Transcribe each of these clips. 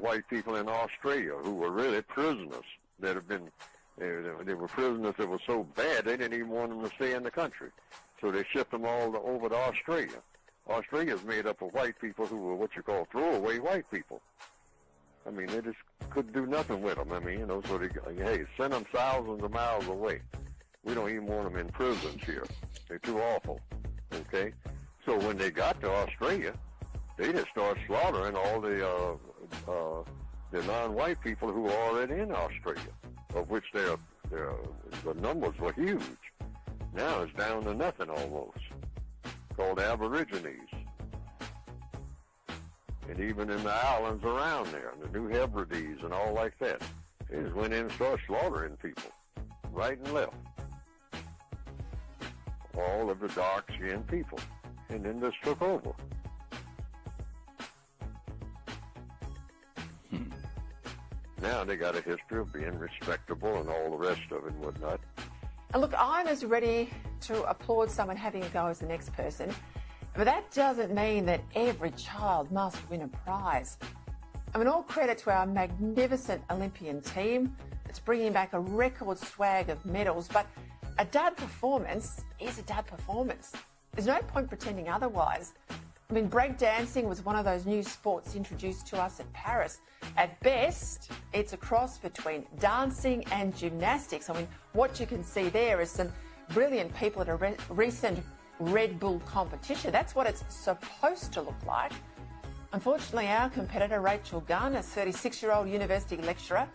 white people in Australia who were really prisoners that have been, they were prisoners that were so bad they didn't even want them to stay in the country. So they shipped them all over to Australia. Australia is made up of white people who were what you call throwaway white people. I mean, they just couldn't do nothing with them. I mean, you know, so they, hey, send them thousands of miles away. We don't even want them in prisons here. They're too awful, okay? So when they got to Australia, they just started slaughtering all the non-white people who were already in Australia, of which the numbers were huge. Now it's down to nothing almost, called Aborigines. And even in the islands around there, the New Hebrides and all like that, they just went in and started slaughtering people, right and left. All of the dark-skinned people. And then this took over. Now they got a history of being respectable and all the rest of it and whatnot. And look, I'm as ready to applaud someone having a go as the next person, but that doesn't mean that every child must win a prize. I mean, all credit to our magnificent Olympian team that's bringing back a record swag of medals, but a dud performance is a dud performance. There's no point pretending otherwise. I mean, breakdancing was one of those new sports introduced to us at Paris. At best, it's a cross between dancing and gymnastics. I mean, what you can see there is some brilliant people at a recent Red Bull competition. That's what it's supposed to look like. Unfortunately, our competitor, Rachael Gunn, a 36-year-old university lecturer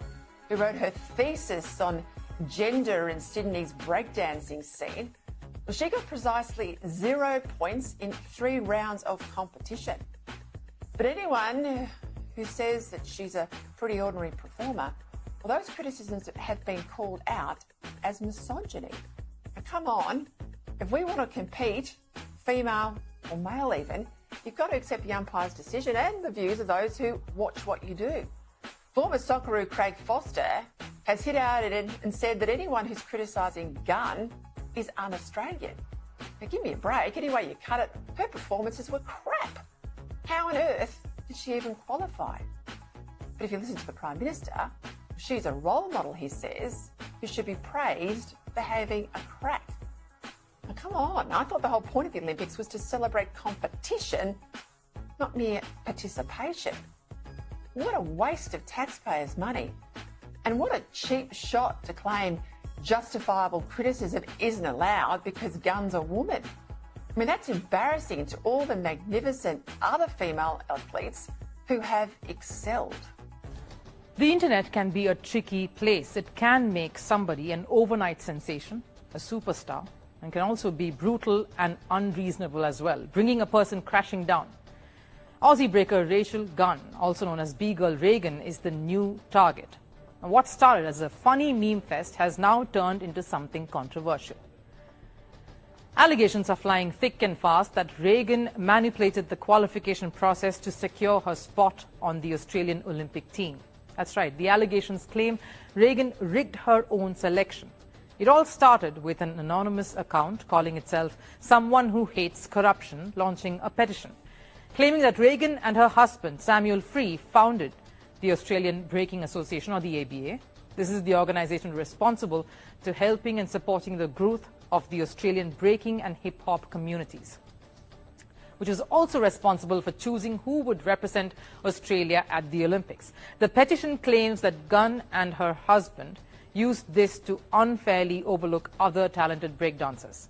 who wrote her thesis on gender in Sydney's breakdancing scene, well, she got precisely 0 points in 3 rounds of competition. But anyone who says that she's a pretty ordinary performer, well, those criticisms have been called out as misogyny. Now, come on, if we want to compete, female or male even, you've got to accept the umpire's decision and the views of those who watch what you do. Former Socceroo Craig Foster has hit out at it and said that anyone who's criticising Gunn is un-Australian. Now, give me a break. Any way you cut it, her performances were crap. How on earth did she even qualify? But if you listen to the Prime Minister, she's a role model, he says, who should be praised for having a crack. Now, come on. I thought the whole point of the Olympics was to celebrate competition, not mere participation. What a waste of taxpayers' money. And what a cheap shot to claim justifiable criticism isn't allowed because Gunn's a woman. I mean, that's embarrassing to all the magnificent other female athletes who have excelled. The internet can be a tricky place. It can make somebody an overnight sensation, a superstar, and can also be brutal and unreasonable as well, bringing a person crashing down. Aussie breaker Rachael Gunn, also known as B-Girl Reagan, is the new target. And what started as a funny meme fest has now turned into something controversial. Allegations are flying thick and fast that Reagan manipulated the qualification process to secure her spot on the Australian Olympic team. That's right, the allegations claim Reagan rigged her own selection. It all started with an anonymous account calling itself Someone Who Hates Corruption, launching a petition, claiming that Reagan and her husband, Samuel Free, founded the Australian Breaking Association, or the ABA. This is the organization responsible to helping and supporting the growth of the Australian breaking and hip-hop communities, which is also responsible for choosing who would represent Australia at the Olympics. The petition claims that Gunn and her husband used this to unfairly overlook other talented breakdancers.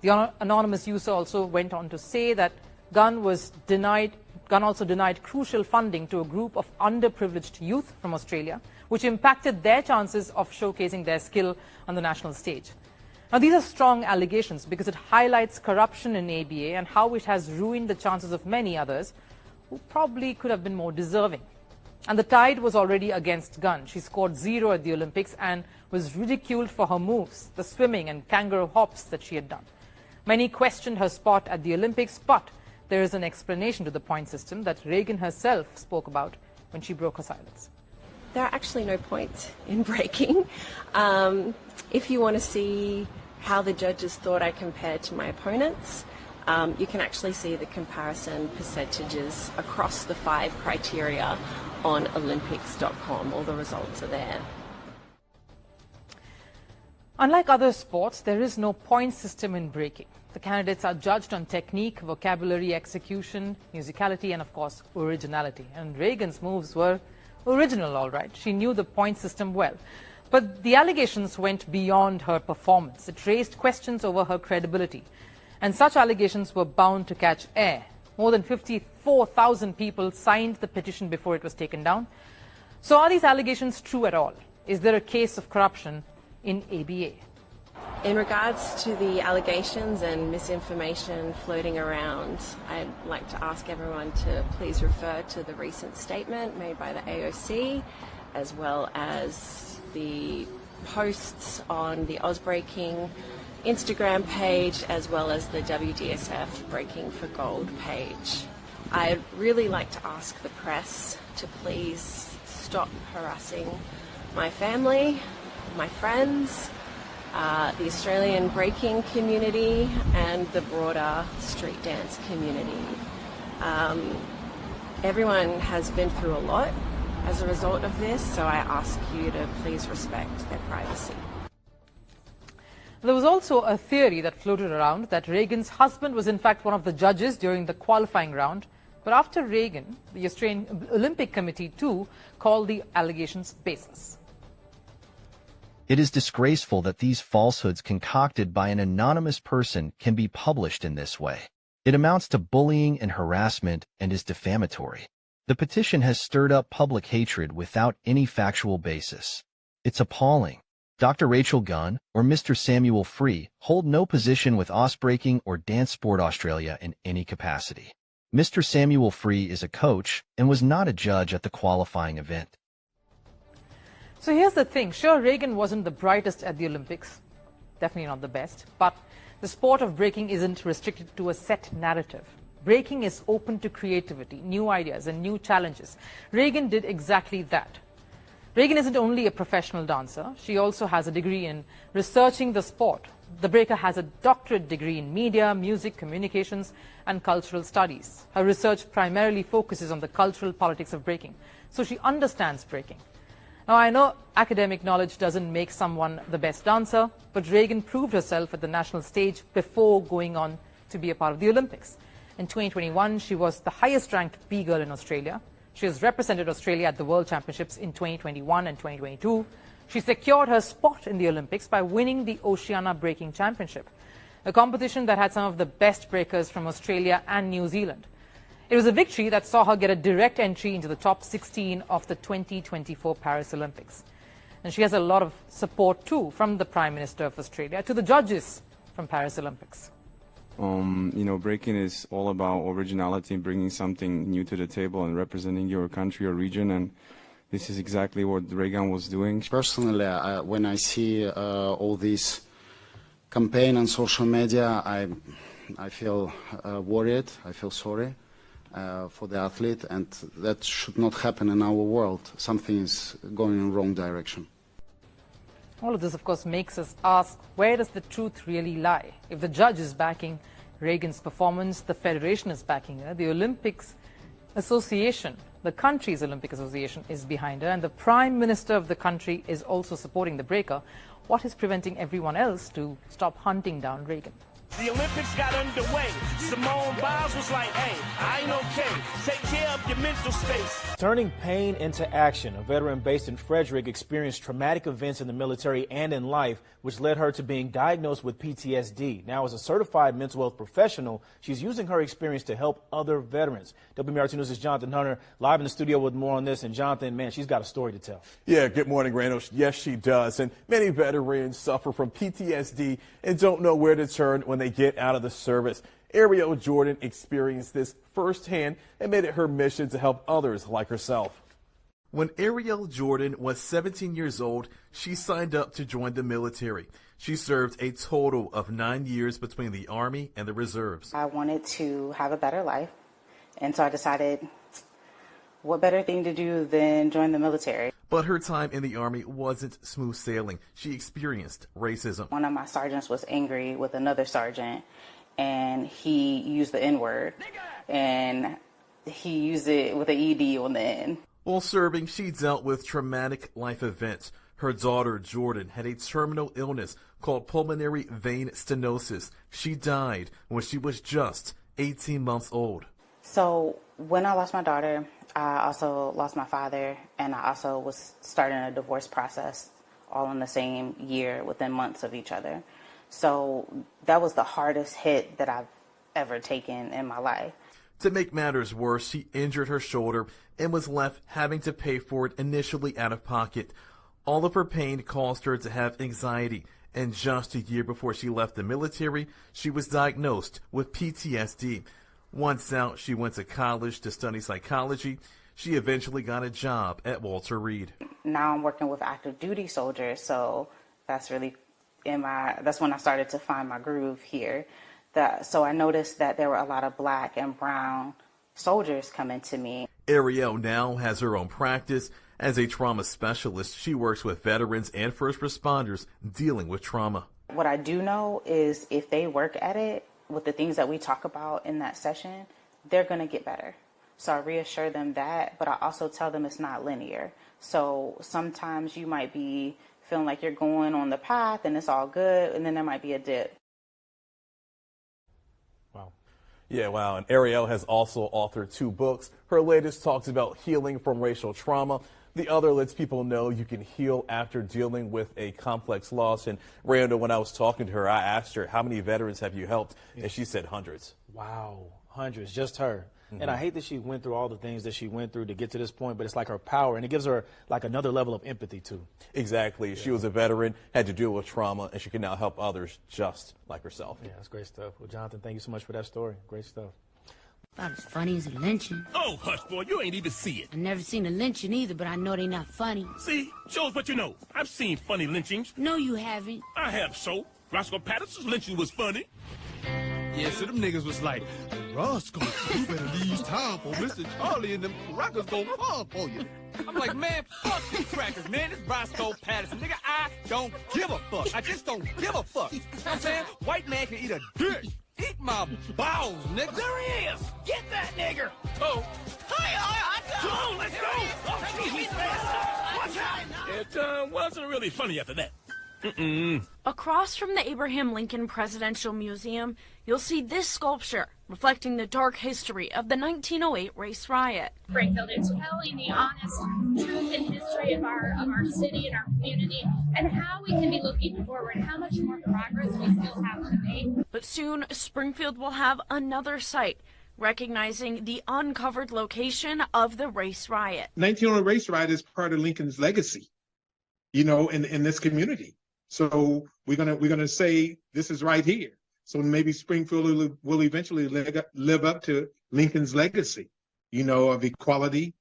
The anonymous user also went on to say that Gunn also denied crucial funding to a group of underprivileged youth from Australia, which impacted their chances of showcasing their skill on the national stage. Now, these are strong allegations because it highlights corruption in ABA and how it has ruined the chances of many others who probably could have been more deserving. And the tide was already against Gunn. She scored 0 at the Olympics and was ridiculed for her moves, the swimming and kangaroo hops that she had done. Many questioned her spot at the Olympics, but there is an explanation to the point system that Reagan herself spoke about when she broke her silence. There are actually no points in breaking. If you want to see how the judges thought I compared to my opponents, you can actually see the comparison percentages across the 5 criteria on Olympics.com. All the results are there. Unlike other sports, there is no point system in breaking. The candidates are judged on technique, vocabulary, execution, musicality, and of course, originality. And Reagan's moves were original, all right. She knew the point system well. But the allegations went beyond her performance. It raised questions over her credibility. And such allegations were bound to catch air. More than 54,000 people signed the petition before it was taken down. So are these allegations true at all? Is there a case of corruption in ABA? In regards to the allegations and misinformation floating around, I'd like to ask everyone to please refer to the recent statement made by the AOC, as well as the posts on the Oz Breaking Instagram page, as well as the WDSF Breaking for Gold page. I'd really like to ask the press to please stop harassing my family, my friends, the Australian breaking community, and the broader street dance community. Everyone has been through a lot as a result of this, so I ask you to please respect their privacy. There was also a theory that floated around that Reagan's husband was in fact one of the judges during the qualifying round. But after Reagan, the Australian Olympic Committee too called the allegations baseless. It is disgraceful that these falsehoods concocted by an anonymous person can be published in this way. It amounts to bullying and harassment and is defamatory. The petition has stirred up public hatred without any factual basis. It's appalling. Dr. Rachael Gunn or Mr. Samuel Free hold no position with Oz Breaking or Dance Sport Australia in any capacity. Mr. Samuel Free is a coach and was not a judge at the qualifying event. So here's the thing. Sure, Reagan wasn't the brightest at the Olympics. Definitely not the best. But the sport of breaking isn't restricted to a set narrative. Breaking is open to creativity, new ideas, and new challenges. Reagan did exactly that. Reagan isn't only a professional dancer. She also has a degree in researching the sport. The breaker has a doctorate degree in media, music, communications, and cultural studies. Her research primarily focuses on the cultural politics of breaking. So she understands breaking. Now, I know academic knowledge doesn't make someone the best dancer, but Reagan proved herself at the national stage before going on to be a part of the Olympics. In 2021, she was the highest-ranked B-girl in Australia. She has represented Australia at the World Championships in 2021 and 2022. She secured her spot in the Olympics by winning the Oceania Breaking Championship, a competition that had some of the best breakers from Australia and New Zealand. It was a victory that saw her get a direct entry into the top 16 of the 2024 Paris Olympics. And she has a lot of support too from the Prime Minister of Australia to the judges from Paris Olympics. Breaking is all about originality, bringing something new to the table and representing your country or region, and this is exactly what Reagan was doing. Personally, when I see all this campaign on social media, I feel worried, I feel sorry for the athlete, and that should not happen in our world. Something is going in the wrong direction. All of this, of course, makes us ask, where does the truth really lie? If the judge is backing Reagan's performance, the Federation is backing her, the Olympics Association, the country's Olympic Association, is behind her, and the Prime Minister of the country is also supporting the breaker, what is preventing everyone else to stop hunting down Reagan? The Olympics got underway. Simone Biles was like, hey, I ain't okay. Take care of your mental space. Turning pain into action. A veteran based in Frederick experienced traumatic events in the military and in life, which led her to being diagnosed with PTSD. Now, as a certified mental health professional, she's using her experience to help other veterans. WMRT News' Jonathan Hunter live in the studio with more on this. And Jonathan, man, she's got a story to tell. Yeah, good morning, Randall. Yes, she does. And many veterans suffer from PTSD and don't know where to turn when they get out of the service. Ariel Jordan experienced this firsthand and made it her mission to help others like herself. When Ariel Jordan was 17 years old, she signed up to join the military. She served a total of 9 years between the Army and the Reserves. I wanted to have a better life, and so I decided, what better thing to do than join the military? But her time in the Army wasn't smooth sailing. She experienced racism. One of my sergeants was angry with another sergeant, and he used the N-word, and he used it with an ED on the end. While serving, she dealt with traumatic life events. Her daughter, Jordan, had a terminal illness called pulmonary vein stenosis. She died when she was just 18 months old. So when I lost my daughter, I also lost my father, and I also was starting a divorce process all in the same year, within months of each other. So that was the hardest hit that I've ever taken in my life. To make matters worse, she injured her shoulder and was left having to pay for it initially out of pocket. All of her pain caused her to have anxiety, and just a year before she left the military, she was diagnosed with PTSD. Once out, she went to college to study psychology. She eventually got a job at Walter Reed. Now I'm working with active duty soldiers, so that's really that's when I started to find my groove here. So I noticed that there were a lot of black and brown soldiers coming to me. Ariel now has her own practice. As a trauma specialist, she works with veterans and first responders dealing with trauma. What I do know is if they work at it with the things that we talk about in that session, they're going to get better. So I reassure them that, but I also tell them it's not linear. So sometimes you might be feeling like you're going on the path and it's all good, and then there might be a dip. Wow. Yeah, wow. And Ariel has also authored 2 books. Her latest talks about healing from racial trauma. The other lets people know you can heal after dealing with a complex loss. And Randall, when I was talking to her, I asked her, how many veterans have you helped? And she said hundreds. Wow, hundreds, just her. And I hate that she went through all the things that she went through to get to this point, but it's like her power, and it gives her like another level of empathy too. Exactly. Yeah. She was a veteran, had to deal with trauma, and she can now help others just like herself. Yeah, that's great stuff. Well, Jonathan, thank you so much for that story. Great stuff. About as funny as a lynching. Oh, hush, boy, you ain't even see it. I never seen a lynching either, but I know they not funny. See, shows what you know. I've seen funny lynchings. No, you haven't. I have so. Roscoe Patterson's lynching was funny. Yeah, so them niggas was like, Roscoe, you better leave town for Mr. Charlie and them crackers gonna come for you. I'm like, man, fuck these crackers, man. This Roscoe Patterson. Nigga, I don't give a fuck. I just don't give a fuck. You know what I'm saying? White man can eat a dick. Eat my balls, nigga. There he is. Get that nigger. Oh. Come on, let's go. Oh, geez, he's fast. Watch out. It wasn't really funny after that. Across from the Abraham Lincoln Presidential Museum, you'll see this sculpture reflecting the dark history of the 1908 race riot. Springfield is telling the honest truth and history of our city and our community, and how we can be looking forward, how much more progress we still have to make. But soon, Springfield will have another site recognizing the uncovered location of the race riot. 1908 race riot is part of Lincoln's legacy, you know, in this community. So we're gonna say this is right here. So maybe Springfield will eventually live up to Lincoln's legacy, you know, of equality,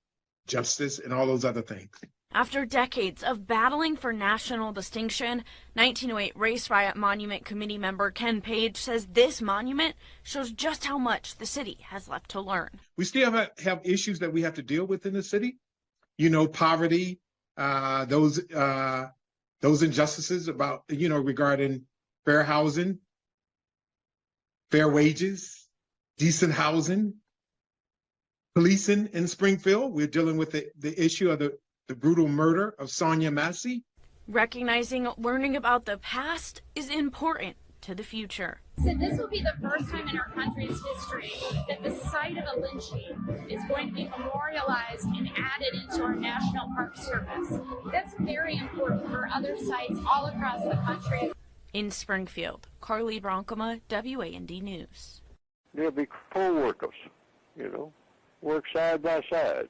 justice, and all those other things. After decades of battling for national distinction, 1908 Race Riot Monument Committee member Ken Page says this monument shows just how much the city has left to learn. We still have issues that we have to deal with in the city, you know, poverty, those injustices about, you know, regarding fair housing, fair wages, decent housing, policing in Springfield. We're dealing with the issue of the brutal murder of Sonia Massey. Recognizing learning about the past is important to the future. So this will be the first time in our country's history that the site of a lynching is going to be memorialized and added into our National Park Service. That's very important for other sites all across the country. In Springfield, Carly Bronkema, WAND News. They'll be co-workers, you know, work side by side.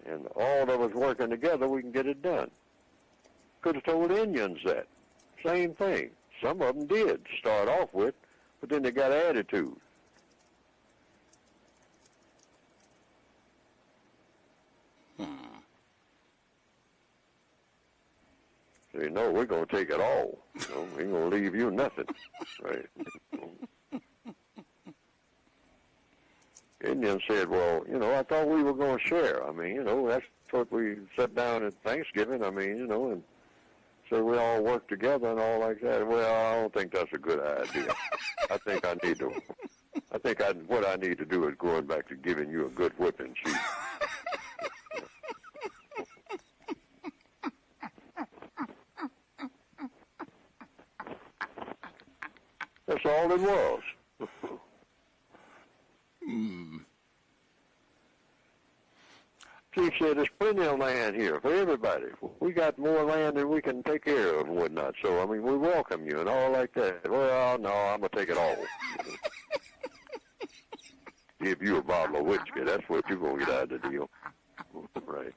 And all of us working together, we can get it done. Could have told Indians that. Same thing. Some of them did start off with, but then they got attitude. So, you know, we're going to take it all. You know, we ain't going to leave you nothing. Right? Indians said, well, you know, I thought we were going to share. I mean, you know, that's what we sat down at Thanksgiving. I mean, you know, and So we all work together and all like that. Well, I don't think that's a good idea. I think what I need to do is going back to giving you a good whipping, Chief. That's all it was. Chief said there's plenty of land here for everybody. We got more land than we can take care of and whatnot. So, I mean, we welcome you and all like that. Well, no, I'm going to take it all. Give you a bottle of whiskey. That's what you're going to get out of the deal. Right.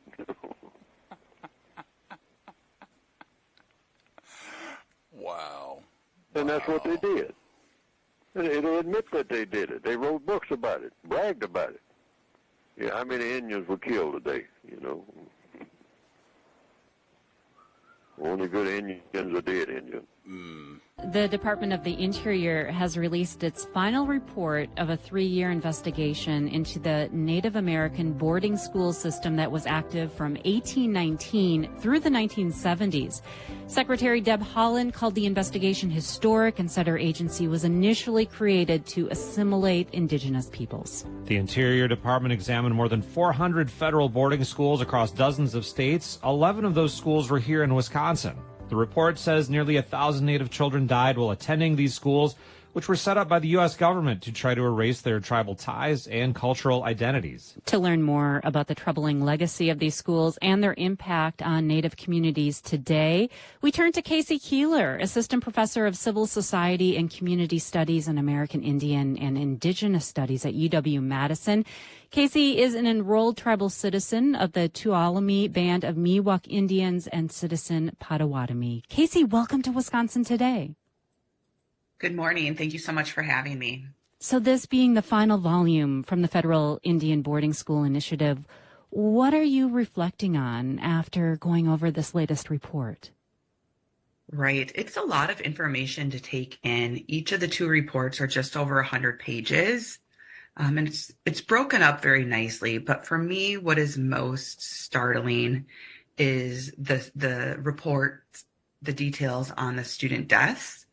Wow. And that's what they did. And they admit that they did it. They wrote books about it, bragged about it. Yeah, how many Indians were killed today, you know? Only good Indians are dead Indians. The Department of the Interior has released its final report of a 3-year investigation into the Native American boarding school system that was active from 1819 through the 1970s. Secretary Deb Haaland called the investigation historic and said her agency was initially created to assimilate indigenous peoples. The Interior Department examined more than 400 federal boarding schools across dozens of states. 11 of those schools were here in Wisconsin. The report says nearly 1,000 Native children died while attending these schools, which were set up by the U.S. government to try to erase their tribal ties and cultural identities. To learn more about the troubling legacy of these schools and their impact on Native communities today, we turn to Casey Keeler, Assistant Professor of Civil Society and Community Studies and American Indian and Indigenous Studies at UW-Madison. Casey is an enrolled tribal citizen of the Tuolumne Band of Miwok Indians and citizen Potawatomi. Casey, welcome to Wisconsin Today. Good morning. Thank you so much for having me. So this being the final volume from the Federal Indian Boarding School Initiative, what are you reflecting on after going over this latest report? Right. It's a lot of information to take in. Each of the 2 reports are just over 100 pages. And it's broken up very nicely. But for me, what is most startling is the report, the details on the student deaths,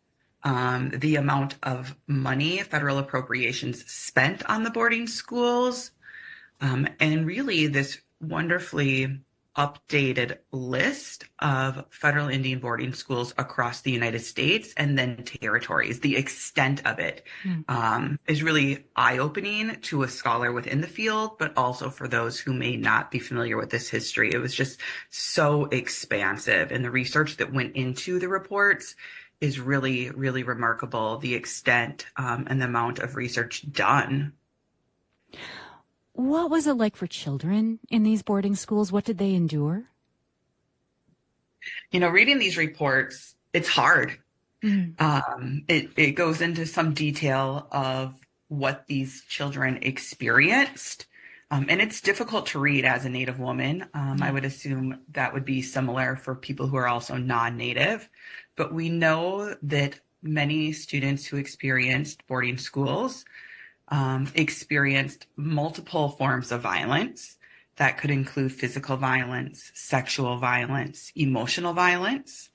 the amount of money, federal appropriations spent on the boarding schools, and really this wonderfully updated list of federal Indian boarding schools across the United States and then territories. The extent of it is really eye-opening to a scholar within the field, but also for those who may not be familiar with this history. It was just so expansive, and the research that went into the reports is really, really remarkable, the extent and the amount of research done. What was it like for children in these boarding schools? What did they endure? You know, reading these reports, it's hard. It goes into some detail of what these children experienced. And it's difficult to read as a Native woman. I would assume that would be similar for people who are also non-Native. But we know that many students who experienced boarding schools experienced multiple forms of violence. That could include physical violence, sexual violence, emotional violence.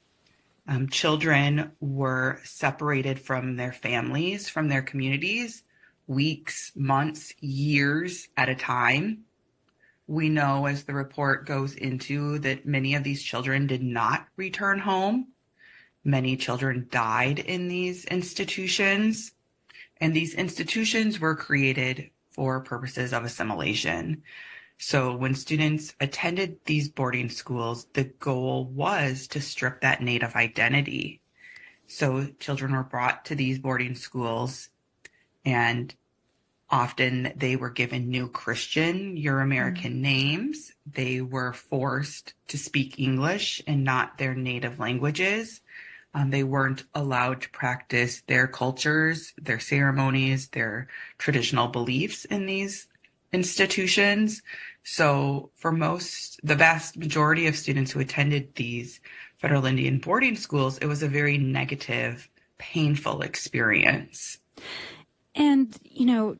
Children were separated from their families, from their communities, weeks, months, years at a time. We know, as the report goes into, that many of these children did not return home. Many children died in these institutions. And these institutions were created for purposes of assimilation. So when students attended these boarding schools, the goal was to strip that Native identity. So children were brought to these boarding schools, and often they were given new Christian, Euro-American names. They were forced to speak English and not their native languages. They weren't allowed to practice their cultures, their ceremonies, their traditional beliefs in these institutions. So for the vast majority of students who attended these federal Indian boarding schools, it was a very negative, painful experience. And, you know,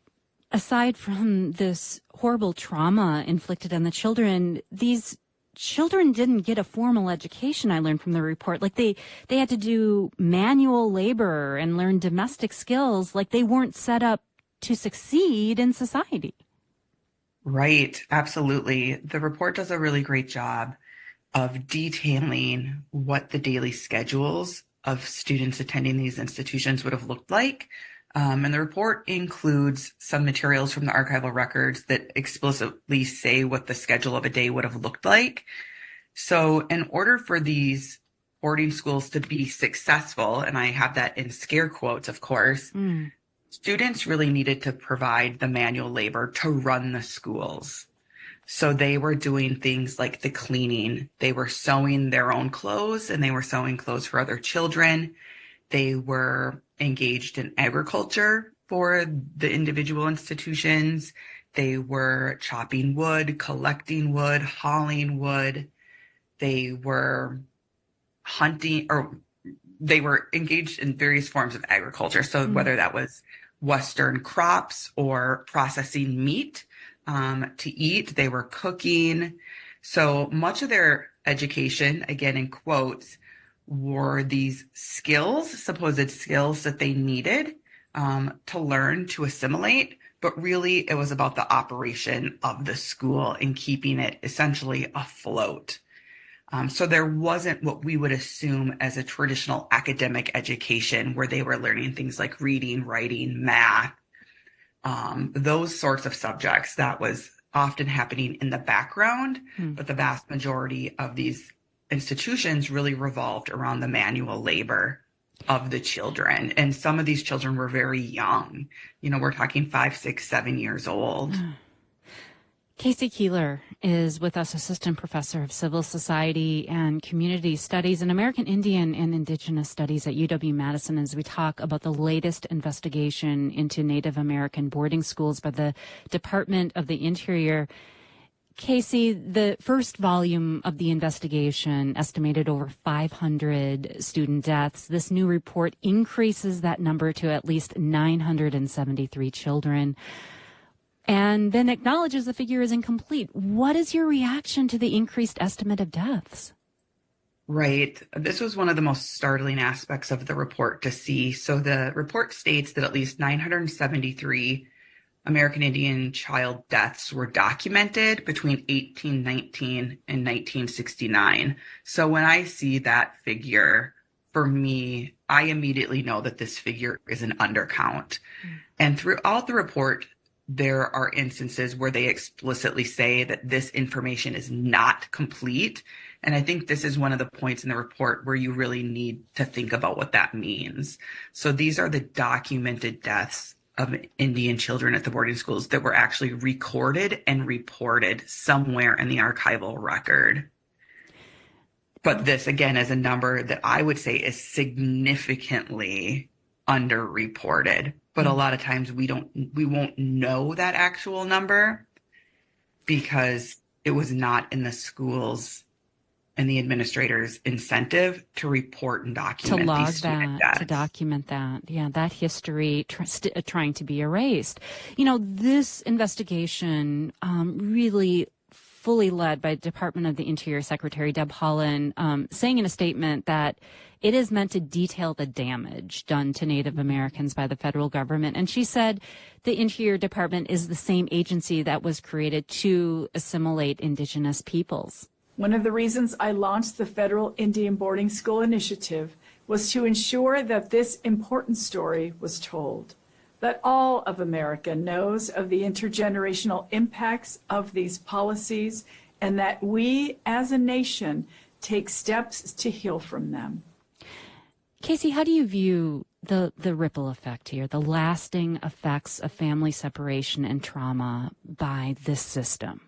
aside from this horrible trauma inflicted on the children, these children didn't get a formal education, I learned from the report. Like they had to do manual labor and learn domestic skills. Like they weren't set up to succeed in society. Right, absolutely. The report does a really great job of detailing what the daily schedules of students attending these institutions would have looked like. And the report includes some materials from the archival records that explicitly say what the schedule of a day would have looked like. So in order for these boarding schools to be successful, and I have that in scare quotes, of course, students really needed to provide the manual labor to run the schools. So they were doing things like the cleaning. They were sewing their own clothes, and they were sewing clothes for other children. They were engaged in agriculture for the individual institutions. They were chopping wood, collecting wood, hauling wood. They were hunting, or they were engaged in various forms of agriculture. So whether that was Western crops or processing meat to eat, they were cooking. So much of their education, again in quotes, were these skills, supposed skills that they needed to learn, to assimilate. But really, it was about the operation of the school and keeping it essentially afloat. So there wasn't what we would assume as a traditional academic education where they were learning things like reading, writing, math, those sorts of subjects. That was often happening in the background, but the vast majority of these institutions really revolved around the manual labor of the children. And some of these children were very young. You know, we're talking 5, 6, 7 years old. Casey Keeler is with us, Assistant Professor of Civil Society and Community Studies and American Indian and Indigenous Studies at UW-Madison, as we talk about the latest investigation into Native American boarding schools by the Department of the Interior. Casey, the first volume of the investigation estimated over 500 student deaths. This new report increases that number to at least 973 children, and then acknowledges the figure is incomplete. What is your reaction to the increased estimate of deaths? Right. This was one of the most startling aspects of the report to see. So the report states that at least 973 American Indian child deaths were documented between 1819 and 1969. So when I see that figure, for me, I immediately know that this figure is an undercount. And throughout the report, there are instances where they explicitly say that this information is not complete. And I think this is one of the points in the report where you really need to think about what that means. So these are the documented deaths of Indian children at the boarding schools that were actually recorded and reported somewhere in the archival record. But this, again, is a number that I would say is significantly underreported. But a lot of times we won't know that actual number because it was not in the schools and the administrators' incentive to report and document to log these that, deaths. to document that. Yeah, that history trying to be erased. You know, this investigation really fully led by Department of the Interior Secretary Deb Haaland, saying in a statement that it is meant to detail the damage done to Native Americans by the federal government. And she said the Interior Department is the same agency that was created to assimilate Indigenous peoples. One of the reasons I launched the Federal Indian Boarding School Initiative was to ensure that this important story was told, that all of America knows of the intergenerational impacts of these policies, and that we as a nation take steps to heal from them. Casey, how do you view the ripple effect here, the lasting effects of family separation and trauma by this system?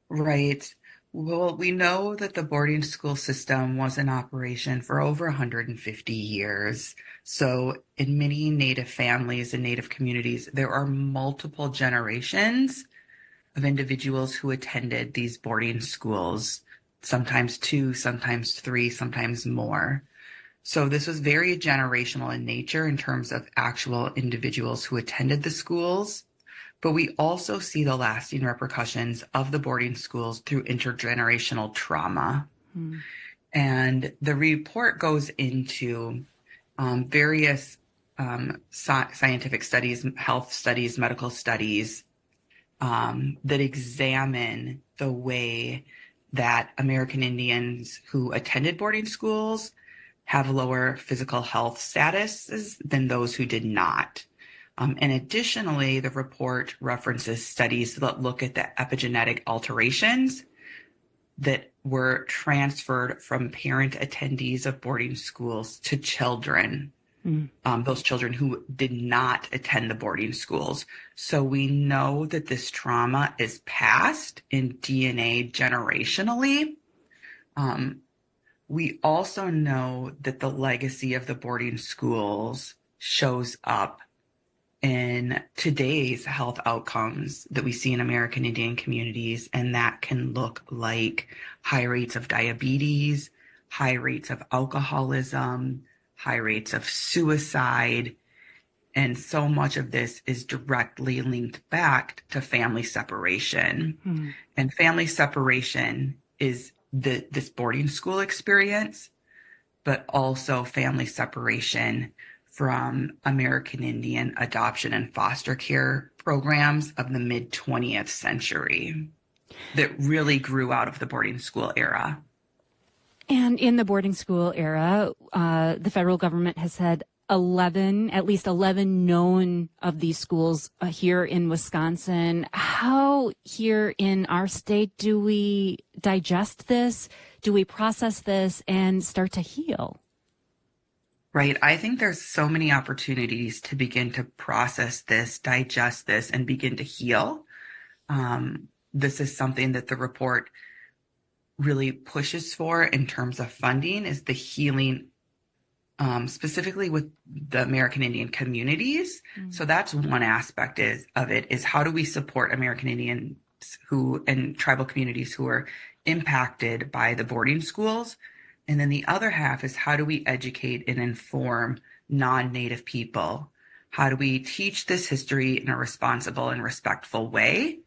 Right. Well, we know that the boarding school system was in operation for over 150 years. So in many Native families and Native communities, there are multiple generations of individuals who attended these boarding schools, sometimes 2, sometimes 3, sometimes more. So this was very generational in nature in terms of actual individuals who attended the schools. but we also see the lasting repercussions of the boarding schools through intergenerational trauma. And the report goes into various scientific studies, health studies, medical studies that examine the way that American Indians who attended boarding schools have lower physical health statuses than those who did not. And additionally, the report references studies that look at the epigenetic alterations that were transferred from parent attendees of boarding schools to children, those children who did not attend the boarding schools. So we know that this trauma is passed in DNA generationally. We also know that the legacy of the boarding schools shows up in today's health outcomes that we see in American Indian communities, and that can look like high rates of diabetes, high rates of alcoholism, high rates of suicide, and so much of this is directly linked back to family separation. And family separation is this boarding school experience, but also family separation from American Indian adoption and foster care programs of the mid-20th century that really grew out of the boarding school era. And in the boarding school era, the federal government has had at least 11 known of these schools here in Wisconsin. How here in our state do we digest this? Do we process this and start to heal? Right. I think there's so many opportunities to begin to process this, digest this, and begin to heal. This is something that the report really pushes for in terms of funding, is the healing, specifically with the American Indian communities. So that's one aspect of it, is how do we support American Indians and tribal communities who are impacted by the boarding schools? And then the other half is how do we educate and inform non-Native people? How do we teach this history in a responsible and respectful way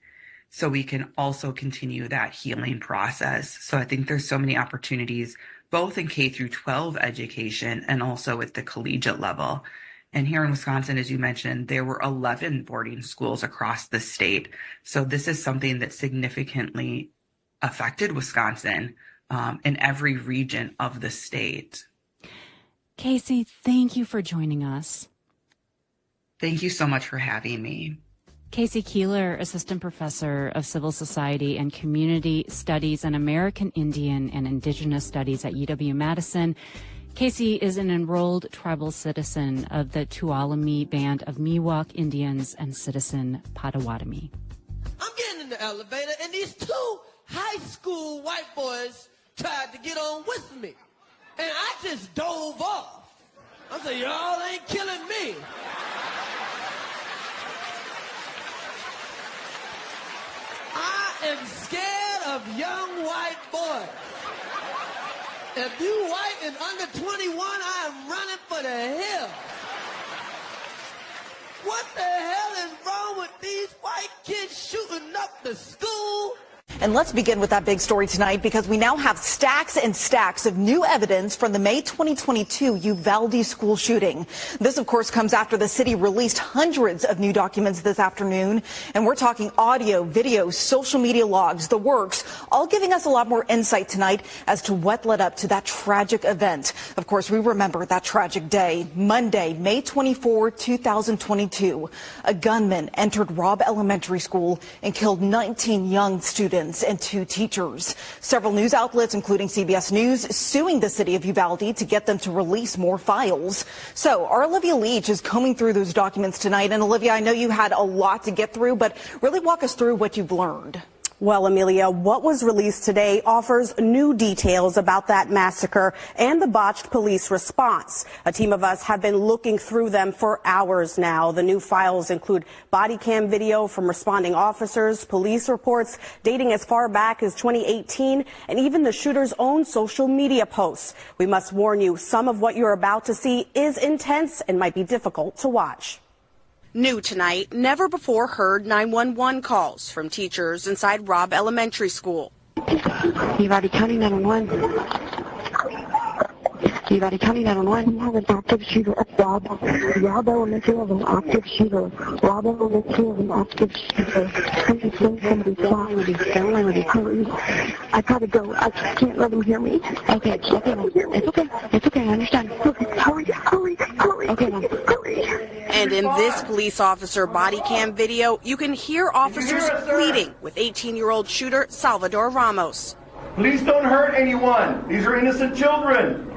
so we can also continue that healing process? So I think there's so many opportunities, both in K through 12 education and also at the collegiate level. And here in Wisconsin, as you mentioned, there were 11 boarding schools across the state. So this is something that significantly affected Wisconsin in every region of the state. Casey, thank you for joining us. Thank you so much for having me. Casey Keeler, Assistant Professor of Civil Society and Community Studies and American Indian and Indigenous Studies at UW-Madison. Casey is an enrolled tribal citizen of the Tuolumne Band of Miwok Indians and citizen Potawatomi. I'm getting in the elevator, and these two high school white boys tried to get on with me. And I just dove off. I said, y'all ain't killing me. I am scared of young white boys. If you white and under 21, I am running for the hill. What the hell is wrong with these white kids shooting up the school? And let's begin with that big story tonight, because we now have stacks and stacks of new evidence from the May 2022 Uvalde school shooting. This, of course, comes after the city released hundreds of new documents this afternoon. And we're talking audio, video, social media logs, the works, all giving us a lot more insight tonight as to what led up to that tragic event. Of course, we remember that tragic day, Monday, May 24, 2022. A gunman entered Robb Elementary School and killed 19 young students and 2 teachers. Several news outlets, including CBS News, suing the city of Uvalde to get them to release more files. So our Olivia Leach is combing through those documents tonight. And Olivia, I know you had a lot to get through, but really walk us through what you've learned. Well, Amelia, what was released today offers new details about that massacre and the botched police response. A team of us have been looking through them for hours now. The new files include body cam video from responding officers, police reports dating as far back as 2018, and even the shooter's own social media posts. We must warn you, some of what you're about to see is intense and might be difficult to watch. New tonight, never before heard 911 calls from teachers inside Robb Elementary School. Uvalde County 911. Uvalde County 911. We have an active shooter at Robb Elementary has an active shooter. Robb Elementary has an active shooter. Somebody's shot. I gotta go. I can't let them hear me. Okay. It's okay. I understand. Hurry. Okay, hurry. And in this police officer body cam video, you can hear officers pleading with 18-year-old shooter Salvador Ramos. Please don't hurt anyone. These are innocent children.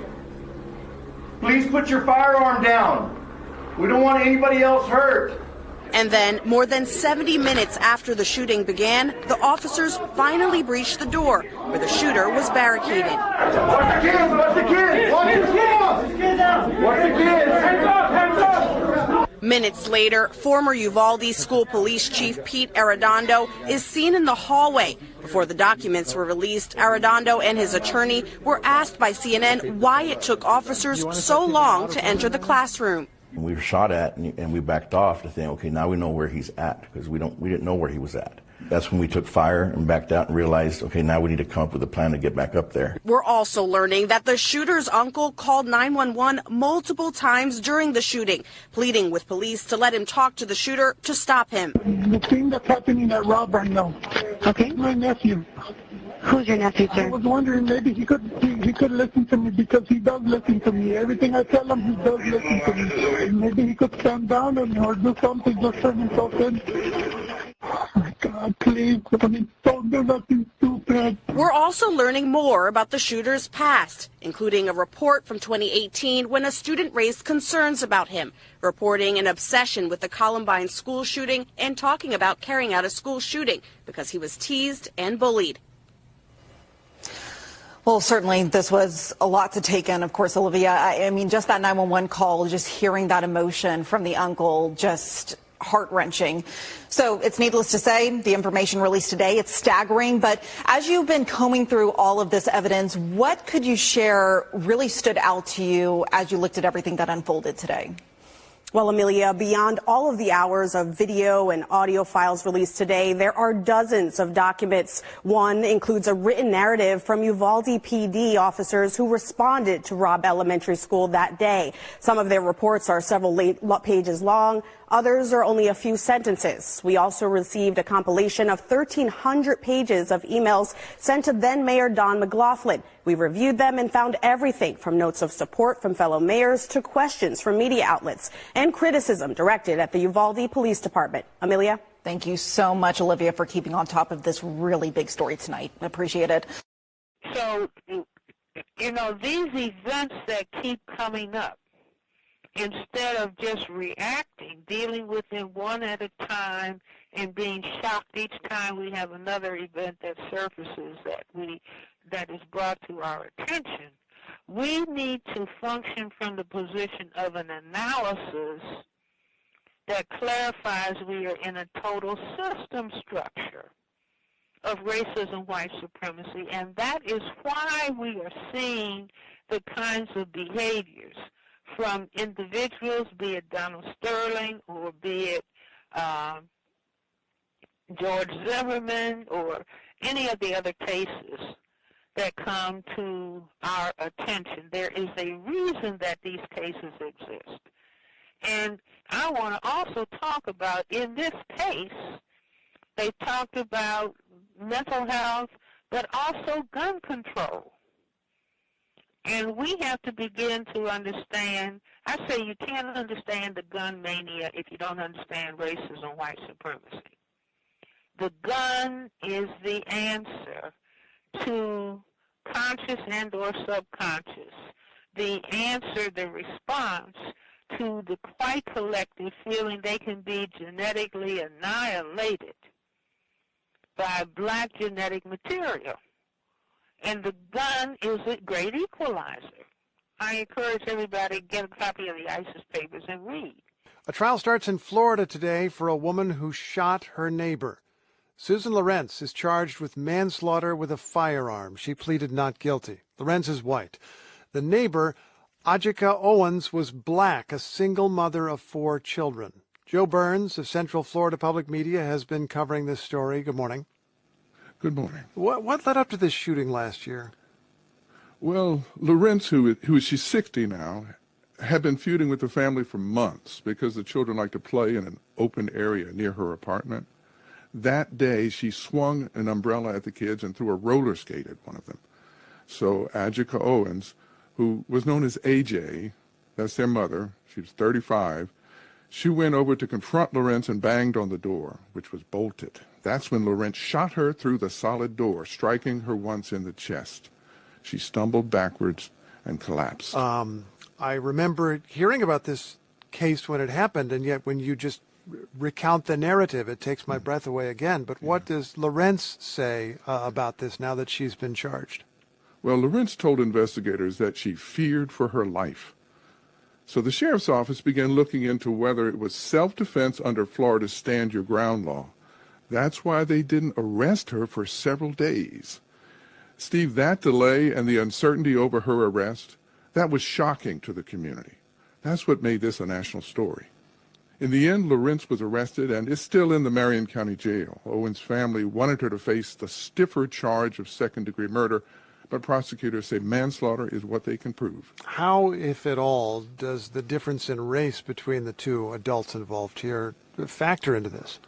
Please put your firearm down. We don't want anybody else hurt. And then, more than 70 minutes after the shooting began, the officers finally breached the door where the shooter was barricaded. Watch the kids! Watch the kids! Watch the kids! Watch the kids! Hands up! Minutes later, former Uvalde School Police Chief Pete Arredondo is seen in the hallway. Before the documents were released, Arredondo and his attorney were asked by CNN why it took officers so long to enter the classroom. We were shot at, and we backed off to think, okay, now we know where he's at, because we didn't know where he was at. That's when we took fire and backed out and realized, okay, now we need to come up with a plan to get back up there. We're also learning that the shooter's uncle called 911 multiple times during the shooting, pleading with police to let him talk to the shooter to stop him. The thing that's happening at Robb right now. Okay. My nephew. Who's your nephew, sir? I was wondering maybe he could listen to me, because he does listen to me. Everything I tell him, he does listen to me. Maybe he could stand down or do something, just turn himself in. Oh my God, please, don't do nothing stupid. We're also learning more about the shooter's past, including a report from 2018 when a student raised concerns about him, reporting an obsession with the Columbine school shooting and talking about carrying out a school shooting because he was teased and bullied. Well, certainly this was a lot to take in, of course, Olivia. I mean, just that 911 call, just hearing that emotion from the uncle, just heart-wrenching. So it's needless to say, the information released today, it's staggering. But as you've been combing through all of this evidence, what could you share really stood out to you as you looked at everything that unfolded today? Well, Amelia, beyond all of the hours of video and audio files released today, there are dozens of documents. One includes a written narrative from Uvalde PD officers who responded to Robb Elementary School that day. Some of their reports are several pages long. Others are only a few sentences. We also received a compilation of 1,300 pages of emails sent to then Mayor Don McLaughlin. We reviewed them and found everything from notes of support from fellow mayors to questions from media outlets and criticism directed at the Uvalde Police Department. Amelia? Thank you so much, Olivia, for keeping on top of this really big story tonight. Appreciate it. So, you know, these events that keep coming up, instead of just reacting, dealing with them one at a time and being shocked each time we have another event that surfaces that is brought to our attention, we need to function from the position of an analysis that clarifies we are in a total system structure of racism, white supremacy, and that is why we are seeing the kinds of behaviors from individuals, be it Donald Sterling or be it George Zimmerman or any of the other cases that come to our attention. There is a reason that these cases exist. And I want to also talk about, in this case, they talked about mental health, but also gun control. And we have to begin to understand, I say you can't understand the gun mania if you don't understand racism, white supremacy. The gun is the answer to conscious and or subconscious, the answer, the response to the white collective feeling they can be genetically annihilated by black genetic material. And the gun is a great equalizer. I encourage everybody to get a copy of the ISIS papers and read. A trial starts in Florida today for a woman who shot her neighbor. Susan Lorincz is charged with manslaughter with a firearm. She pleaded not guilty. Lorincz is white. The neighbor, Ajike Owens, was black, a single mother of 4 children. Joe Burns of Central Florida Public Media has been covering this story. Good morning. Good morning. What led up to this shooting last year? Well, Lorincz, she's 60 now, had been feuding with the family for months because the children like to play in an open area near her apartment. That day, she swung an umbrella at the kids and threw a roller skate at one of them. So Ajike Owens, who was known as AJ, that's their mother, she was 35, she went over to confront Lorincz and banged on the door, which was bolted. That's when Lorincz shot her through the solid door, striking her once in the chest. She stumbled backwards and collapsed. I remember hearing about this case when it happened, and yet when you just recount the narrative, it takes my breath away again. But what does Lorincz say about this now that she's been charged? Well, Lorincz told investigators that she feared for her life. So the sheriff's office began looking into whether it was self-defense under Florida's Stand Your Ground law. That's why they didn't arrest her for several days. Steve, that delay and the uncertainty over her arrest, that was shocking to the community. That's what made this a national story. In the end, Lorincz was arrested and is still in the Marion County Jail. Owens' family wanted her to face the stiffer charge of second-degree murder, but prosecutors say manslaughter is what they can prove. How, if at all, does the difference in race between the two adults involved here factor into this?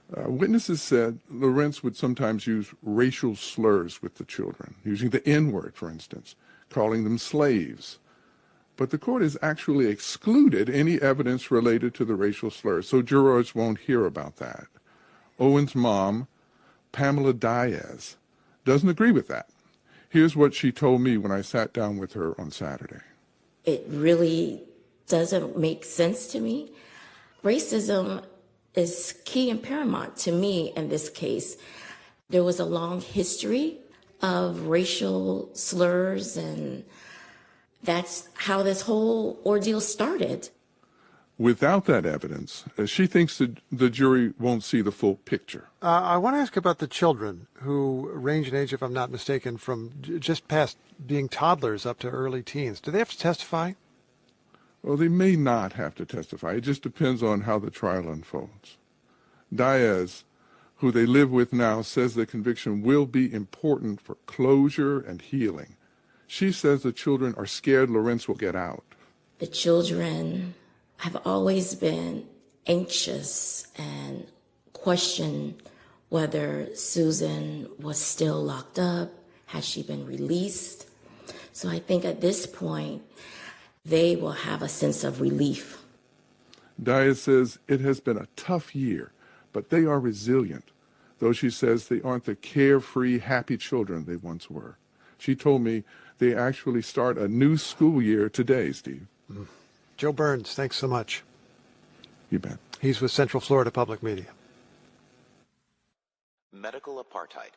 Witnesses said Lorincz would sometimes use racial slurs with the children, using the N-word, for instance, calling them slaves. But the court has actually excluded any evidence related to the racial slurs, so jurors won't hear about that. Owens' mom, Pamela Diaz, doesn't agree with that. Here's what she told me when I sat down with her on Saturday. It really doesn't make sense to me. Racism is key and paramount to me in this case. There was a long history of racial slurs, and that's how this whole ordeal started. Without that evidence, she thinks that the jury won't see the full picture. I want to ask about the children who range in age, if I'm not mistaken, from just past being toddlers up to early teens. Do they have to testify? Well, they may not have to testify. It just depends on how the trial unfolds. Diaz, who they live with now, says the conviction will be important for closure and healing. She says the children are scared Lorincz will get out. The children have always been anxious and questioned whether Susan was still locked up. Has she been released? So I think at this point, they will have a sense of relief. Diaz says it has been a tough year, but they are resilient, though she says they aren't the carefree, happy children they once were. She told me they actually start a new school year today, Steve. Joe Burns, thanks so much. You bet. He's with Central Florida Public Media. Medical apartheid,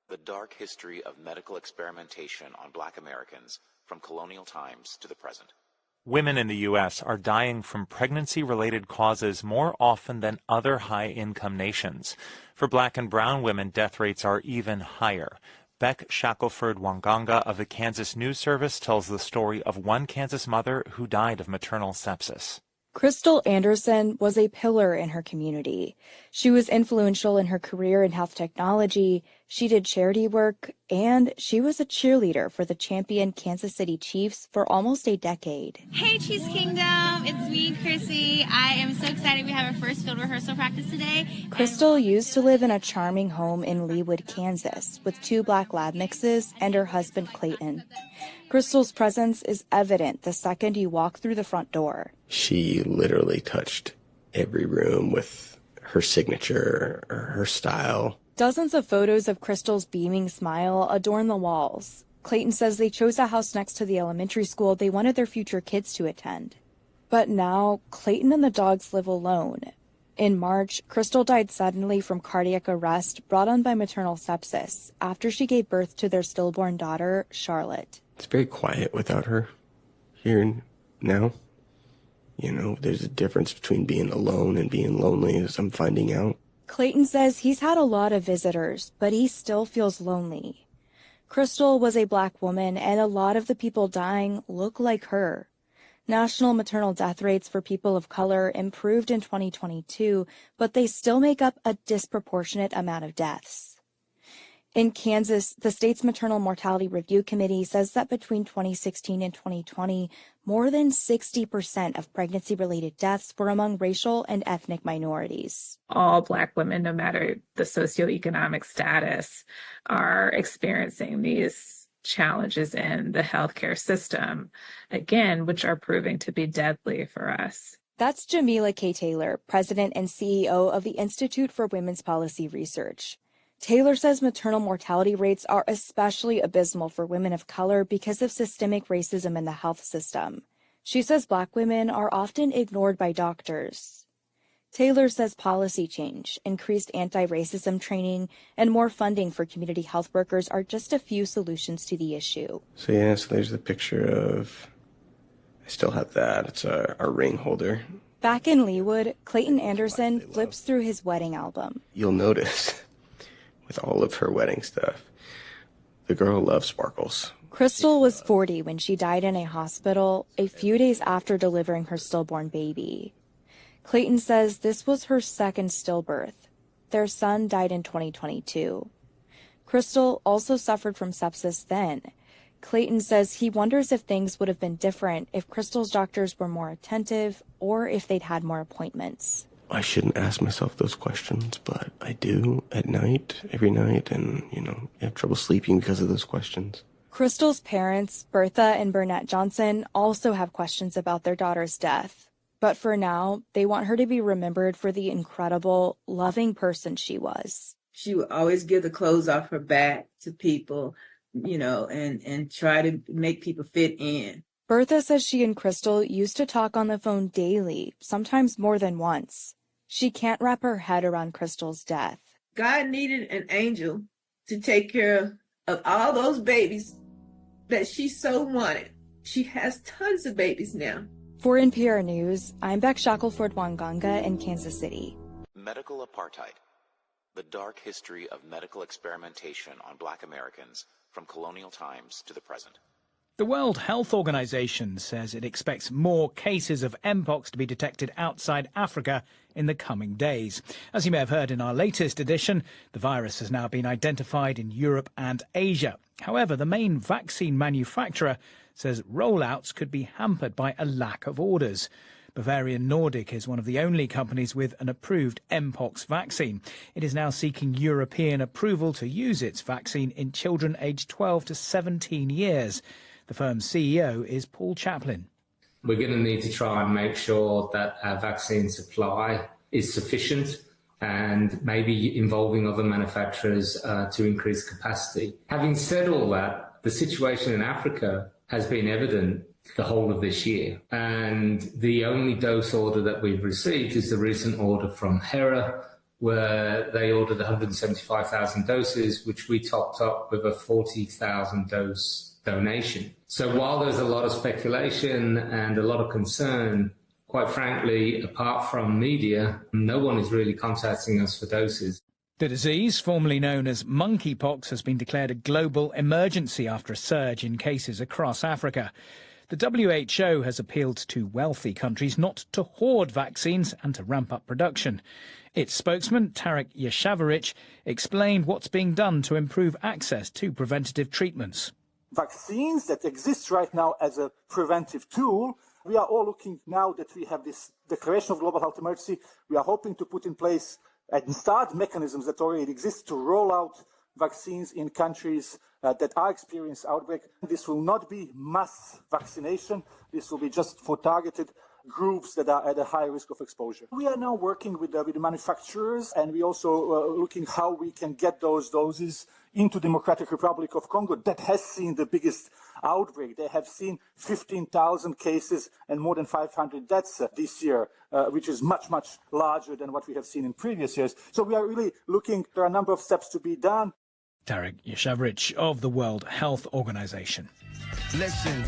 the dark history of medical experimentation on Black Americans from colonial times to the present. Women in the U.S. are dying from pregnancy-related causes more often than other high-income nations. For Black and brown women, death rates are even higher. Beck Shackelford-Wanganga of the Kansas News Service tells the story of one Kansas mother who died of maternal sepsis. Crystal Anderson was a pillar in her community. She was influential in her career in health technology, she did charity work, and she was a cheerleader for the champion Kansas City Chiefs for almost a decade. Hey Chiefs Kingdom, it's me, Chrissy. I am so excited we have our first field rehearsal practice today. Crystal used to live in a charming home in Leawood, Kansas, with 2 Black lab mixes and her husband Clayton. Crystal's presence is evident the second you walk through the front door. She literally touched every room with her signature or her style. Dozens of photos of Crystal's beaming smile adorn the walls. Clayton says they chose a house next to the elementary school they wanted their future kids to attend. But now, Clayton and the dogs live alone. In March, Crystal died suddenly from cardiac arrest brought on by maternal sepsis after she gave birth to their stillborn daughter, Charlotte. It's very quiet without her here and now. You know, there's a difference between being alone and being lonely, as I'm finding out. Clayton says he's had a lot of visitors, but he still feels lonely. Crystal was a Black woman, and a lot of the people dying look like her. National maternal death rates for people of color improved in 2022, but they still make up a disproportionate amount of deaths. In Kansas, the state's Maternal Mortality Review Committee says that between 2016 and 2020, more than 60% of pregnancy-related deaths were among racial and ethnic minorities. All Black women, no matter the socioeconomic status, are experiencing these challenges in the healthcare system, again, which are proving to be deadly for us. That's Jamila K. Taylor, president and CEO of the Institute for Women's Policy Research. Taylor says maternal mortality rates are especially abysmal for women of color because of systemic racism in the health system. She says Black women are often ignored by doctors. Taylor says policy change, increased anti-racism training, and more funding for community health workers are just a few solutions to the issue. So there's the picture of, I still have that, it's our ring holder. Back in Leawood, Clayton Anderson flips through his wedding album. You'll notice, with all of her wedding stuff, the girl loves sparkles. Crystal was 40 when she died in a hospital a few days after delivering her stillborn baby. Clayton says this was her second stillbirth. Their son died in 2022. Crystal also suffered from sepsis then. Clayton says he wonders if things would have been different if Crystal's doctors were more attentive or if they'd had more appointments. I shouldn't ask myself those questions, but I do at night, every night, and, I have trouble sleeping because of those questions. Crystal's parents, Bertha and Burnett Johnson, also have questions about their daughter's death. But for now, they want her to be remembered for the incredible, loving person she was. She would always give the clothes off her back to people, and try to make people fit in. Bertha says she and Crystal used to talk on the phone daily, sometimes more than once. She can't wrap her head around Crystal's death. God needed an angel to take care of all those babies that she so wanted. She has tons of babies now. For NPR News, I'm Beck Shackelford-Wanganga in Kansas City. Medical apartheid, the dark history of medical experimentation on Black Americans from colonial times to the present. The World Health Organization says it expects more cases of Mpox to be detected outside Africa in the coming days. As you may have heard in our latest edition, the virus has now been identified in Europe and Asia. However, the main vaccine manufacturer says rollouts could be hampered by a lack of orders. Bavarian Nordic is one of the only companies with an approved Mpox vaccine. It is now seeking European approval to use its vaccine in children aged 12 to 17 years. The firm's CEO is Paul Chaplin. We're going to need to try and make sure that our vaccine supply is sufficient and maybe involving other manufacturers to increase capacity. Having said all that, the situation in Africa has been evident the whole of this year. And the only dose order that we've received is the recent order from HERA, where they ordered 175,000 doses, which we topped up with a 40,000 dose donation. So while there's a lot of speculation and a lot of concern, quite frankly, apart from media, no one is really contacting us for doses. The disease, formerly known as monkeypox, has been declared a global emergency after a surge in cases across Africa. The WHO has appealed to wealthy countries not to hoard vaccines and to ramp up production. Its spokesman, Tarek Yashavaric, explained what's being done to improve access to preventative treatments. Vaccines that exist right now as a preventive tool, we are all looking now that we have this declaration of global health emergency, we are hoping to put in place and start mechanisms that already exist to roll out vaccines in countries that are experiencing outbreak. This will not be mass vaccination. This will be just for targeted groups that are at a high risk of exposure. We are now working with the manufacturers, and we also looking how we can get those doses into Democratic Republic of Congo that has seen the biggest outbreak. They have seen 15,000 cases and more than 500 deaths this year, which is much, much larger than what we have seen in previous years. So we are really looking, there are a number of steps to be done. Tarek Yashavaric of the World Health Organization. Listen,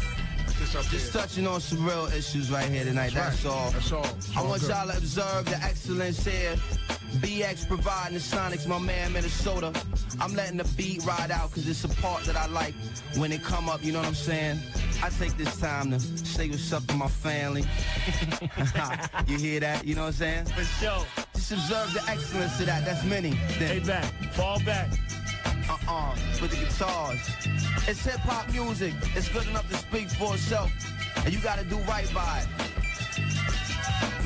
this up Just touching on some real issues right here tonight, that's all. That's all. I want y'all to observe the excellence here. BX providing the Sonics, my man, Minnesota. I'm letting the beat ride out because it's a part that I like when it come up, you know what I'm saying? I take this time to say what's up to my family. You hear that? You know what I'm saying? For sure. Just observe the excellence of that. That's many. Stay back. Fall back. With the guitars. It's hip-hop music. It's good enough to speak for itself. And you gotta do right by it.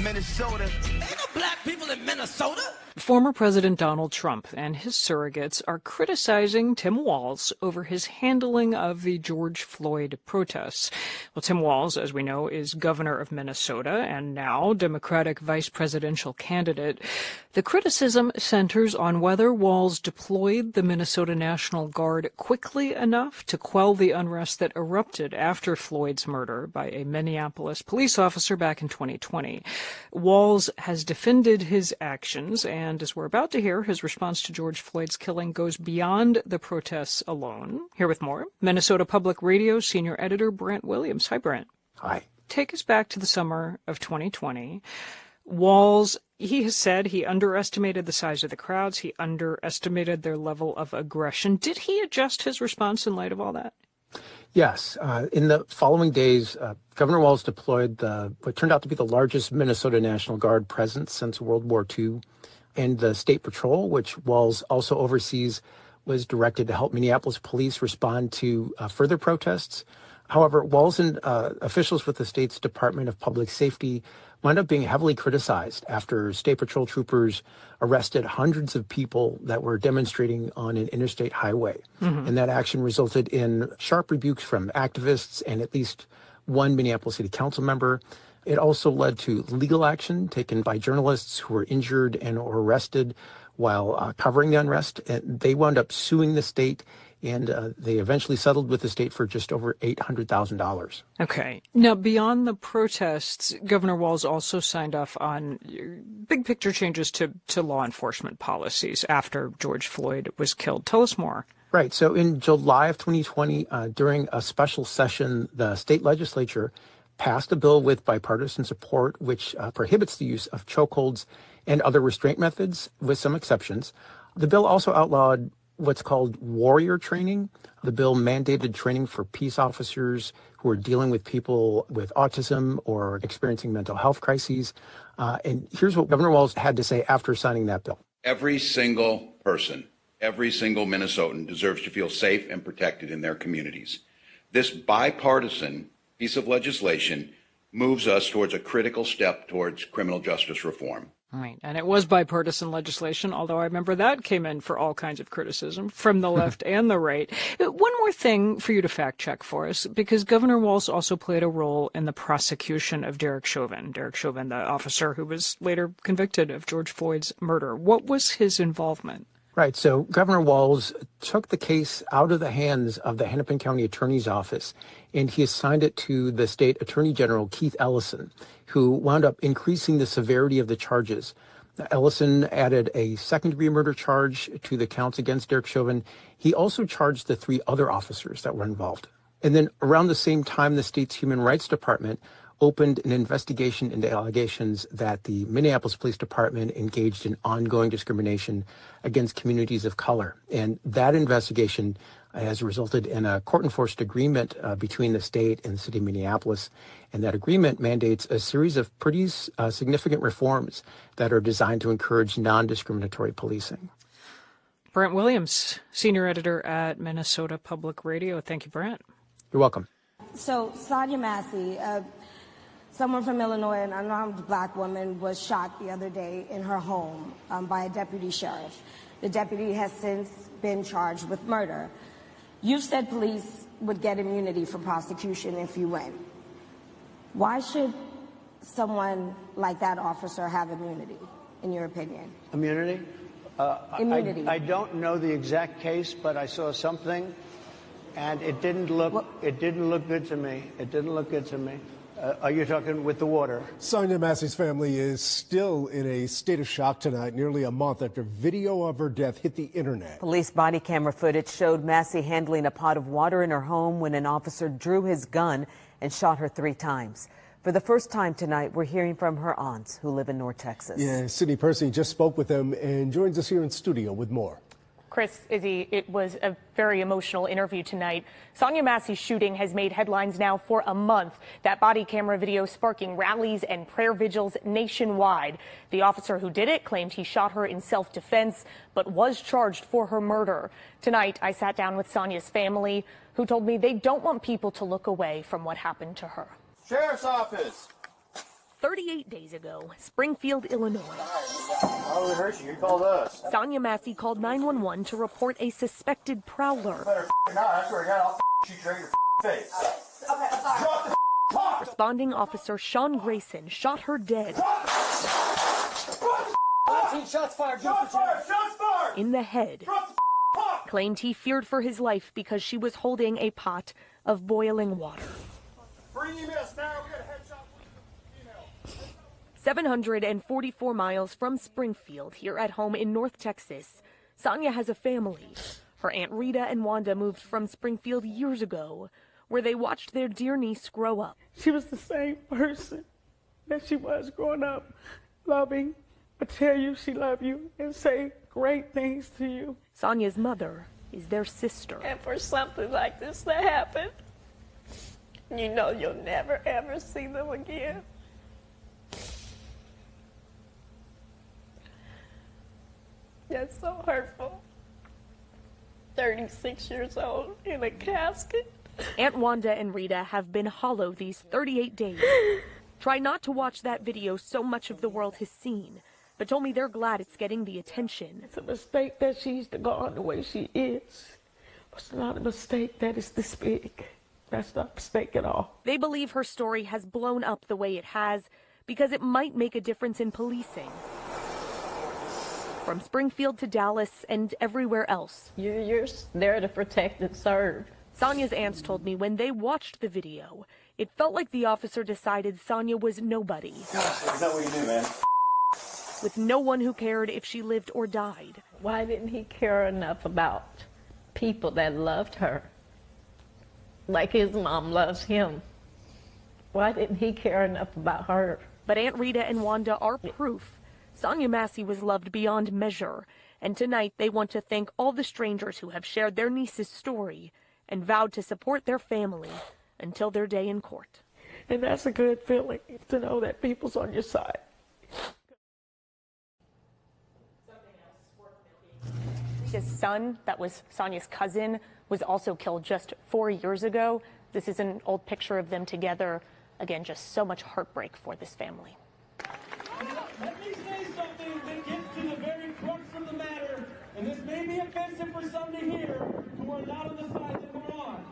Minnesota. Ain't no black people in Minnesota. Former President Donald Trump and his surrogates are criticizing Tim Walz over his handling of the George Floyd protests. Well, Tim Walz, as we know, is governor of Minnesota and now Democratic vice presidential candidate. The criticism centers on whether Walz deployed the Minnesota National Guard quickly enough to quell the unrest that erupted after Floyd's murder by a Minneapolis police officer back in 2020. Walz has defended his actions, and as we're about to hear, his response to George Floyd's killing goes beyond the protests alone. Here with more, Minnesota Public Radio senior editor Brent Williams. Hi, Brent. Hi. Take us back to the summer of 2020. Walz, he has said he underestimated the size of the crowds. He underestimated their level of aggression. Did he adjust his response in light of all that? Yes. In the following days, Governor Walz deployed what turned out to be the largest Minnesota National Guard presence since World War II. And the State Patrol, which Walz also oversees, was directed to help Minneapolis police respond to further protests. However, Walz and officials with the state's Department of Public Safety wound up being heavily criticized after State Patrol troopers arrested hundreds of people that were demonstrating on an interstate highway. Mm-hmm. And that action resulted in sharp rebukes from activists and at least one Minneapolis City Council member. It also led to legal action taken by journalists who were injured and or arrested while covering the unrest. And they wound up suing the state, and they eventually settled with the state for just over $800,000. Okay. Now, beyond the protests, Governor Walz also signed off on big picture changes to law enforcement policies after George Floyd was killed. Tell us more. Right. So in July of 2020, during a special session, the state legislature passed a bill with bipartisan support, which prohibits the use of chokeholds and other restraint methods, with some exceptions. The bill also outlawed what's called warrior training. The bill mandated training for peace officers who are dealing with people with autism or experiencing mental health crises. And here's what Governor Walz had to say after signing that bill. Every single person, every single Minnesotan deserves to feel safe and protected in their communities. This bipartisan piece of legislation moves us towards a critical step towards criminal justice reform. Right. And it was bipartisan legislation, although I remember that came in for all kinds of criticism from the left and the right. One more thing for you to fact check for us, because Governor Walz also played a role in the prosecution of Derek Chauvin. Derek Chauvin, the officer who was later convicted of George Floyd's murder. What was his involvement? Right. So Governor Walz took the case out of the hands of the Hennepin County Attorney's Office, and he assigned it to the state Attorney General, Keith Ellison, who wound up increasing the severity of the charges. Ellison added a second-degree murder charge to the counts against Derek Chauvin. He also charged the 3 other officers that were involved. And then around the same time, the state's Human Rights Department opened an investigation into allegations that the Minneapolis Police Department engaged in ongoing discrimination against communities of color. And that investigation has resulted in a court-enforced agreement between the state and the city of Minneapolis. And that agreement mandates a series of pretty significant reforms that are designed to encourage non-discriminatory policing. Brent Williams, senior editor at Minnesota Public Radio. Thank you, Brent. You're welcome. So Sonia Massey, someone from Illinois, an unarmed black woman, was shot the other day in her home by a deputy sheriff. The deputy has since been charged with murder. You've said police would get immunity for prosecution if you win. Why should someone like that officer have immunity, in your opinion? Immunity? Immunity. I don't know the exact case, but I saw something, and it didn't look good to me. It didn't look good to me. Are you talking with the water? Sonia Massey's family is still in a state of shock tonight, nearly a month after video of her death hit the internet. Police body camera footage showed Massey handling a pot of water in her home when an officer drew his gun and shot her 3 times. For the first time tonight, we're hearing from her aunts who live in North Texas. Yeah, Sydney Percy just spoke with them and joins us here in studio with more. Chris, Izzy, it was a very emotional interview tonight. Sonia Massey's shooting has made headlines now for a month. That body camera video sparking rallies and prayer vigils nationwide. The officer who did it claimed he shot her in self-defense, but was charged for her murder. Tonight, I sat down with Sonia's family, who told me they don't want people to look away from what happened to her. Sheriff's Office. 38 days ago, Springfield, Illinois. Oh, we heard you. You called us. Sonia Massey called 911 to report a suspected prowler. You better not. I swear to God, I'll shoot you right in your face. Okay, I'm sorry. Drop the top. Responding officer Sean Grayson shot her dead. 19 shots fired. Shots fired. Shots fired. In the head. Claimed he feared for his life because she was holding a pot of boiling water. Bring him in us now. We got a headshot. 744 miles from Springfield, here at home in North Texas, Sonia has a family. Her Aunt Rita and Wanda moved from Springfield years ago, where they watched their dear niece grow up. She was the same person that she was growing up, loving, but tell you she loved you and say great things to you. Sonia's mother is their sister. And for something like this to happen, you know you'll never ever see them again. That's so hurtful. 36 years old in a casket. Aunt Wanda and Rita have been hollow these 38 days. Try not to watch that video so much of the world has seen, but told me they're glad it's getting the attention. It's a mistake that she's gone the way she is. It's not a mistake that it's this big. That's not a mistake at all. They believe her story has blown up the way it has because it might make a difference in policing. From Springfield to Dallas and everywhere else. You're there to protect and serve. Sonia's aunts told me when they watched the video, it felt like the officer decided Sonia was nobody. Is that what you do, man? With no one who cared if she lived or died. Why didn't he care enough about people that loved her? Like his mom loves him. Why didn't he care enough about her? But Aunt Rita and Wanda are proof. Sonia Massey was loved beyond measure, and tonight they want to thank all the strangers who have shared their niece's story and vowed to support their family until their day in court. And that's a good feeling, to know that people's on your side. His son, that was Sonia's cousin, was also killed just 4 years ago. This is an old picture of them together. Again, just so much heartbreak for this family. Let me say something that gets to the very crux of the matter, and this may be offensive for some to hear who are not on the side that we're on.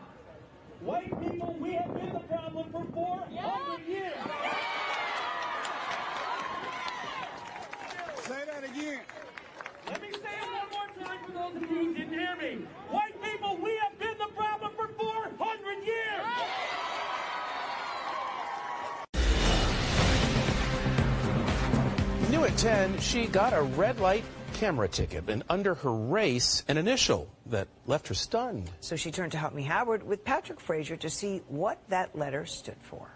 White people, we have been the problem for 400 years. Say that again. Let me say it one more time for those of you who didn't hear me. White people, we have been the problem for 400 years. New at 10, she got a red light camera ticket, and under her race, an initial that left her stunned. So she turned to Help Me Howard with Patrick Frazier to see what that letter stood for.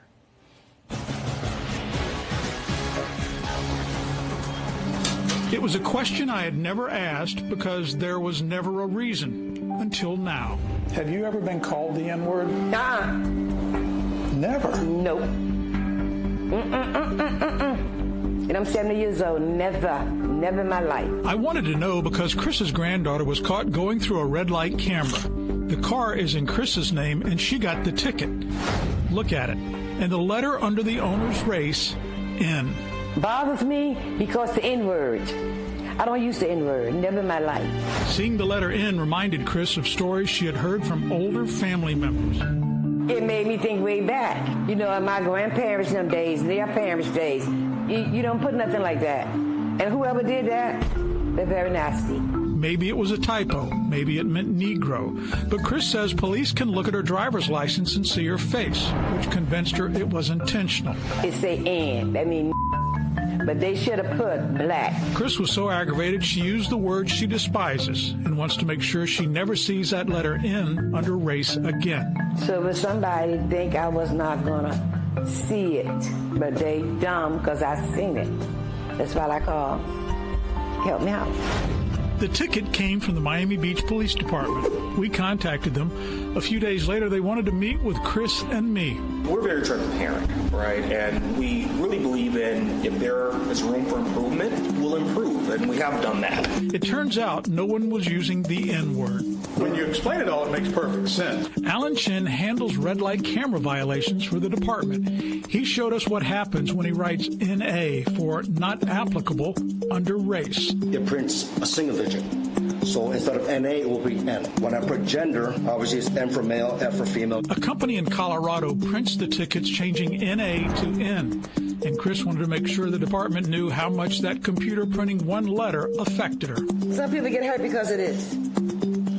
It was a question I had never asked because there was never a reason until now. Have you ever been called the N-word? Nah. Never? Nope. And I'm 70 years old. Never in my life. I wanted to know because Chris's granddaughter was caught going through a red light camera. The car is in Chris's name, and she got the ticket. Look at it. And the letter under the owner's race, N. Bothers me because the N-word. I don't use the N-word. Never in my life. Seeing the letter N reminded Chris of stories she had heard from older family members. It made me think way back. You know, my grandparents' them days, their parents' days. You don't put nothing like that. And whoever did that, they're very nasty. Maybe it was a typo. Maybe it meant Negro. But Chris says police can look at her driver's license and see her face, which convinced her it was intentional. It say "and," that means, but they should have put black. Chris was so aggravated she used the word she despises and wants to make sure she never sees that letter N under race again. So if somebody think I was not gonna see it, but they dumb because I seen it. That's why I call. Help me out. The ticket came from the Miami Beach Police Department. We contacted them. A few days later, they wanted to meet with Chris and me. We're very transparent, right? And we really believe in if there is room for improvement, we'll improve, and we have done that. It turns out no one was using the N-word. When you explain it all, it makes perfect sense. Alan Chin handles red light camera violations for the department. He showed us what happens when he writes NA for not applicable under race. It prints a single digit. So instead of NA, it will be N. When I put gender, obviously it's N for male, F for female. A company in Colorado prints the tickets changing NA to N. And Chris wanted to make sure the department knew how much that computer printing one letter affected her. Some people get hurt because of this.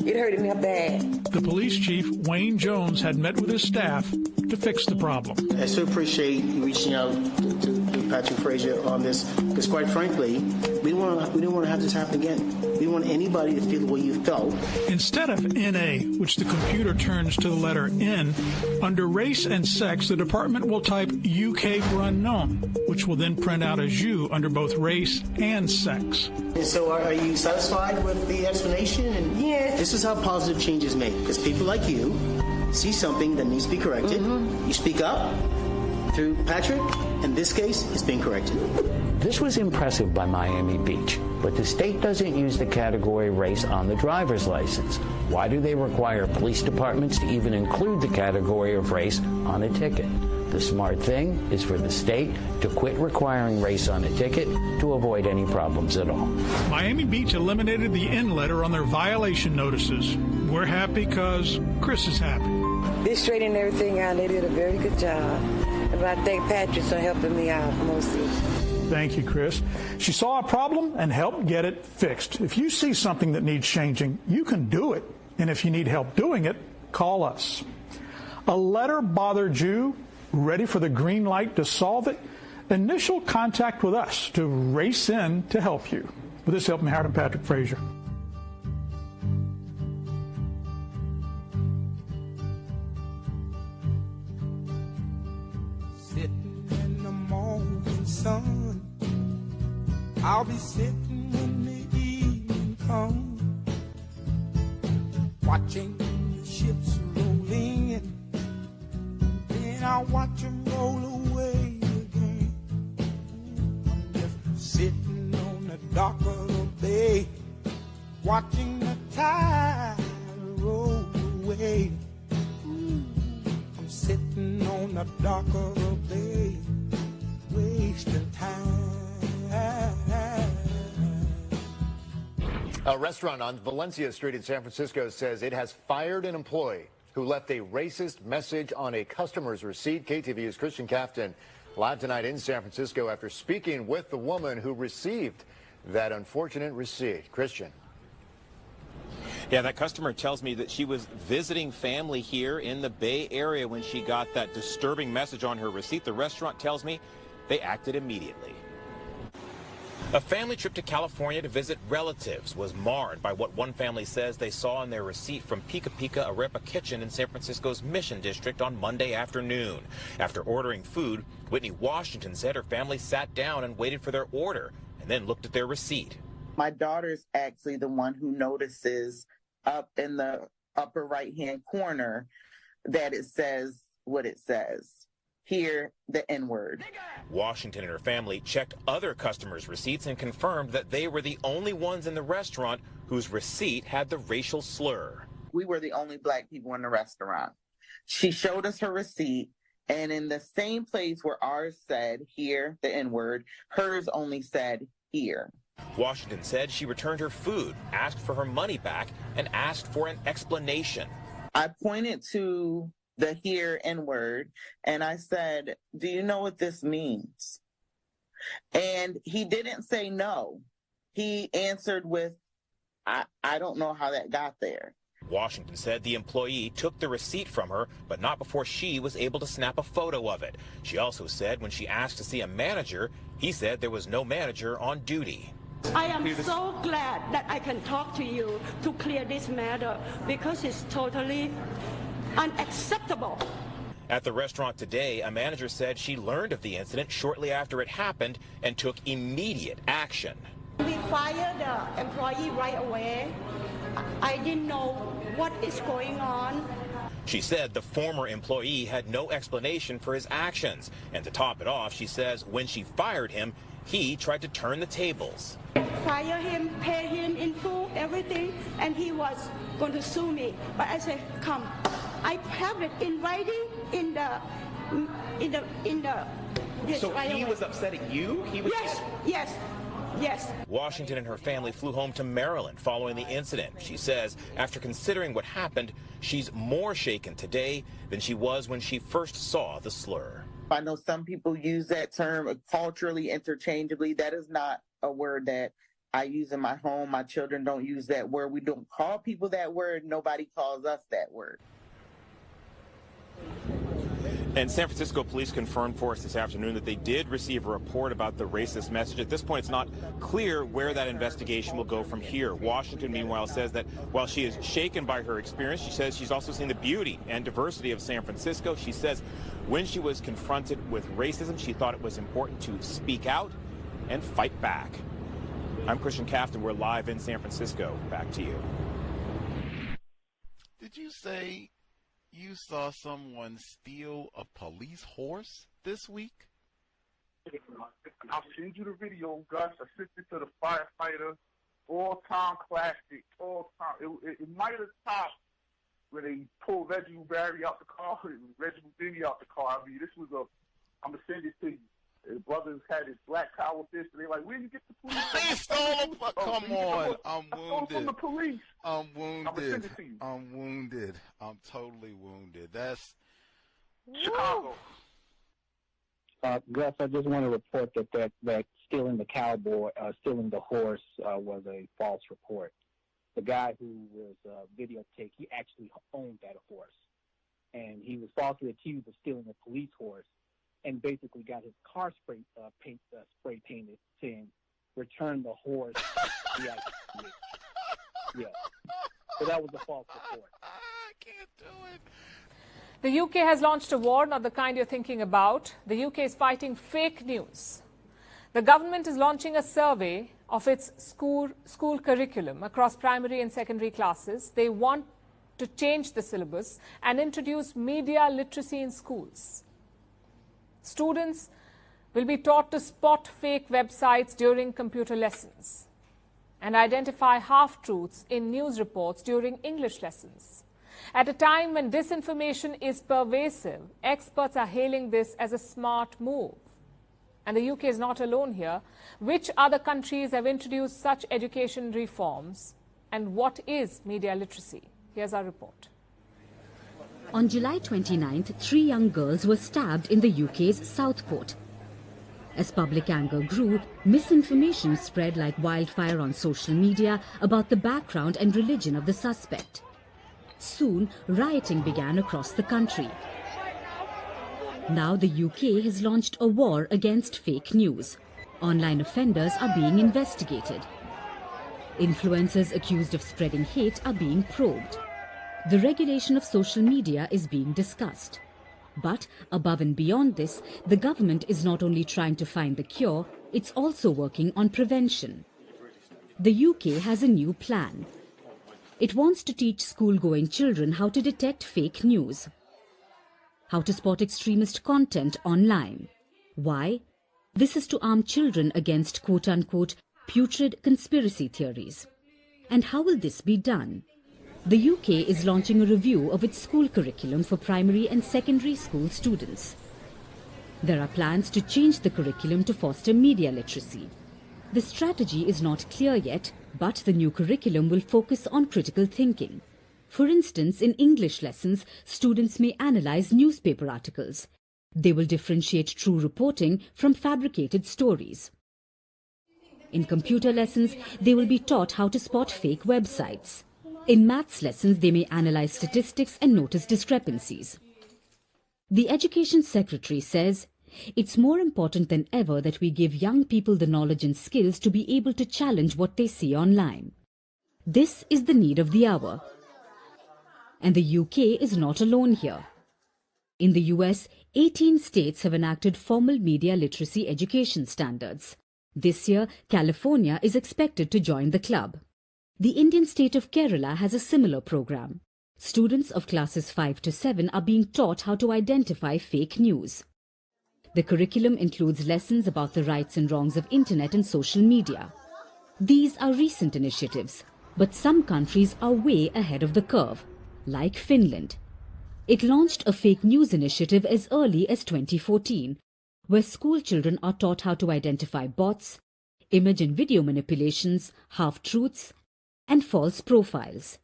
It hurted me bad. The police chief, Wayne Jones, had met with his staff to fix the problem. I so appreciate you reaching out to Patrick Frazier on this, because quite frankly, we don't want to have this happen again. We don't want anybody to feel the way you felt. Instead of NA, which the computer turns to the letter N, under race and sex, the department will type UK for unknown, which will then print out as U under both race and sex. And so are you satisfied with the explanation? And yes. This is how positive change is made, because people like you see something that needs to be corrected. You speak up through Patrick. In this case, it's being corrected. This was impressive by Miami Beach, but the state doesn't use the category race on the driver's license. Why do they require police departments to even include the category of race on a ticket? The smart thing is for the state to quit requiring race on a ticket to avoid any problems at all. Miami Beach eliminated the N letter on their violation notices. We're happy because Chris is happy. They straightened everything out. They did a very good job. And I thank Patrick for helping me out mostly. Thank you, Chris. She saw a problem and helped get it fixed. If you see something that needs changing, you can do it. And if you need help doing it, call us. A letter bothered you? Ready for the green light to solve it? Initial contact with us to race in to help you. With this help, me, Howard and Patrick Frazier. Sitting in the morning sun, I'll be sitting when the evening comes, watching the ships rolling in. Then I'll watch them roll away again. I'm just sitting on the dock of the bay, watching the tide roll away. I'm sitting on the dock of the bay, wasting time. A restaurant on Valencia Street in San Francisco says it has fired an employee who left a racist message on a customer's receipt. KTVU's Christian Cafton live tonight in San Francisco after speaking with the woman who received that unfortunate receipt. Christian. Yeah, that customer tells me that she was visiting family here in the Bay Area when she got that disturbing message on her receipt. The restaurant tells me they acted immediately. A family trip to California to visit relatives was marred by what one family says they saw in their receipt from Pika Pika Arepa Kitchen in San Francisco's Mission District on Monday afternoon. After ordering food, Whitney Washington said her family sat down and waited for their order and then looked at their receipt. My daughter's actually the one who notices up in the upper right-hand corner that it says what it says. Here, the N-word. Washington and her family checked other customers' receipts and confirmed that they were the only ones in the restaurant whose receipt had the racial slur. We were the only black people in the restaurant. She showed us her receipt, and in the same place where ours said, here, the N-word, hers only said, here. Washington said she returned her food, asked for her money back, and asked for an explanation. I pointed to the here N-word, and I said, do you know what this means? And he didn't say no. He answered with, I don't know how that got there. Washington said the employee took the receipt from her, but not before she was able to snap a photo of it. She also said when she asked to see a manager, he said there was no manager on duty. I am so glad that I can talk to you to clear this matter because it's totally unacceptable. At the restaurant today, a manager said she learned of the incident shortly after it happened and took immediate action. We fired the employee right away. I didn't know what is going on. She said the former employee had no explanation for his actions. And to top it off, she says when she fired him, he tried to turn the tables. Fire him, pay him in full, everything, and he was going to sue me. But I said, come, I have it in writing in the yes, So right he away. was upset at you? Yes. Washington and her family flew home to Maryland following the incident. She says after considering what happened, she's more shaken today than she was when she first saw the slur. I know some people use that term culturally interchangeably. That is not a word that I use in my home. My children don't use that word. We don't call people that word. Nobody calls us that word. And San Francisco police confirmed for us this afternoon that they did receive a report about the racist message. At this point, it's not clear where that investigation will go from here. Washington, meanwhile, says that while she is shaken by her experience, she says she's also seen the beauty and diversity of San Francisco. She says when she was confronted with racism, she thought it was important to speak out and fight back. I'm Christian Cafton. We're live in San Francisco. Back to you. Did you say you saw someone steal a police horse this week? I'll send you the video, Gus. I sent it to the firefighter. All-time classic. All-time. It might have topped when they pulled Reginald Barry out the car, Reginald Denny out the car. I mean, this was I'm going to send it to you. The brothers had his black power fist, and they're like, where did you get the police? They stole a come on. I'm wounded. From the police. I'm wounded. I'm going to send it to you. I'm wounded. I'm totally wounded. That's Chicago. Gus, I just want to report that stealing the horse was a false report. The guy who was videotaped, he actually owned that horse, and he was falsely accused of stealing a police horse, and basically got his car spray painted saying, "Return the horse." Yeah. So that was a false report. I can't do it. The UK has launched a war, not the kind you're thinking about. The UK is fighting fake news. The government is launching a survey of its school curriculum across primary and secondary classes. They want to change the syllabus and introduce media literacy in schools. Students will be taught to spot fake websites during computer lessons and identify half-truths in news reports during English lessons. At a time when disinformation is pervasive, experts are hailing this as a smart move. And the UK is not alone here. Which other countries have introduced such education reforms? And what is media literacy? Here's our report. On July 29th, 3 young girls were stabbed in the UK's Southport. As public anger grew, misinformation spread like wildfire on social media about the background and religion of the suspect. Soon, rioting began across the country. Now the UK has launched a war against fake news. Online offenders are being investigated. Influencers accused of spreading hate are being probed. The regulation of social media is being discussed. But above and beyond this, the government is not only trying to find the cure, it's also working on prevention. The UK has a new plan. It wants to teach school-going children how to detect fake news, how to spot extremist content online. Why? This is to arm children against quote-unquote putrid conspiracy theories. And how will this be done? The UK is launching a review of its school curriculum for primary and secondary school students. There are plans to change the curriculum to foster media literacy. The strategy is not clear yet, but the new curriculum will focus on critical thinking. For instance, in English lessons, students may analyze newspaper articles. They will differentiate true reporting from fabricated stories. In computer lessons, they will be taught how to spot fake websites. In maths lessons, they may analyze statistics and notice discrepancies. The Education Secretary says, it's more important than ever that we give young people the knowledge and skills to be able to challenge what they see online. This is the need of the hour. And the UK is not alone here. In the US, 18 states have enacted formal media literacy education standards. This year, California is expected to join the club. The Indian state of Kerala has a similar program. Students of classes 5 to 7 are being taught how to identify fake news. The curriculum includes lessons about the rights and wrongs of internet and social media. These are recent initiatives, but some countries are way ahead of the curve, like Finland. It launched a fake news initiative as early as 2014, where school children are taught how to identify bots, image and video manipulations, half-truths, and false profiles.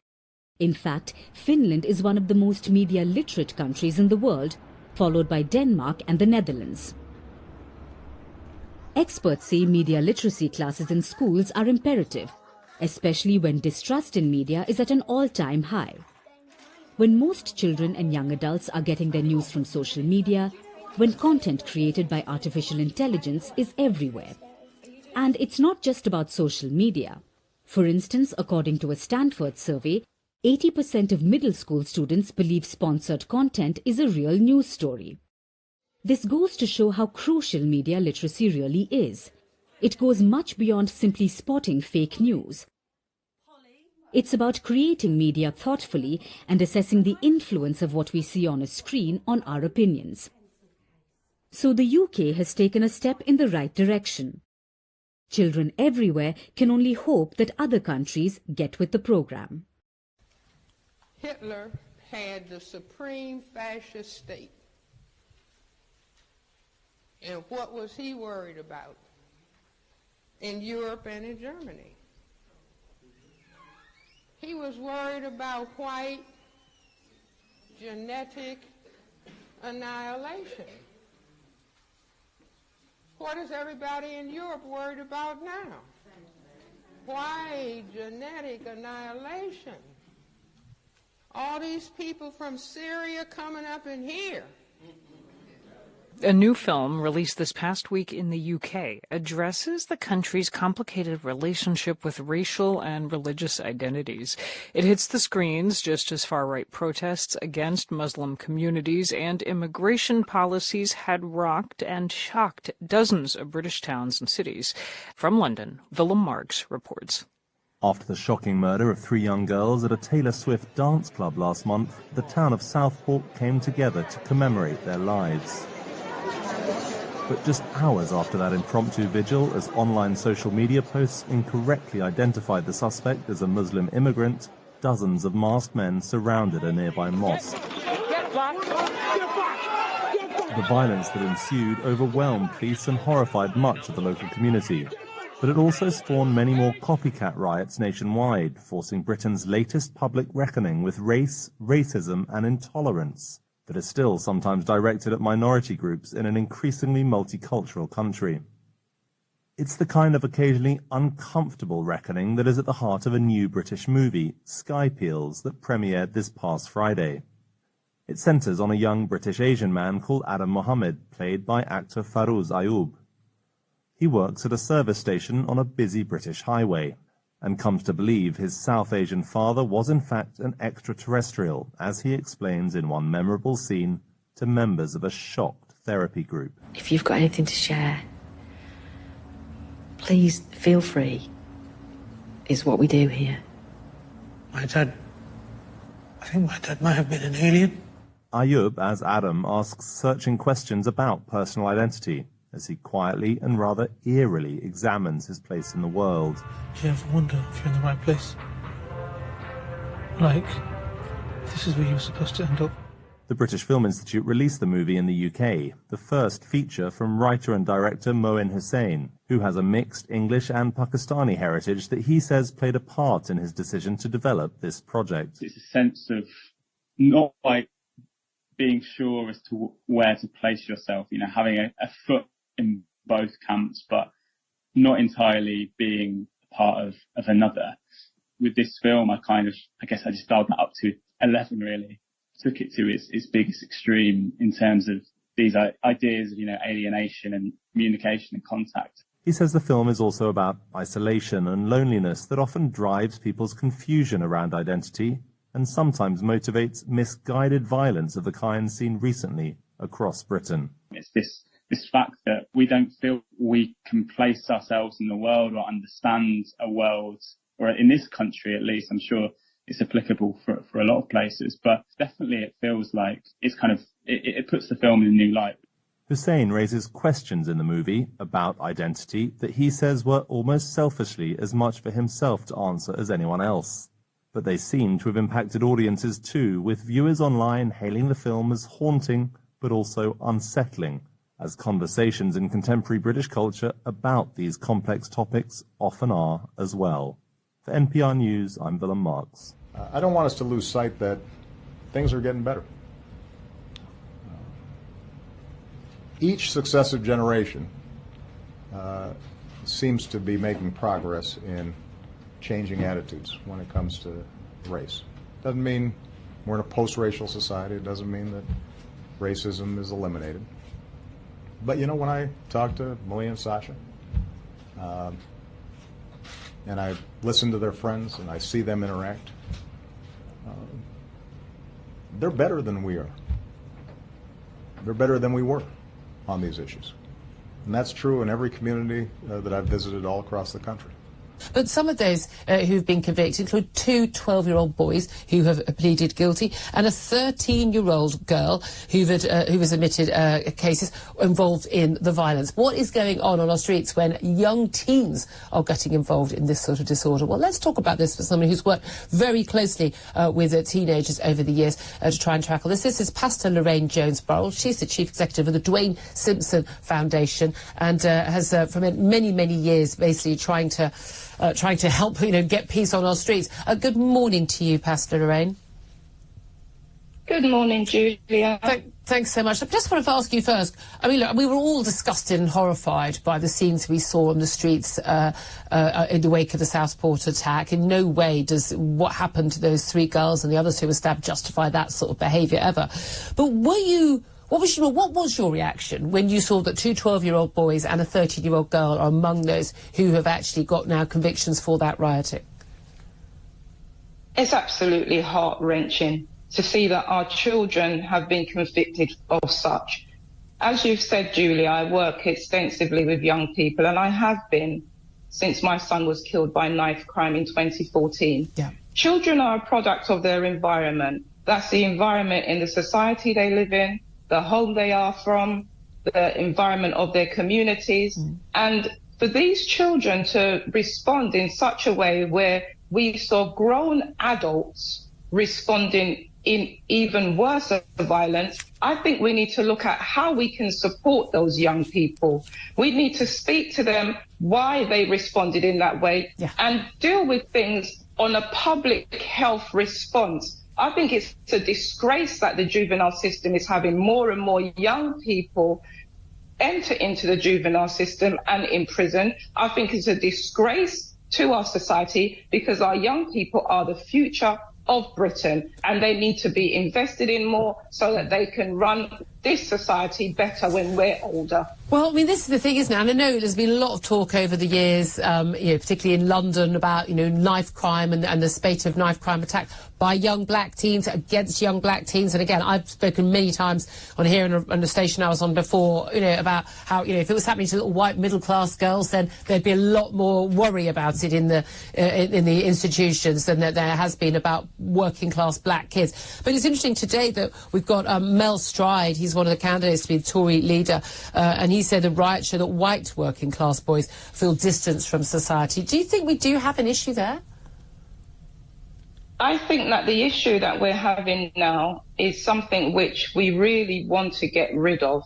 In fact, Finland is one of the most media literate countries in the world, followed by Denmark and the Netherlands. Experts say media literacy classes in schools are imperative, especially when distrust in media is at an all-time high. When most children and young adults are getting their news from social media, when content created by artificial intelligence is everywhere. And it's not just about social media. For instance, according to a Stanford survey, 80% of middle school students believe sponsored content is a real news story. This goes to show how crucial media literacy really is. It goes much beyond simply spotting fake news. It's about creating media thoughtfully and assessing the influence of what we see on a screen on our opinions. So the UK has taken a step in the right direction. Children everywhere can only hope that other countries get with the program. Hitler had the supreme fascist state. And what was he worried about in Europe and in Germany? He was worried about white genetic annihilation. What is everybody in Europe worried about now? White genetic annihilation. All these people from Syria coming up in here. A new film released this past week in the UK addresses the country's complicated relationship with racial and religious identities. It hits the screens just as far-right protests against Muslim communities and immigration policies had rocked and shocked dozens of British towns and cities. From London, Willem Marks reports. After the shocking murder of 3 young girls at a Taylor Swift dance club last month, the town of Southport came together to commemorate their lives. But just hours after that impromptu vigil, as online social media posts incorrectly identified the suspect as a Muslim immigrant, dozens of masked men surrounded a nearby mosque. The violence that ensued overwhelmed police and horrified much of the local community. But it also spawned many more copycat riots nationwide, forcing Britain's latest public reckoning with race, racism and intolerance that is still sometimes directed at minority groups in an increasingly multicultural country. It's the kind of occasionally uncomfortable reckoning that is at the heart of a new British movie, Sky Peels, that premiered this past Friday. It centres on a young British Asian man called Adam Mohammed, played by actor Farouz Ayoub. He works at a service station on a busy British highway, and comes to believe his South Asian father was in fact an extraterrestrial, as he explains in one memorable scene to members of a shocked therapy group. If you've got anything to share, please feel free. It's what we do here. I think my dad might have been an alien. Ayoub, as Adam, asks searching questions about personal identity, as he quietly and rather eerily examines his place in the world. Do you ever wonder if you're in the right place? Like, this is where you were supposed to end up? The British Film Institute released the movie in the UK, the first feature from writer and director Moin Hussain, who has a mixed English and Pakistani heritage that he says played a part in his decision to develop this project. It's a sense of not like being sure as to where to place yourself, having a foot in both camps, but not entirely being part of another. With this film, I guess I just dialed that up to 11 really. Took it to its biggest extreme in terms of these ideas of, alienation and communication and contact. He says the film is also about isolation and loneliness that often drives people's confusion around identity and sometimes motivates misguided violence of the kind seen recently across Britain. It's this fact that we don't feel we can place ourselves in the world or understand a world, or in this country at least. I'm sure it's applicable for a lot of places, but definitely it feels like it's it puts the film in a new light. Hussein raises questions in the movie about identity that he says were almost selfishly as much for himself to answer as anyone else. But they seem to have impacted audiences too, with viewers online hailing the film as haunting but also unsettling, as conversations in contemporary British culture about these complex topics often are as well. For NPR News, I'm Willem Marks. I don't want us to lose sight that things are getting better. Each successive generation seems to be making progress in changing attitudes when it comes to race. Doesn't mean we're in a post-racial society. It doesn't mean that racism is eliminated. But when I talk to Malia and Sasha, and I listen to their friends and I see them interact, they're better than we are. They're better than we were on these issues. And that's true in every community that I've visited all across the country. But some of those who've been convicted include two 12-year-old boys who have pleaded guilty and a 13-year-old girl who has admitted cases involved in the violence. What is going on our streets when young teens are getting involved in this sort of disorder? Well, let's talk about this with someone who's worked very closely with teenagers over the years to try and tackle this. This is Pastor Lorraine Jones-Burrell. She's the chief executive of the Dwayne Simpson Foundation and has for many, many years basically trying to help, get peace on our streets. Good morning to you, Pastor Lorraine. Good morning, Julia. Thanks so much. I just wanted to ask you first. I mean, look, we were all disgusted and horrified by the scenes we saw on the streets in the wake of the Southport attack. In no way does what happened to those 3 girls and the others who were stabbed justify that sort of behaviour ever. But what was your reaction when you saw that 2 12-year-old boys and a 13-year-old girl are among those who have actually got now convictions for that rioting? It's absolutely heart-wrenching to see that our children have been convicted of such. As you've said, Julia, I work extensively with young people, and I have been since my son was killed by knife crime in 2014. Yeah. Children are a product of their environment. That's the environment in the society they live in, the home they are from, the environment of their communities. And for these children to respond in such a way where we saw grown adults responding in even worse violence, I think we need to look at how we can support those young people. We need to speak to them why they responded in that way and deal with things on a public health response. I think it's a disgrace that the juvenile system is having more and more young people enter into the juvenile system and in prison. I think it's a disgrace to our society because our young people are the future of Britain and they need to be invested in more so that they can run this society better when we're older. Well, I mean, this is the thing, isn't it? And I know there's been a lot of talk over the years, particularly in London, about, knife crime and the spate of knife crime attacks by young black teens against young black teens. And again, I've spoken many times on here on the station I was on before, about how, if it was happening to little white middle-class girls, then there'd be a lot more worry about it in the institutions than there has been about working-class black kids. But it's interesting today that we've got Mel Stride. He's one of the candidates to be the Tory leader, and he said the riots show that white working-class boys feel distanced from society. Do you think we do have an issue there? I think that the issue that we're having now is something which we really want to get rid of.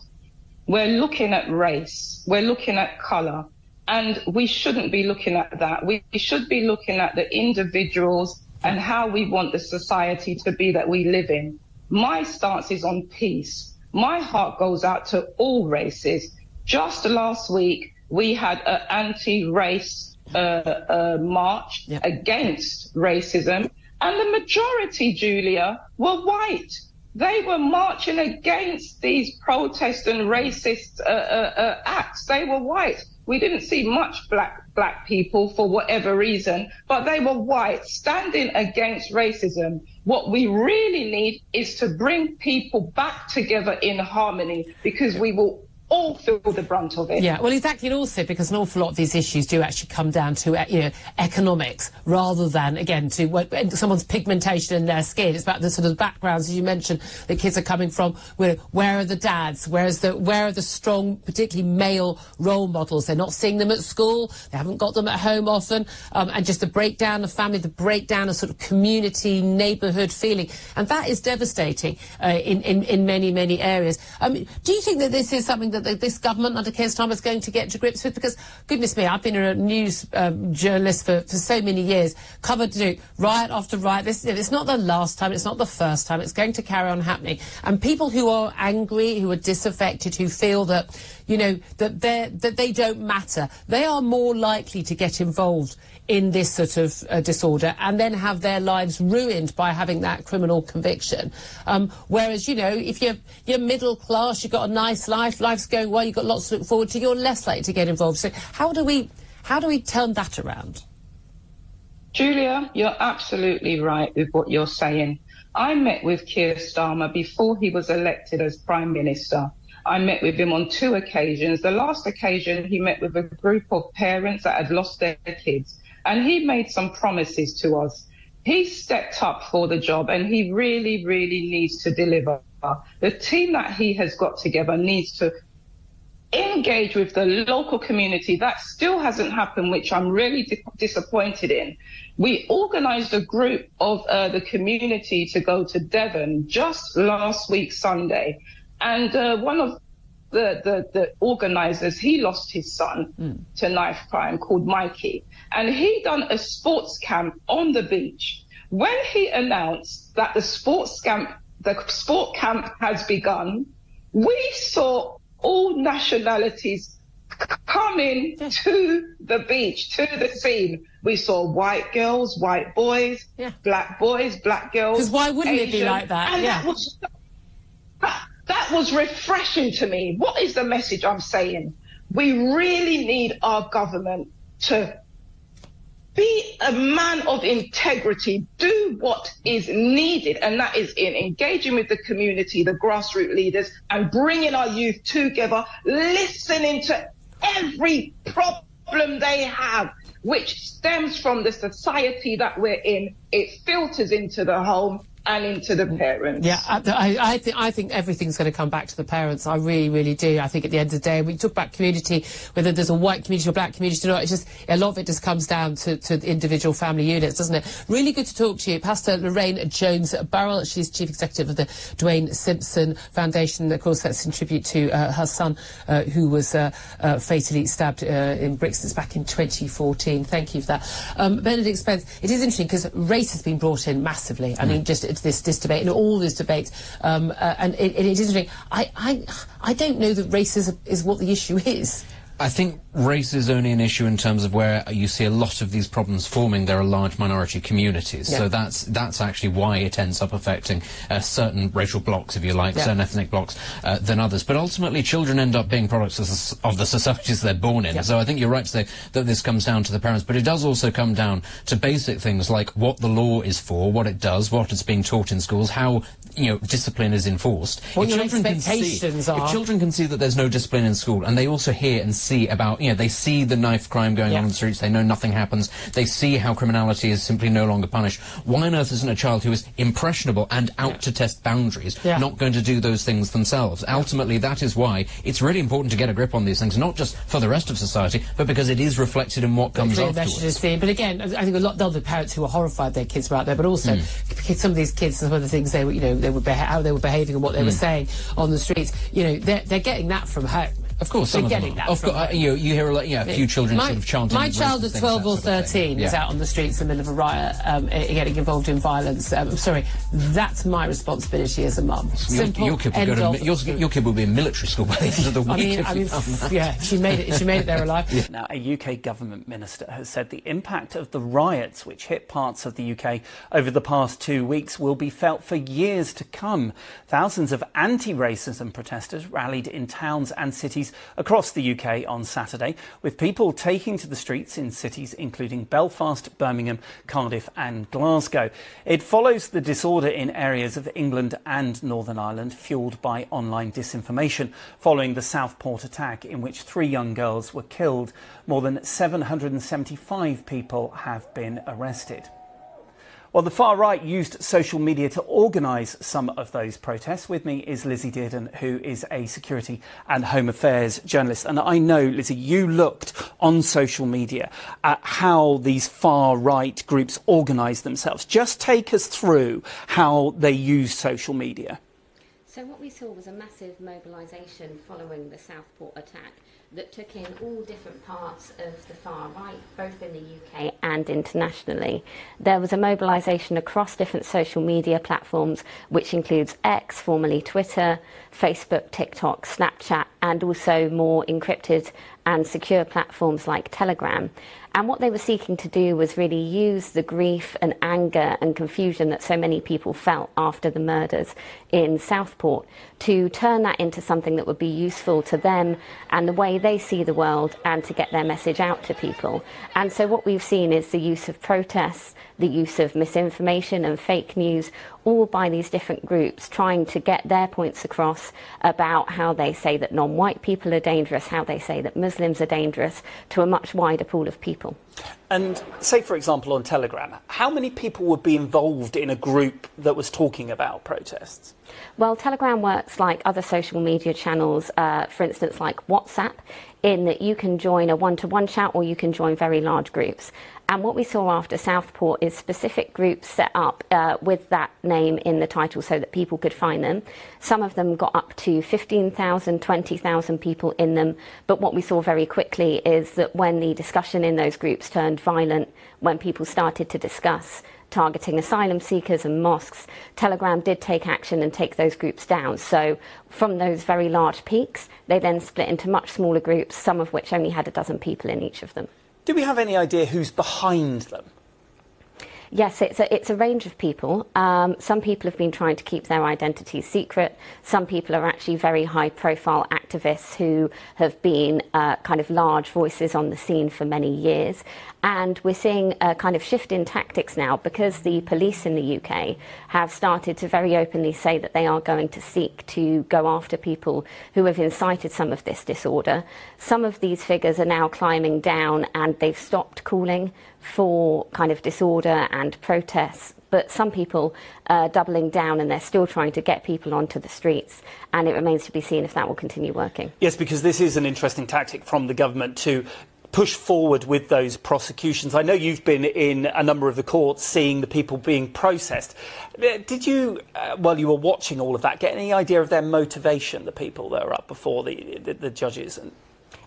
We're looking at race, we're looking at colour, and we shouldn't be looking at that. We should be looking at the individuals and how we want the society to be that we live in. My stance is on peace. My heart goes out to all races. Just last week, we had an anti-race march against racism, and the majority, Julia, were white. They were marching against these protest and racist acts. They were white. We didn't see much black people for whatever reason, but they were white, standing against racism. What we really need is to bring people back together in harmony, because we will all feel the brunt of it. Yeah, well, exactly, and also because an awful lot of these issues do actually come down to, economics, rather than, again, to someone's pigmentation in their skin. It's about the sort of backgrounds, as you mentioned, that kids are coming from. Where are the dads? Where are the strong, particularly male role models? They're not seeing them at school. They haven't got them at home often. And just the breakdown of family, the breakdown of sort of community, neighbourhood feeling. And that is devastating in many, many areas. Do you think that this is something that this government under Keir Starmer is going to get to grips with? Because, goodness me, I've been a news journalist for so many years, covered riot after riot. It's not the last time, it's not the first time, it's going to carry on happening. And people who are angry, who are disaffected, who feel that, that they don't matter, they are more likely to get involved in this sort of disorder and then have their lives ruined by having that criminal conviction. Whereas, if you're middle class, you've got a nice life, life's going well, you've got lots to look forward to, you're less likely to get involved. So how do we turn that around? Julia, you're absolutely right with what you're saying. I met with Keir Starmer before he was elected as Prime Minister. I met with him on 2 occasions. The last occasion, he met with a group of parents that had lost their kids. And he made some promises to us. He stepped up for the job, and he really, really needs to deliver. The team that he has got together needs to engage with the local community. That still hasn't happened, which I'm really disappointed in. We organised a group of the community to go to Devon just last week, Sunday. And one of the organisers, he lost his son to knife crime, called Mikey. And he done a sports camp on the beach. When he announced that the sport camp has begun, we saw all nationalities coming to the beach, to the scene. We saw white girls, white boys, black girls. Because why wouldn't Asian, it be like that? And that was refreshing to me. What is the message I'm saying? We really need our government to be a man of integrity, do what is needed, and that is in engaging with the community, the grassroots leaders, and bringing our youth together, listening to every problem they have, which stems from the society that we're in. It filters into the home and into the parents. Yeah, I think everything's going to come back to the parents. I really, really do. I think at the end of the day, we talk about community, whether there's a white community or black community or not, it's just, a lot of it just comes down to the individual family units, doesn't it? Really good to talk to you. Pastor Lorraine Jones-Burrell, she's Chief Executive of the Dwayne Simpson Foundation. Of course, that's in tribute to her son, who was fatally stabbed in Brixton back in 2014. Thank you for that. Benedict Spence, it is interesting because race has been brought in massively. I mean, just this debate and all these debates, and it is interesting. I don't know that race is what the issue is. I think race is only an issue in terms of where you see a lot of these problems forming. There are large minority communities, so that's actually why it ends up affecting certain racial blocks, if you like, certain ethnic blocks than others. But ultimately, children end up being products of the societies they're born in. So I think you're right to say that this comes down to the parents, but it does also come down to basic things like what the law is for, what it does, what is being taught in schools, how discipline is enforced. What your expectations are. If children can see that there's no discipline in school, and they also hear and see about, they see the knife crime going on in the streets, they know nothing happens, they see how criminality is simply no longer punished. Why on earth isn't a child who is impressionable and out to test boundaries not going to do those things themselves? Ultimately, that is why it's really important to get a grip on these things, not just for the rest of society, but because it is reflected in what comes afterwards. But again, I think a lot of other parents who are horrified their kids were out there, but also some of these kids, some of the things how they were behaving and what they were saying on the streets, they're getting that from home. Of course, some We're of them getting are. that. Of course, you hear a lot, a few children sort of chanting. My child of 12 or 13 is out on the streets in the middle of a riot, getting involved in violence. I'm sorry, that's my responsibility as a mum. Simple. Your kid will be in military school by the end of the week. Yeah, she made it there alive. Yeah. Now, a UK government minister has said the impact of the riots which hit parts of the UK over the past 2 weeks will be felt for years to come. Thousands of anti-racism protesters rallied in towns and cities across the UK on Saturday, with people taking to the streets in cities including Belfast, Birmingham, Cardiff and Glasgow. It follows the disorder in areas of England and Northern Ireland fuelled by online disinformation following the Southport attack in which 3 young girls were killed. More than 775 people have been arrested. Well, the far right used social media to organise some of those protests. With me is Lizzie Dearden, who is a security and home affairs journalist. And I know, Lizzie, you looked on social media at how these far right groups organise themselves. Just take us through how they use social media. So what we saw was a massive mobilisation following the Southport attack that took in all different parts of the far right, both in the UK and internationally. There was a mobilisation across different social media platforms, which includes X, formerly Twitter, Facebook, TikTok, Snapchat, and also more encrypted and secure platforms like Telegram. And what they were seeking to do was really use the grief and anger and confusion that so many people felt after the murders in Southport to turn that into something that would be useful to them and the way they see the world, and to get their message out to people. And so what we've seen is the use of protests, the use of misinformation and fake news, all by these different groups trying to get their points across about how they say that non-white people are dangerous, how they say that Muslims are dangerous, to a much wider pool of people. And say, for example, on Telegram, how many people would be involved in a group that was talking about protests? Well, Telegram works like other social media channels, for instance, like WhatsApp, in that you can join a one-to-one chat or you can join very large groups. And what we saw after Southport is specific groups set up with that name in the title so that people could find them. Some of them got up to 15,000, 20,000 people in them. But what we saw very quickly is that when the discussion in those groups turned violent, when people started to discuss targeting asylum seekers and mosques, Telegram did take action and take those groups down. So from those very large peaks, they then split into much smaller groups, some of which only had a dozen people in each of them. Do we have any idea who's behind them? Yes, it's a range of people. Some people have been trying to keep their identities secret. Some people are actually very high-profile activists who have been kind of large voices on the scene for many years. And we're seeing a kind of shift in tactics now, because the police in the UK have started to very openly say that they are going to seek to go after people who have incited some of this disorder. Some of these figures are now climbing down, and they've stopped calling for kind of disorder and protests. But some people are doubling down, and they're still trying to get people onto the streets. And it remains to be seen if that will continue working. Yes, because this is an interesting tactic from the government to push forward with those prosecutions. I know you've been in a number of the courts seeing the people being processed. Did you, while you were watching all of that, get any idea of their motivation, the people that are up before the judges?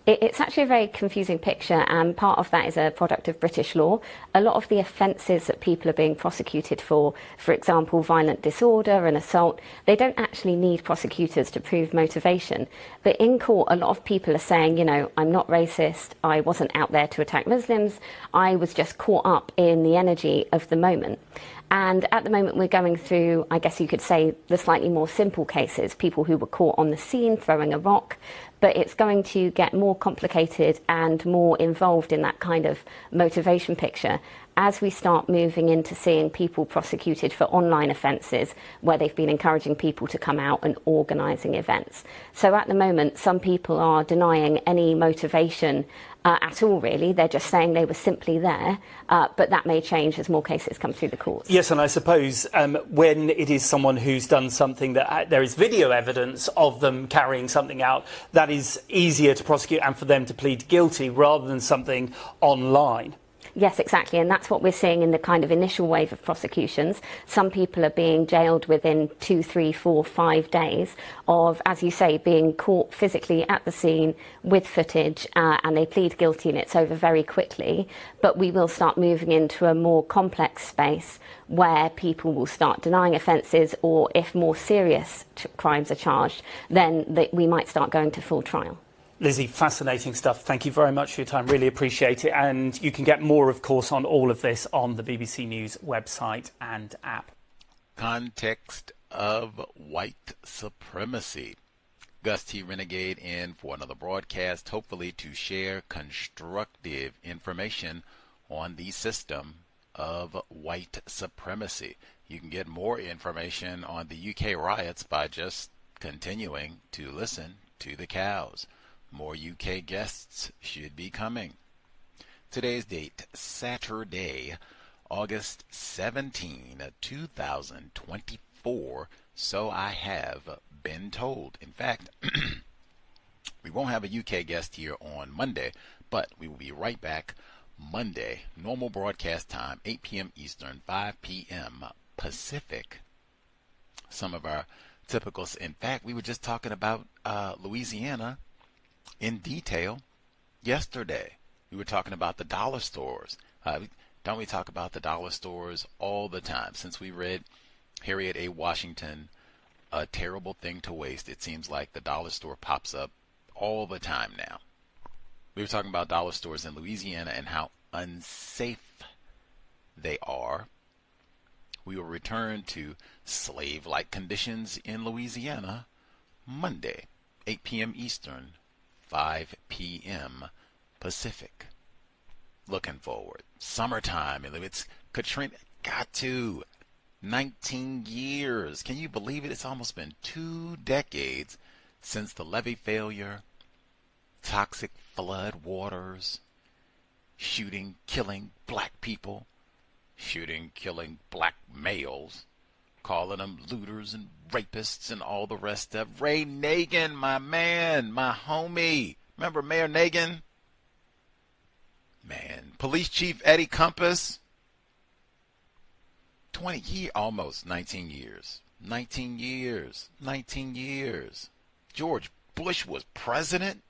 It's actually a very confusing picture, and part of that is a product of British law. A lot of the offences that people are being prosecuted for example, violent disorder and assault, they don't actually need prosecutors to prove motivation. But in court, a lot of people are saying, you know, I'm not racist, I wasn't out there to attack Muslims, I was just caught up in the energy of the moment. And at the moment we're going through, I guess you could say, the slightly more simple cases, people who were caught on the scene throwing a rock. But it's going to get more complicated and more involved in that kind of motivation picture as we start moving into seeing people prosecuted for online offences where they've been encouraging people to come out and organising events. So at the moment, some people are denying any motivation at all, really. They're just saying they were simply there, but that may change as more cases come through the courts. Yes, and I suppose when it is someone who's done something that there is video evidence of them carrying something out, that is easier to prosecute and for them to plead guilty rather than something online. Yes, exactly. And that's what we're seeing in the kind of initial wave of prosecutions. Some people are being jailed within 2, 3, 4, 5 days of, as you say, being caught physically at the scene with footage, and they plead guilty and it's over very quickly. But we will start moving into a more complex space where people will start denying offences, or if more serious crimes are charged, then we might start going to full trial. Lizzie, fascinating stuff. Thank you very much for your time. Really appreciate it. And you can get more, of course, on all of this on the BBC News website and app. Context of White Supremacy. Gus T. Renegade in for another broadcast, hopefully to share constructive information on the system of white supremacy. You can get more information on the UK riots by just continuing to listen to the cows. More UK guests should be coming. Today's date, Saturday, August 17, 2024. So I have been told. In fact, we won't have a UK guest here on Monday, but we will be right back Monday. Normal broadcast time, 8 p.m. Eastern, 5 p.m. Pacific. Some of our typicals. In fact, we were just talking about Louisiana in detail yesterday. We were talking about the dollar stores. Don't we talk about the dollar stores all the time? Since we read Harriet A. Washington, A Terrible Thing to Waste, it seems like the dollar store pops up all the time now. We were talking about dollar stores in Louisiana and how unsafe they are. We will return to slave-like conditions in Louisiana Monday, 8 p.m. Eastern, 5 p.m. Pacific. Looking forward. Summertime. It's Katrina. Got to. 19 years. Can you believe it? It's almost been 2 decades since the levee failure, toxic flood waters, shooting, killing black people, shooting, killing black males, calling them looters and rapists and all the rest of. Ray Nagin, my man, my homie. Remember Mayor Nagin? Man. Police Chief Eddie Compass. 20 years, almost 19 years. 19 years. 19 years. George Bush was president.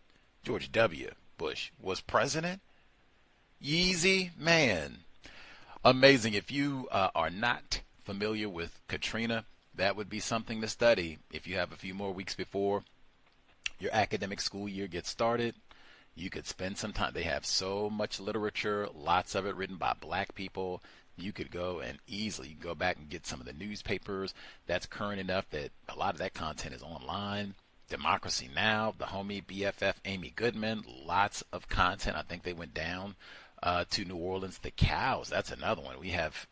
George W. Bush was president. Yeezy, man. Amazing. If you are not familiar with Katrina, that would be something to study. If you have a few more weeks before your academic school year gets started, you could spend some time. They have so much literature, lots of it written by black people. You could go and easily go back and get some of the newspapers that's current enough that a lot of that content is online. Democracy Now!, the homie BFF Amy Goodman, lots of content. I think they went down to New Orleans. The cows, that's another one. We have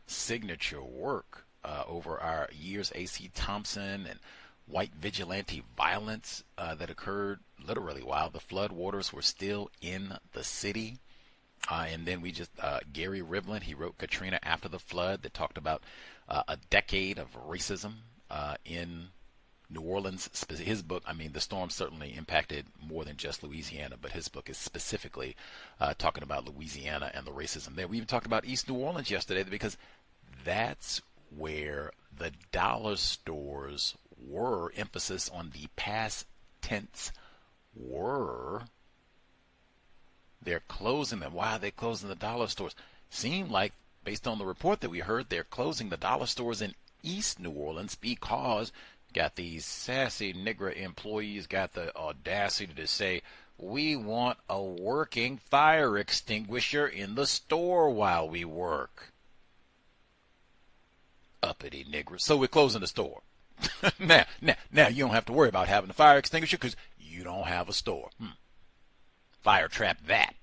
signature work over our years. A.C. Thompson and white vigilante violence that occurred literally while the flood waters were still in the city. And then we just, Gary Rivlin, he wrote Katrina After the Flood that talked about a decade of racism in New Orleans. His book, I mean, the storm certainly impacted more than just Louisiana, but his book is specifically talking about Louisiana and the racism there. We even talked about East New Orleans yesterday because that's where the dollar stores were. Emphasis on the past tense were. They're closing them. Why are they closing the dollar stores? Seemed like, based on the report that we heard, they're closing the dollar stores in East New Orleans because got these sassy nigger employees got the audacity to say, we want a working fire extinguisher in the store while we work. Uppity niggers. So we're closing the store. Now you don't have to worry about having a fire extinguisher because you don't have a store. Fire trap that.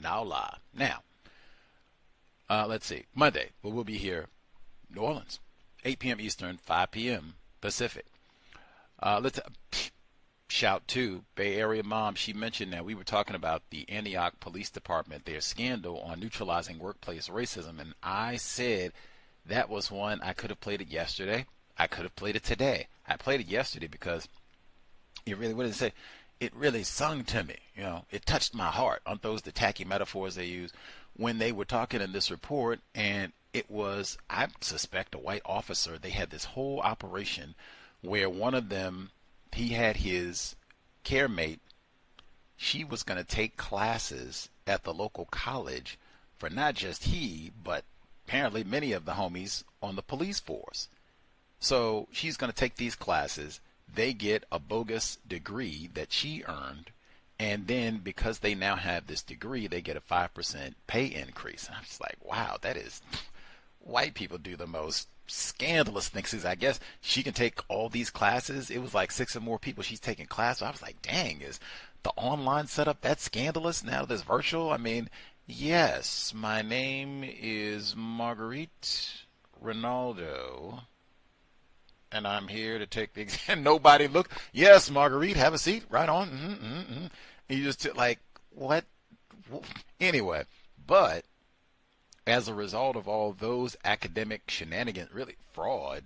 Now lie. Now, let's see. Monday, we'll be here, New Orleans, 8 p.m. Eastern, 5 p.m. Pacific. Let's shout to Bay Area Mom. She mentioned that we were talking about the Antioch Police Department, their scandal on neutralizing workplace racism, and I said that was one. I could have played it yesterday. I could have played it today. I played it yesterday because it really, what did it say? it really sung to me. It touched my heart. Aren't those the tacky metaphors they use when they were talking in this report? And it was, I suspect, a white officer. They had this whole operation where one of them, he had his care mate. She was going to take classes at the local college for not just he, but apparently many of the homies on the police force. So she's going to take these classes. They get a bogus degree that she earned. And then because they now have this degree, they get a 5% pay increase. And I'm just like, wow, that is, white people do the most scandalous things. I guess she can take all these classes. It was like 6 or more people she's taking classes. I was like, dang, is the online setup that scandalous now that it's virtual? I mean, yes, my name is Marguerite Ronaldo, and I'm here to take the exam. Nobody looked. Yes, Marguerite, have a seat. Right on. And you just like, what? Anyway, but as a result of all those academic shenanigans, really fraud,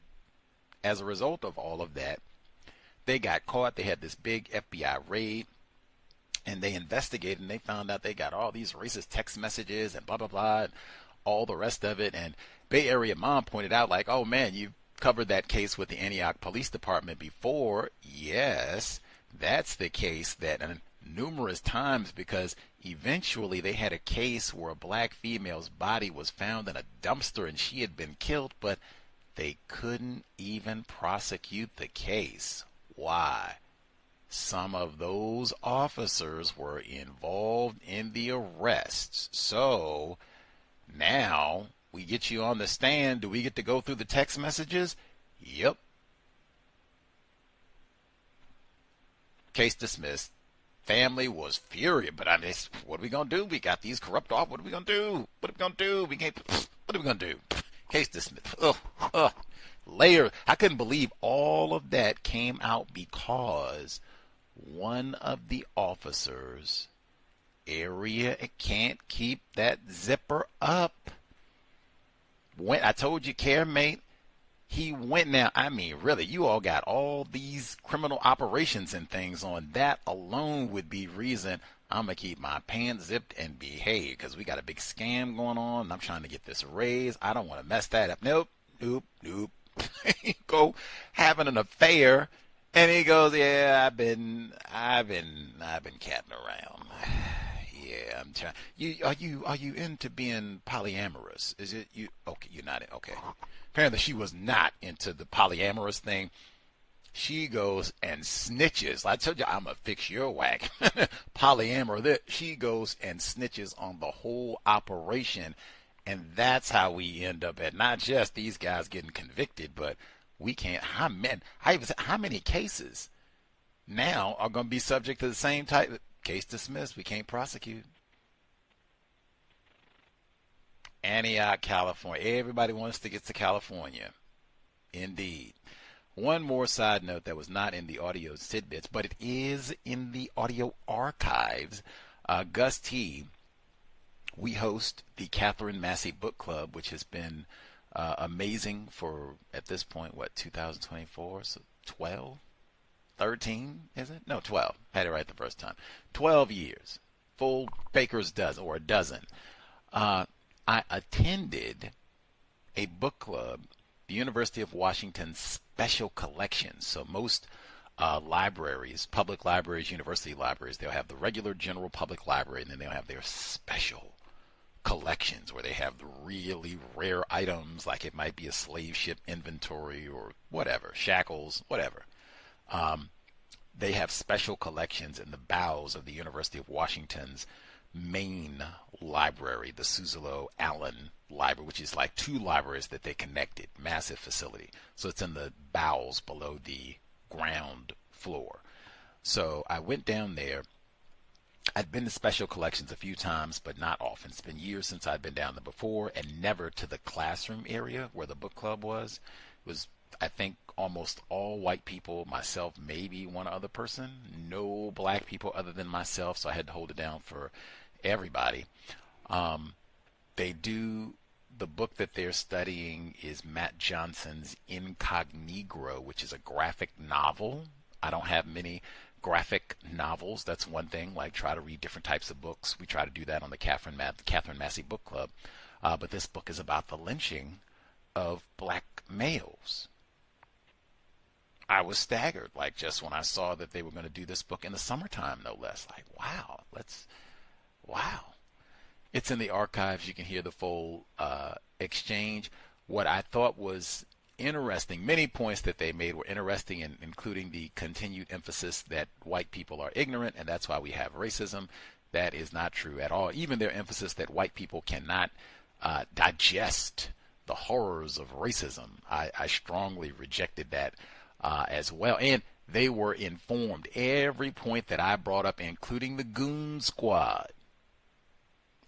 as a result of all of that, they got caught. They had this big FBI raid, and they investigated, and they found out they got all these racist text messages and blah, blah, blah, and all the rest of it. And Bay Area Mom pointed out, like, oh, man, you've covered that case with the Antioch Police Department before. Yes, that's the case that numerous times, because eventually they had a case where a black female's body was found in a dumpster and she had been killed, but they couldn't even prosecute the case. Why? Some of those officers were involved in the arrests. So now we get you on the stand. Do we get to go through the text messages? Yep. Case dismissed. Family was furious, but I mean, what are we going to do? We got these corrupt off. What are we going to do? What are we going to do? We can't. What are we going to do? Case dismissed. Layer. I couldn't believe all of that came out because one of the officers area can't keep that zipper up. When I told you, care mate, he went. Now, I mean, really, you all got all these criminal operations and things on. That alone would be reason I'm going to keep my pants zipped and behave, because we got a big scam going on, and I'm trying to get this raise. I don't want to mess that up. Nope. Go having an affair, and he goes, yeah, I've been catting around. Yeah, I'm trying. Are you into being polyamorous? Is it you? Okay, you're not. Okay. Apparently she was not into the polyamorous thing. She goes and snitches. I told you I'm going to fix your whack. Polyamorous. She goes and snitches on the whole operation. And that's how we end up at not just these guys getting convicted, but we can't. How many cases now are going to be subject to the same type of case dismissed? We can't prosecute. Antioch, California. Everybody wants to get to California. Indeed. One more side note that was not in the audio tidbits, but it is in the audio archives. Gus T., we host the Catherine Massey Book Club, which has been amazing for, at this point, 2024? So 12? 13, is it? No, 12. Had it right the first time. 12 years. Full baker's dozen, or a dozen. I attended a book club, the University of Washington Special Collections. So most libraries, public libraries, university libraries, they'll have the regular general public library, and then they'll have their special collections where they have the really rare items, like it might be a slave ship inventory or whatever, shackles, whatever. They have special collections in the bowels of the University of Washington's main library, the Susan Allen Library, which is like 2 libraries that they connected, massive facility. So it's in the bowels below the ground floor. So I went down there. I'd been to special collections a few times, but not often. It's been years since I'd been down there before, and never to the classroom area where the book club was. It was, I think, almost all white people, myself, maybe one other person. No black people other than myself, so I had to hold it down for everybody. They do, the book that they're studying is Matt Johnson's Incognegro, which is a graphic novel. I don't have many graphic novels. That's one thing. Like, try to read different types of books. We try to do that on the Catherine Massey Book Club. But this book is about the lynching of black males. I was staggered, like, just when I saw that they were going to do this book in the summertime, no less. Like, wow, wow. It's in the archives. You can hear the full exchange. What I thought was interesting, many points that they made were interesting, including the continued emphasis that white people are ignorant, and that's why we have racism. That is not true at all. Even their emphasis that white people cannot digest the horrors of racism, I strongly rejected that as well. And they were informed. Every point that I brought up, including the Goon Squad,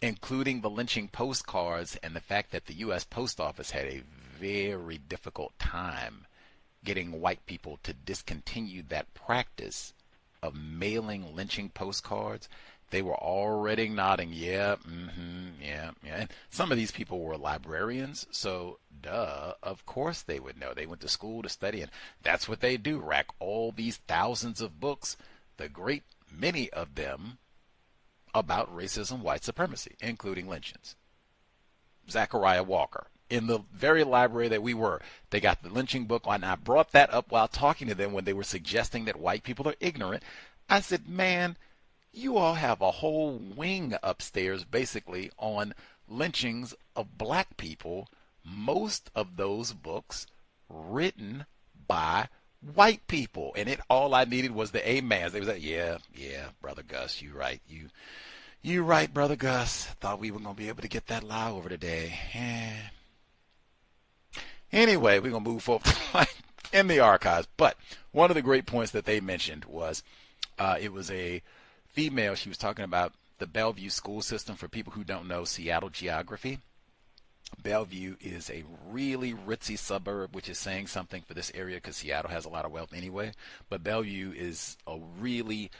including the lynching postcards, and the fact that the U.S. Post Office had a very difficult time getting white people to discontinue that practice of mailing lynching postcards. They were already nodding, yeah. And some of these people were librarians, so of course they would know. They went to school to study, and that's what they do, rack all these thousands of books, the great many of them about racism, white supremacy, including lynchings. Zachariah Walker, in the very library that we were, they got the lynching book, and I brought that up while talking to them when they were suggesting that white people are ignorant. I said, man, you all have a whole wing upstairs basically on lynchings of black people, most of those books written by white people. And all I needed was the amens. They was like, yeah, Brother Gus, you right. You right, Brother Gus. Thought we were going to be able to get that lie over today. Anyway, we're going to move forward in the archives. But one of the great points that they mentioned was it was a female. She was talking about the Bellevue school system. For people who don't know Seattle geography, Bellevue is a really ritzy suburb, which is saying something for this area because Seattle has a lot of wealth anyway. But Bellevue is a really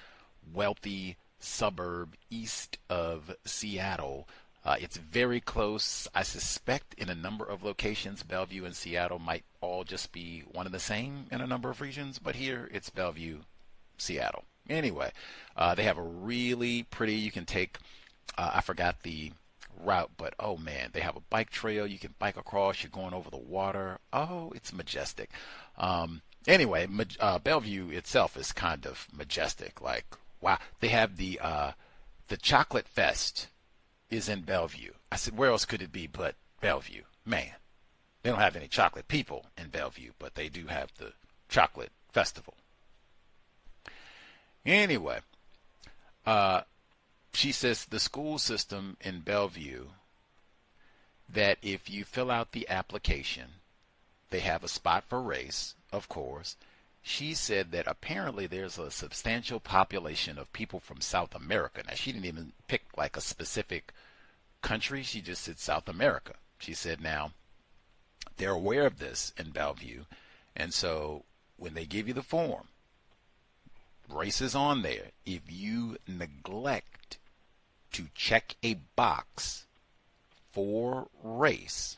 wealthy suburb east of Seattle. It's very close. I suspect in a number of locations, Bellevue and Seattle might all just be one and the same in a number of regions, but here it's Bellevue, Seattle. Anyway, they have a really pretty, you can take, I forgot the route, but oh man, they have a bike trail. You can bike across, you're going over the water. Oh, it's majestic. Anyway, Bellevue itself is kind of majestic. Like, wow. They have the Chocolate Fest is in Bellevue. I said, where else could it be but Bellevue? Man, they don't have any chocolate people in Bellevue, but they do have the Chocolate Festival. Anyway, she says the school system in Bellevue, that if you fill out the application, they have a spot for race, of course. She said that apparently there's a substantial population of people from South America. Now, she didn't even pick like a specific country. She just said South America. She said now they're aware of this in Bellevue, and so when they give you the form, race is on there. If you neglect to check a box for race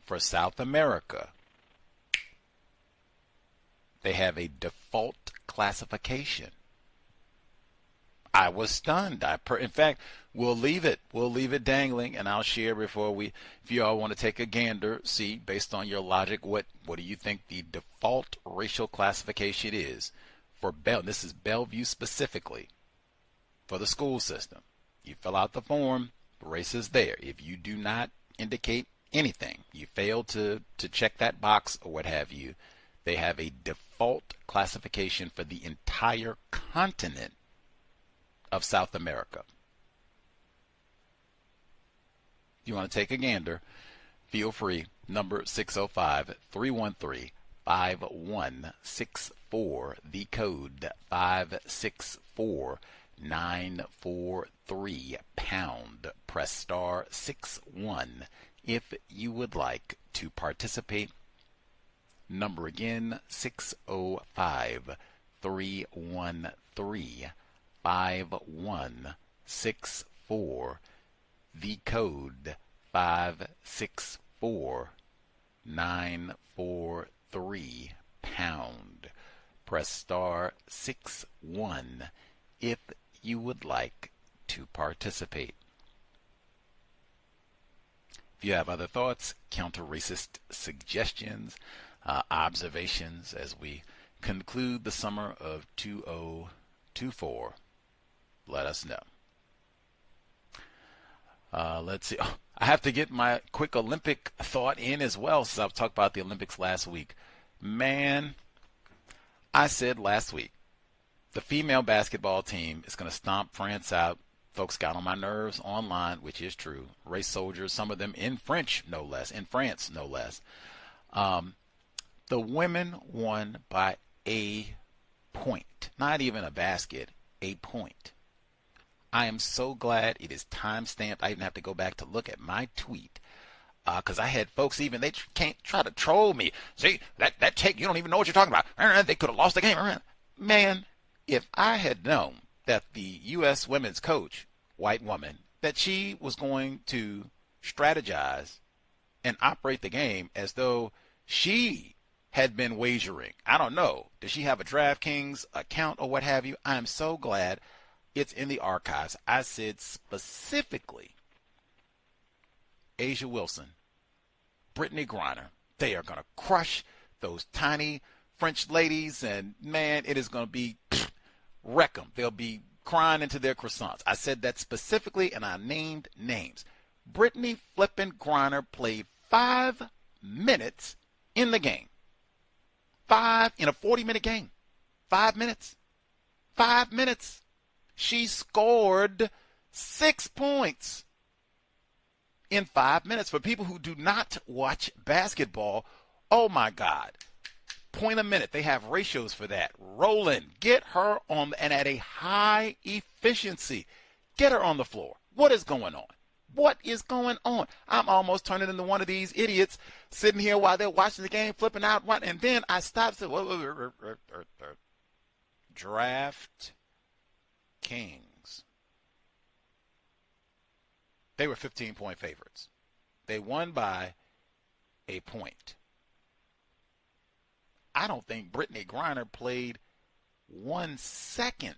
for South America, they have a default classification. I was stunned. In fact, we'll leave it dangling, and I'll share before we, if you all want to take a gander, see based on your logic, what do you think the default racial classification is for this is Bellevue specifically for the school system. You fill out the form, race is there. If you do not indicate anything, you fail to check that box or what have you, they have a default classification for the entire continent of South America. If you want to take a gander, feel free. Number 605-313-5164. The code 564943 pound. Press star 61 if you would like to participate. Number again, 605-313-5164. The code 564943 pound. press star 61 if you would like to participate. If you have other thoughts, counter-racist suggestions, observations as we conclude the summer of 2024, let us know. Let's see. Oh, I have to get my quick Olympic thought in as well, since I've talked about the Olympics last week. Man, I said last week, the female basketball team is going to stomp France out. Folks got on my nerves online, which is true. Race soldiers, some of them in French, no less, in France, no less. The women won by a point, not even a basket, a point. I am so glad it is time-stamped. I even have to go back to look at my tweet because I had folks even, they can't try to troll me. See, that take, you don't even know what you're talking about. They could have lost the game. Man, if I had known that the U.S. women's coach, white woman, that she was going to strategize and operate the game as though she had been wagering. I don't know. Does she have a DraftKings account or what have you? I am so glad it's in the archives. I said specifically A'ja Wilson, Brittany Griner, they are going to crush those tiny French ladies, and man, it is going to be wreck them. They'll be crying into their croissants. I said that specifically, and I named names. Brittany flippin' Griner played 5 minutes in the game. 5 in a 40-minute game. 5 minutes. 5 minutes. She scored 6 points in 5 minutes. For people who do not watch basketball, oh my God. Point a minute. They have ratios for that. Rolling. Get her on, and at a high efficiency. Get her on the floor. What is going on? What is going on? I'm almost turning into one of these idiots sitting here while they're watching the game, flipping out, and then I stopped and said, Draft Kings. They were 15-point favorites. They won by a point. I don't think Brittany Griner played 1 second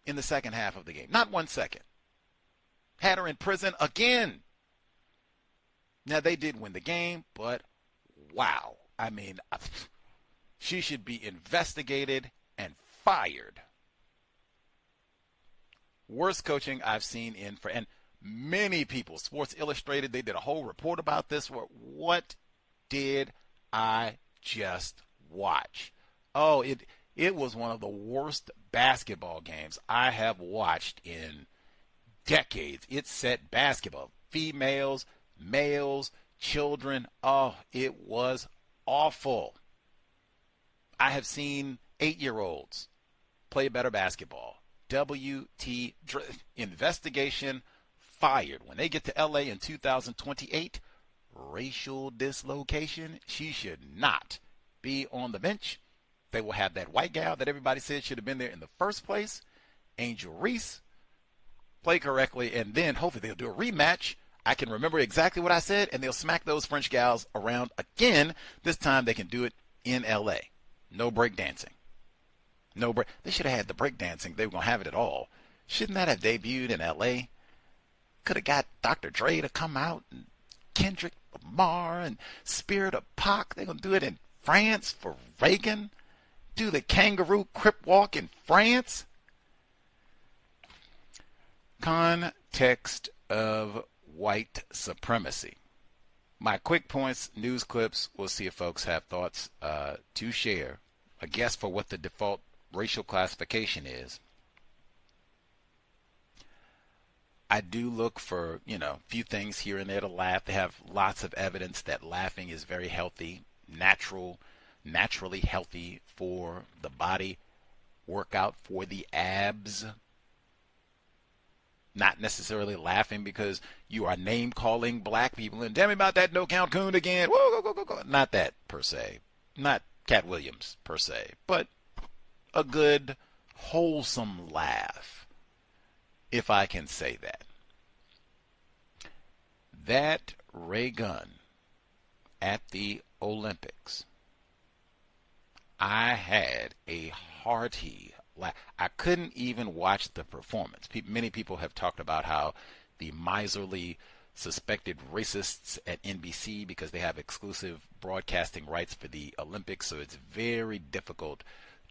in the second half of the game. Not 1 second. Had her in prison again. Now, they did win the game, but wow. I mean, she should be investigated and fired. Worst coaching I've seen and many people, Sports Illustrated, they did a whole report about this. What did I just watch? Oh, it was one of the worst basketball games I have watched in decades. It set basketball, females, males, children. Oh, it was awful. I have seen 8-year-olds play better basketball. WT investigation fired. When they get to LA in 2028, racial dislocation, she should not be on the bench. They will have that white gal that everybody said should have been there in the first place, Angel Reese, play correctly, and then hopefully they'll do a rematch. I can remember exactly what I said, and they'll smack those French gals around again. This time they can do it in L.A. No break dancing. No break. They should have had the break dancing. They were going to have it at all. Shouldn't that have debuted in L.A.? Could have got Dr. Dre to come out, and Kendrick Lamar, and Spirit of Pac. They're going to do it in France for Reagan. Do the Kangaroo Crip Walk in France. Context of White Supremacy. My quick points, news clips. We'll see if folks have thoughts to share. A guess for what the default racial classification is. I do look for, a few things here and there to laugh. They have lots of evidence that laughing is very healthy, naturally healthy for the body. Workout for the abs. Not necessarily laughing because you are name-calling black people and tell me about that no count coon again. Whoa, go. Not that per se. Not Cat Williams per se. But a good, wholesome laugh, if I can say that. That Ray Gunn at the Olympics, I had a hearty laugh. I couldn't even watch the performance. Many people have talked about how the miserly suspected racists at NBC, because they have exclusive broadcasting rights for the Olympics, so it's very difficult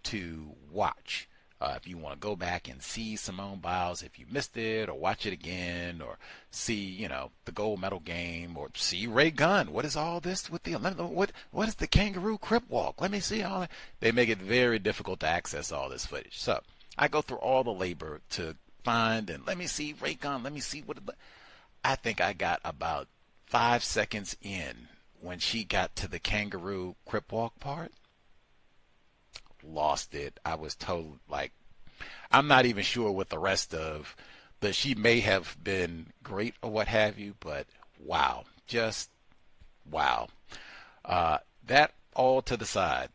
to watch. If you want to go back and see Simone Biles, if you missed it, or watch it again, or see, the gold medal game, or see Ray Gunn. What is all this with the Olympics? What is the Kangaroo Crip Walk? Let me see all that. They make it very difficult to access all this footage. So I go through all the labor to find, and let me see Ray Gunn. Let me see what. I think I got about 5 seconds in when she got to the Kangaroo Crip Walk part. Lost it. I was told, I'm not even sure what the rest of she may have been great or what have you, but wow, just wow. That all to the side.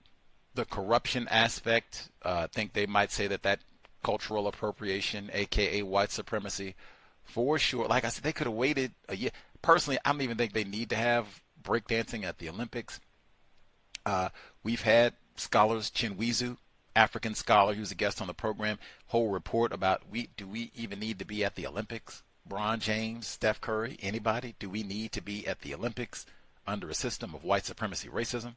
The corruption aspect, I think they might say that cultural appropriation, aka white supremacy, for sure. Like I said, they could have waited a year. Personally, I don't even think they need to have breakdancing at the Olympics. We've had scholars, Chinweezu, African scholar, who's a guest on the program, whole report about do we even need to be at the Olympics? LeBron James, Steph Curry, anybody? Do we need to be at the Olympics under a system of white supremacy racism?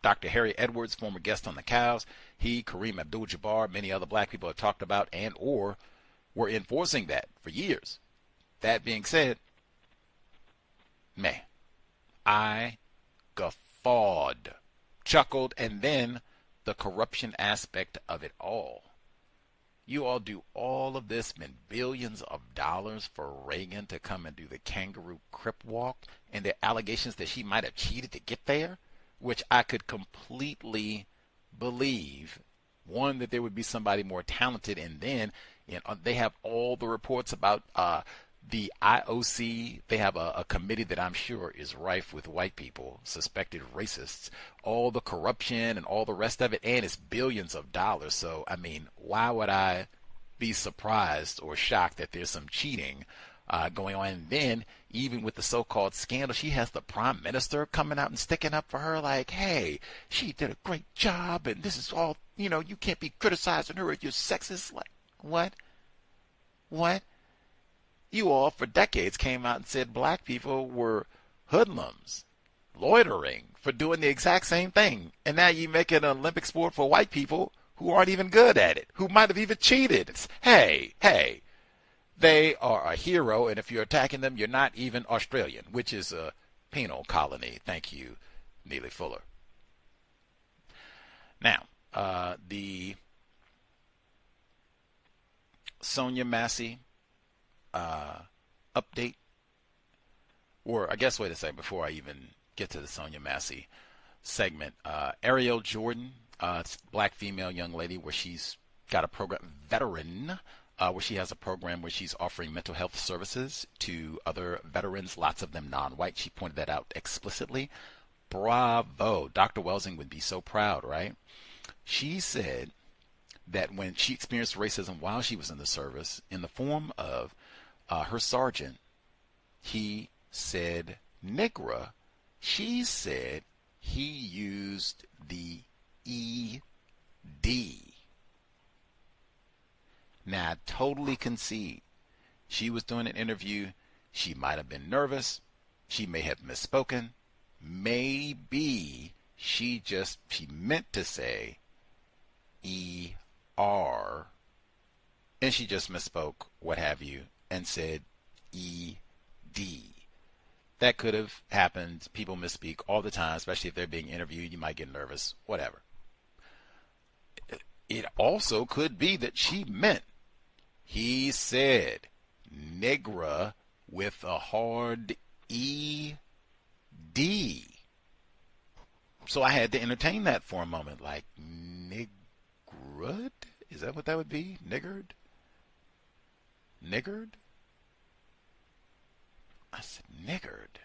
Dr. Harry Edwards, former guest on the C.O.W.S, he, Kareem Abdul-Jabbar, many other black people have talked about and or were enforcing that for years. That being said, man, I guffawed, chuckled, and then the corruption aspect of it all. You all do all of this, spend billions of dollars for Reagan to come and do the Kangaroo Crip Walk, and the allegations that she might have cheated to get there, which I could completely believe. One, that there would be somebody more talented, and then they have all the reports about the IOC. They have a committee that I'm sure is rife with white people, suspected racists, all the corruption and all the rest of it, and it's billions of dollars. So, I mean, why would I be surprised or shocked that there's some cheating going on? And then, even with the so-called scandal, she has the prime minister coming out and sticking up for her like, hey, she did a great job, and this is all, you can't be criticizing her if you're sexist. Like, what? What? You all for decades came out and said black people were hoodlums, loitering, for doing the exact same thing. And now you make it an Olympic sport for white people who aren't even good at it, who might have even cheated. It's, hey, they are a hero, and if you're attacking them, you're not even Australian, which is a penal colony. Thank you, Neely Fuller. Now, the Sonia Massey update, or I guess way to say before I even get to the Sonia Massey segment, Ariel Jordan, black female young lady, where she's got a program, veteran, where she has a program where she's offering mental health services to other veterans, lots of them non-white. She pointed that out explicitly. Bravo. Dr. Welsing would be so proud, right? She said that when she experienced racism while she was in the service, in the form of her sergeant, he said Negra. She said he used the ED. Now, I totally concede. She was doing an interview. She might have been nervous. She may have misspoken. Maybe she meant to say ER, and she just misspoke, what have you, and said ED. That could have happened. People misspeak all the time, especially if they're being interviewed. You might get nervous, whatever. It also could be that she meant, he said Negra with a hard ED. So I had to entertain that for a moment, like, Nigrud? Is that what that would be? Niggard? Niggard? I said, niggard.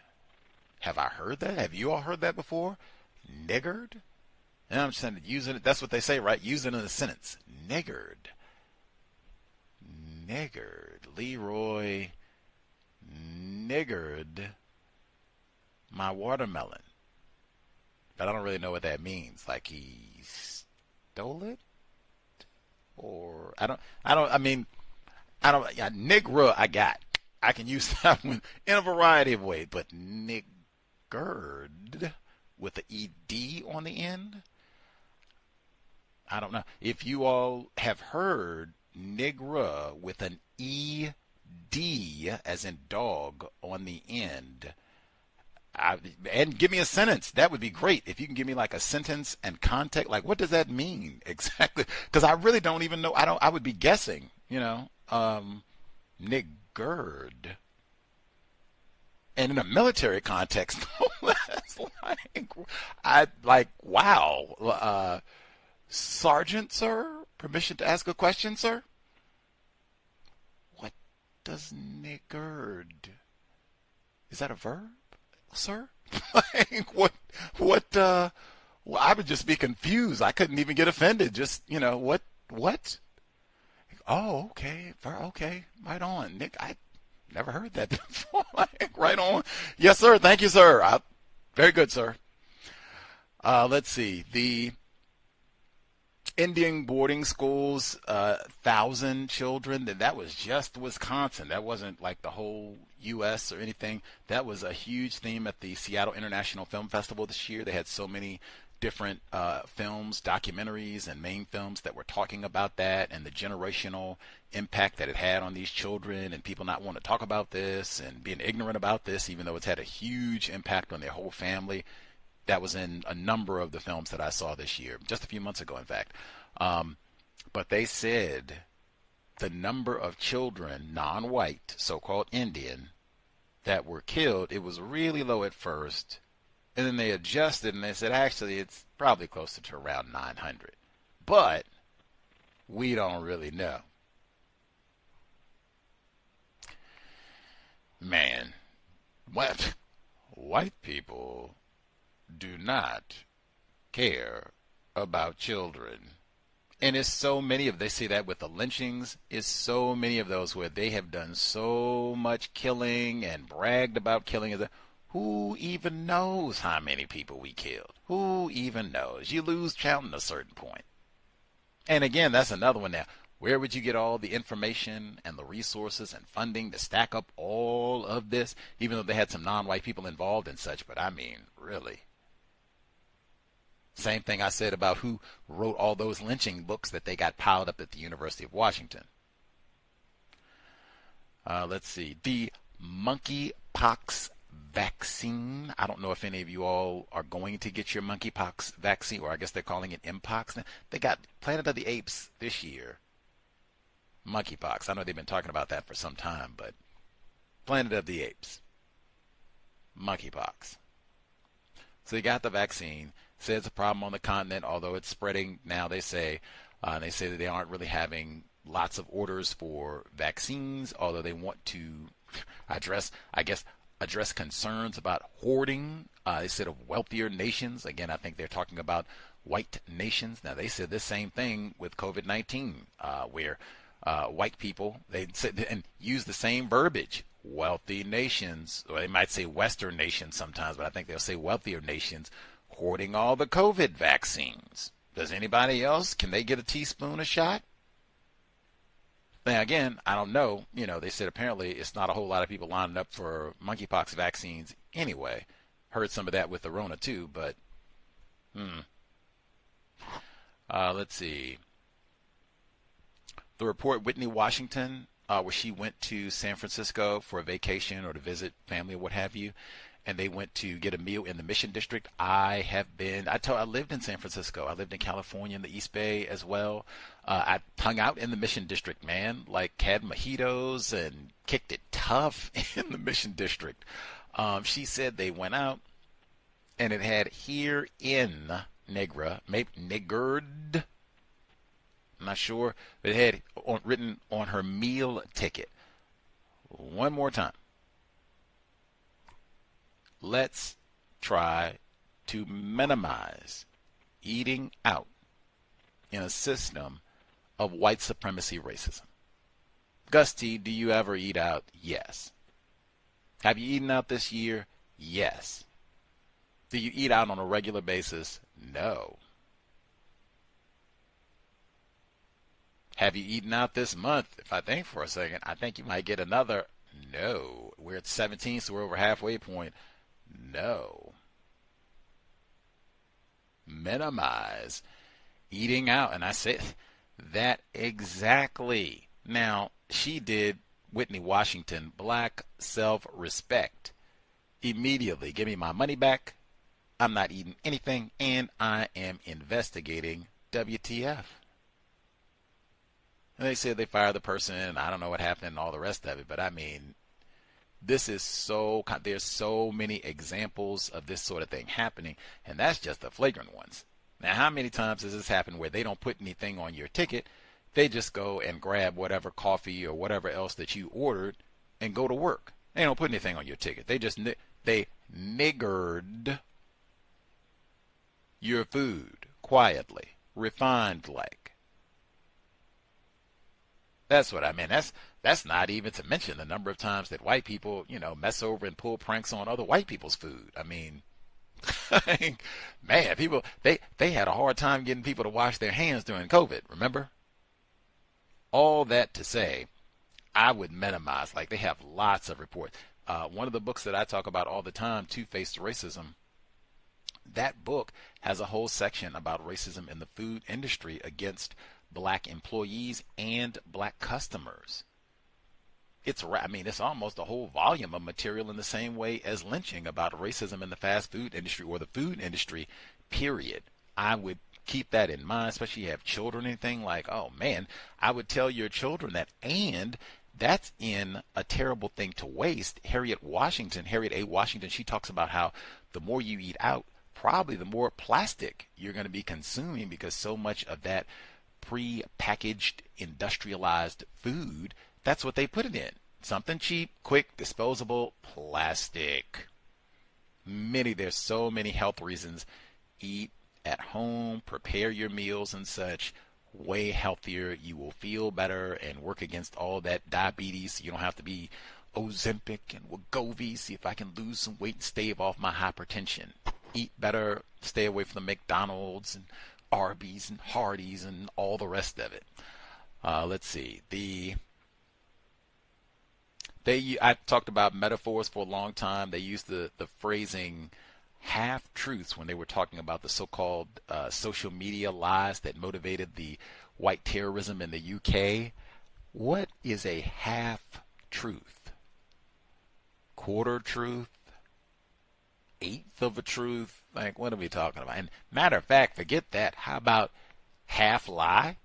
Have I heard that? Have you all heard that before? Niggard? And I'm just saying, using it, that's what they say, right? Use it in a sentence. Niggard. Niggard. Leroy niggered my watermelon. but I don't really know what that means. Like he stole it, or I don't. Yeah, Negro, I can use that one in a variety of ways, but niggard with the ed on the end, I don't know. If you all have heard Negra with an ed as in dog on the end, and give me a sentence. That would be great. If you can give me like a sentence and context, like what does that mean exactly? Because I really don't even know. I would be guessing, niggard. And in a military context, wow. Sergeant, sir? Permission to ask a question, sir? What does niggard? Is that a verb, sir? What, well, I would just be confused. I couldn't even get offended. Just, what? Oh, okay. Okay. Right on. Nick, I never heard that before. Right on. Yes, sir. Thank you, sir. Very good, sir. Let's see. The Indian boarding schools, 1,000 children. That was just Wisconsin. That wasn't like the whole U.S. or anything. That was a huge theme at the Seattle International Film Festival this year. They had so many different films, documentaries, and main films that were talking about that and the generational impact that it had on these children, and people not wanting to talk about this and being ignorant about this, even though it's had a huge impact on their whole family. That was in a number of the films that I saw this year, just a few months ago, in fact. But they said the number of children, non-white, so-called Indian, that were killed, it was really low at first. And then they adjusted and they said, actually, it's probably closer to around 900. But we don't really know. Man, white people do not care about children. And it's so many of, they say that with the lynchings, it's so many of those where they have done so much killing and bragged about killing. Who even knows how many people we killed? Who even knows? You lose count at a certain point. And again, that's another one now. Where would you get all the information and the resources and funding to stack up all of this, even though they had some non-white people involved and such? But I mean, really. Same thing I said about who wrote all those lynching books that they got piled up at the University of Washington. Let's see. The monkeypox vaccine. I don't know if any of you all are going to get your monkeypox vaccine, or I guess they're calling it mpox. They got Planet of the Apes this year. Monkeypox. I know they've been talking about that for some time, but Planet of the Apes. Monkeypox. So they got the vaccine. Say it's a problem on the continent, although it's spreading now, they say that they aren't really having lots of orders for vaccines, although they want to address concerns about hoarding. They said of wealthier nations. Again, I think they're talking about white nations. Now, they said the same thing with COVID-19, where white people, they said and use the same verbiage. Wealthy nations, or they might say Western nations sometimes, but I think they'll say wealthier nations, hoarding all the COVID vaccines. Does anybody else? Can they get a teaspoon a shot? Now, again, I don't know. They said apparently it's not a whole lot of people lining up for monkeypox vaccines anyway. Heard some of that with the Rona too, but let's see. The report, Whitney Washington, where she went to San Francisco for a vacation or to visit family or what have you, and they went to get a meal in the Mission District. I lived in San Francisco. I lived in California in the East Bay as well. I hung out in the Mission District, man, like had mojitos and kicked it tough in the Mission District. She said they went out and it had here in Negra, maybe niggard, I'm not sure, but it had written on her meal ticket. One more time. Let's try to minimize eating out in a system of white supremacy racism. Gus T, do you ever eat out? Yes. Have you eaten out this year? Yes. Do you eat out on a regular basis? No. Have you eaten out this month? If I think for a second, I think you might get another. No. We're at 17, so we're over halfway point. No. Minimize eating out. And I said that exactly. Now, she did Whitney Washington, black self-respect. Immediately, give me my money back. I'm not eating anything, and I am investigating WTF. And they said they fired the person, and I don't know what happened and all the rest of it, but I mean, this is so, there's so many examples of this sort of thing happening, and that's just the flagrant ones. Now, how many times has this happened where they don't put anything on your ticket? They just go and grab whatever coffee or whatever else that you ordered and go to work. They don't put anything on your ticket. They just, they niggered your food quietly, refined like. That's what I mean. That's not even to mention the number of times that white people, you know, mess over and pull pranks on other white people's food. I mean, man, people, they had a hard time getting people to wash their hands during COVID, remember? All that to say, I would minimize, like they have lots of reports. One of the books that I talk about all the time, Two-Faced Racism, that book has a whole section about racism in the food industry against black employees and black customers. It's almost a whole volume of material in the same way as lynching about racism in the fast food industry or the food industry, period. I would keep that in mind, especially if you have children or anything like, oh man, I would tell your children that, and that's in A Terrible Thing to Waste. Harriet A. Washington, she talks about how the more you eat out, probably the more plastic you're going to be consuming because so much of that pre-packaged, industrialized food, that's what they put it in. Something cheap, quick, disposable, plastic. There's so many health reasons. Eat at home, prepare your meals and such. Way healthier. You will feel better and work against all that diabetes. You don't have to be Ozempic and Wegovy. See if I can lose some weight and stave off my hypertension. Eat better. Stay away from the McDonald's and Arby's and Hardee's and all the rest of it. Let's see. I talked about metaphors for a long time. They used the phrasing half-truths when they were talking about the so-called social media lies that motivated the white terrorism in the UK. What is a half-truth? Quarter truth? Eighth of a truth? Like, what are we talking about? And matter of fact, forget that. How about half-lie?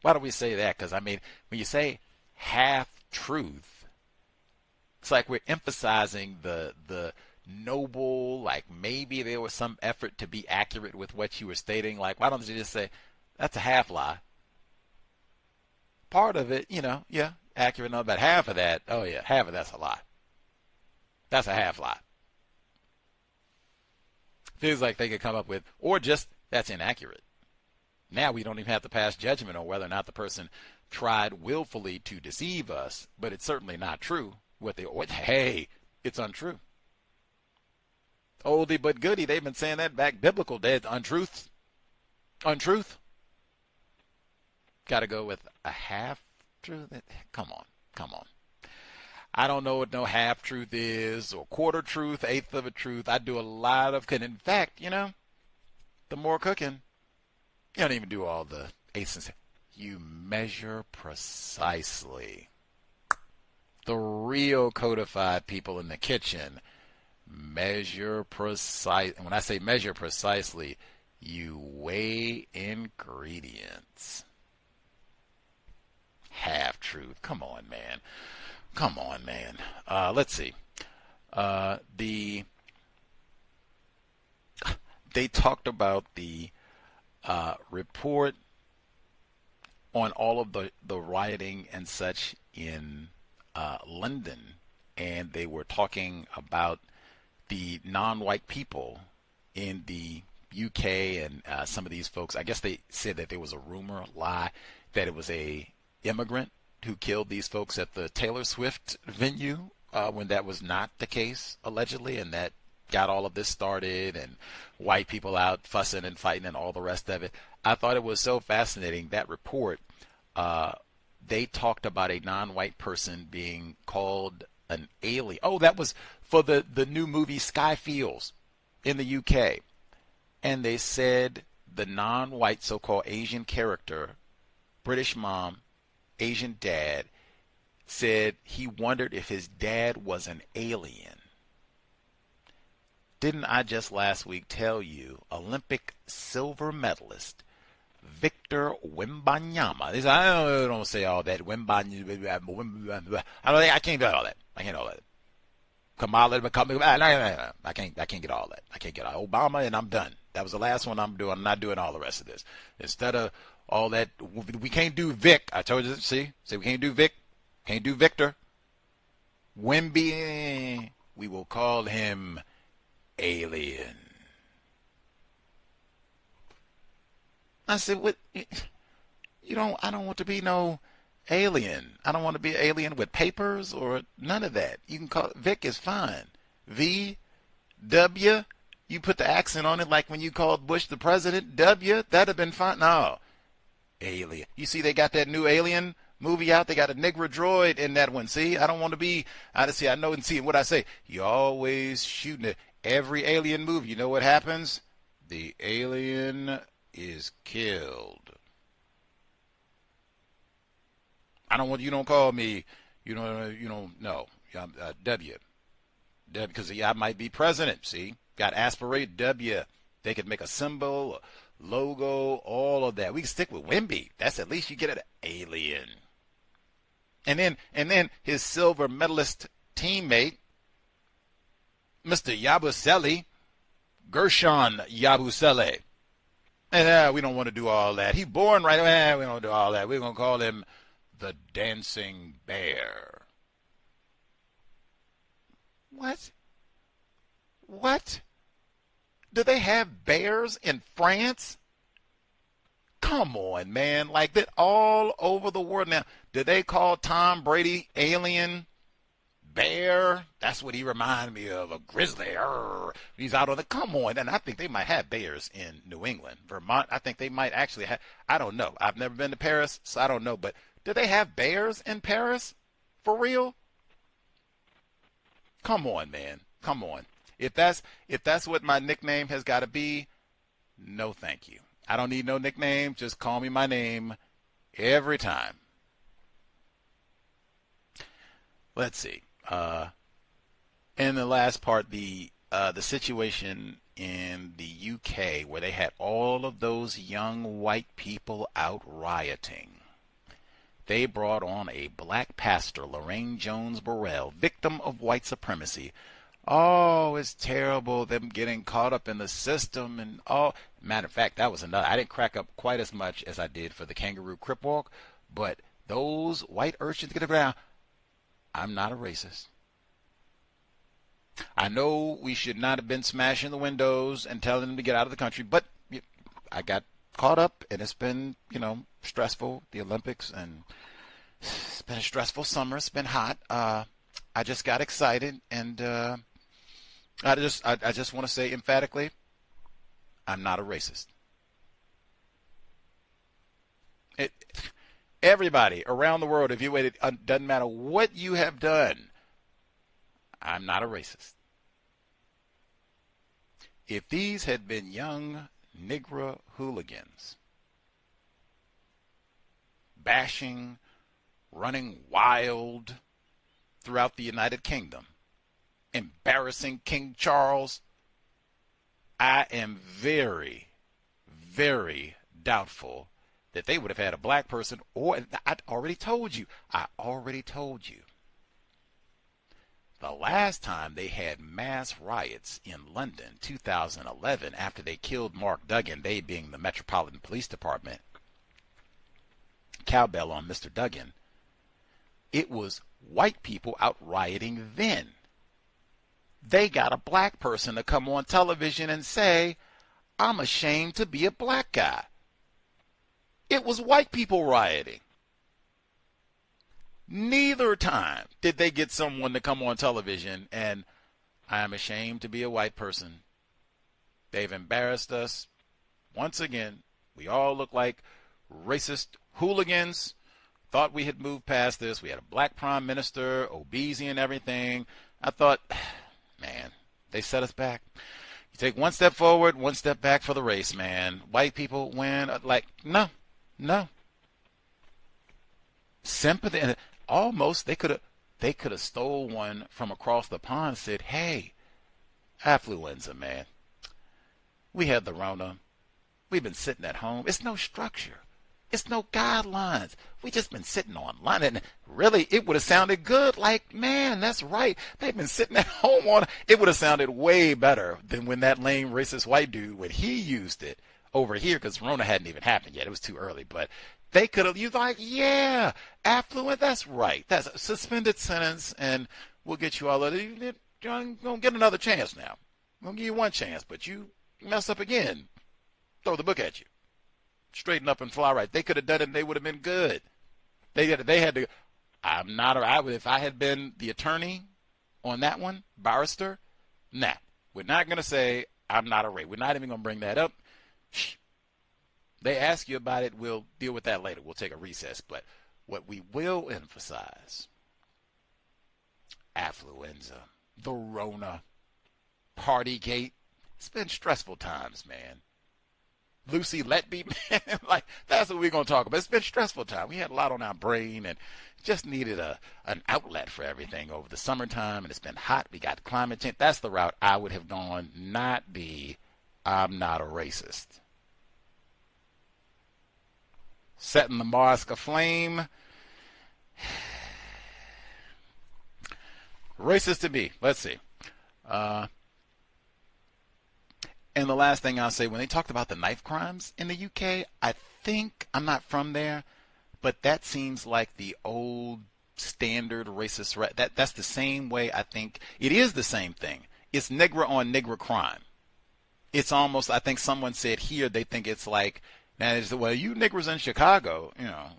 Why do we say that? Because, I mean, when you say half-truth, it's like we're emphasizing the noble, like maybe there was some effort to be accurate with what you were stating. Like, why don't you just say, that's a half-lie? Part of it, yeah, accurate enough, but half of that, oh yeah, half of that's a lie. That's a half-lie. Feels like they could come up with, or just, that's inaccurate. Now we don't even have to pass judgment on whether or not the person tried willfully to deceive us, but it's certainly not true. Hey, it's untrue. Oldie but goodie, they've been saying that back biblical days. Untruth. Got to go with a half-truth? Come on. I don't know what no half-truth is, or quarter truth, eighth of a truth. I do a lot of cooking. In fact, the more cooking, you don't even do all the eighths and you measure precisely. The real codified people in the kitchen measure precise. And when I say measure precisely, you weigh ingredients. Half-truth. Come on, man. Let's see. They talked about the report on all of the rioting and such in London, and they were talking about the non-white people in the UK and some of these folks. I guess they said that there was a rumor, lie, that it was a immigrant who killed these folks at the Taylor Swift venue when that was not the case, allegedly, and that got all of this started and white people out fussing and fighting and all the rest of it. I thought it was so fascinating, that report. They talked about a non-white person being called an alien. Oh, that was for the new movie Skyfields in the UK. And they said the non-white so-called Asian character, British mom, Asian dad, said he wondered if his dad was an alien. Didn't I just last week tell you Olympic silver medalist Victor Wembanyama? I don't say all that. I can't do all that. I can't do all that. Kamala, I can't get all that. I can't get all Obama, and I'm done. That was the last one I'm doing. I'm not doing all the rest of this. Instead of all that, we can't do Vic. I told you, see we can't do Vic. Can't do Victor. Wemby, we will call him Alien. I said, what? I don't want to be no alien. I don't want to be an alien with papers or none of that. You can call it Vic is fine. V, W, you put the accent on it like when you called Bush the president. W, that'd have been fine. No, alien. You see, they got that new Alien movie out. They got a Negro droid in that one. See, I don't want to be. I know and see what I say. You always shooting it. Every Alien movie, you know what happens? The alien is killed. I don't want you don't call me. You don't know. W, because I might be president. See, got aspirate W. They could make a symbol, a logo, all of that. We can stick with Wemby. That's at least you get an alien. And then his silver medalist teammate, Mr. Yabusele, Gershon Yabusele. And we don't want to do all that. He born right away. We don't do all that. We're going to call him the Dancing Bear. What? Do they have bears in France? Come on, man. Like that all over the world now. Do they call Tom Brady Alien Bear? That's what he reminded me of, a grizzly. He's out on the, come on. And I think they might have bears in New England. Vermont, I think they might actually have. I don't know. I've never been to Paris, so I don't know. But do they have bears in Paris? For real? Come on, man. Come on. If that's what my nickname has got to be, no thank you. I don't need no nickname. Just call me my name every time. Let's see. In the last part, the situation in the UK where they had all of those young white people out rioting. They brought on a black pastor, Lorraine Jones Burrell, victim of white supremacy. Oh, it's terrible, them getting caught up in the system. And matter of fact, that was another. I didn't crack up quite as much as I did for the Kangaroo Crip Walk, but those white urchins get around. I'm not a racist. I know we should not have been smashing the windows and telling them to get out of the country, but I got caught up, and it's been, stressful, the Olympics, and it's been a stressful summer. It's been hot. I just got excited, and I just want to say emphatically, I'm not a racist. Everybody around the world, if you waited, doesn't matter what you have done, I'm not a racist. If these had been young Negro hooligans bashing, running wild throughout the United Kingdom, embarrassing King Charles, I am very, very doubtful that they would have had a black person, or I already told you. The last time they had mass riots in London, 2011, after they killed Mark Duggan, they being the Metropolitan Police Department, cowbell on Mr. Duggan, it was white people out rioting then. They got a black person to come on television and say, I'm ashamed to be a black guy. It was white people rioting. Neither time did they get someone to come on television and I am ashamed to be a white person. They've embarrassed us once again. We all look like racist hooligans. Thought we had moved past this. We had a black prime minister, obese and everything. I thought, man, they set us back. You take one step forward, one step back for the race, man. White people win. Like, no. Sympathy. Almost, they could have stole one from across the pond and said, hey, affluenza, man. We had the Rona. We've been sitting at home. It's no structure. It's no guidelines. We just been sitting online. And really, it would have sounded good. Like, man, that's right. They've been sitting at home on. It would have sounded way better than when that lame racist white dude, when he used it over here, because Rona hadn't even happened yet. It was too early. But they could have used like, yeah, affluent. That's right. That's a suspended sentence, and we'll get you all of it. You're going to get another chance now. I'm going to give you one chance, but you mess up again. Throw the book at you. Straighten up and fly right. They could have done it and they would have been good. They had to. If I had been the attorney on that one, barrister, nah. We're not going to say I'm not a racist. We're not even going to bring that up. Shh. They ask you about it. We'll deal with that later. We'll take a recess. But what we will emphasize, affluenza, the Rona, Partygate. It's been stressful times, man. Lucy Letby, man, like, that's what we're going to talk about. It's been stressful time. We had a lot on our brain and just needed an outlet for everything over the summertime, and it's been hot. We got climate change. That's the route I would have gone, not the I'm not a racist. Setting the mosque aflame. Racist to me. Let's see. And the last thing I'll say, when they talked about the knife crimes in the UK, I think, I'm not from there, but that seems like the old standard racist, that's the same way I think, it is the same thing. It's nigger on nigger crime. It's almost, I think someone said here, they think it's like, well, you niggers in Chicago,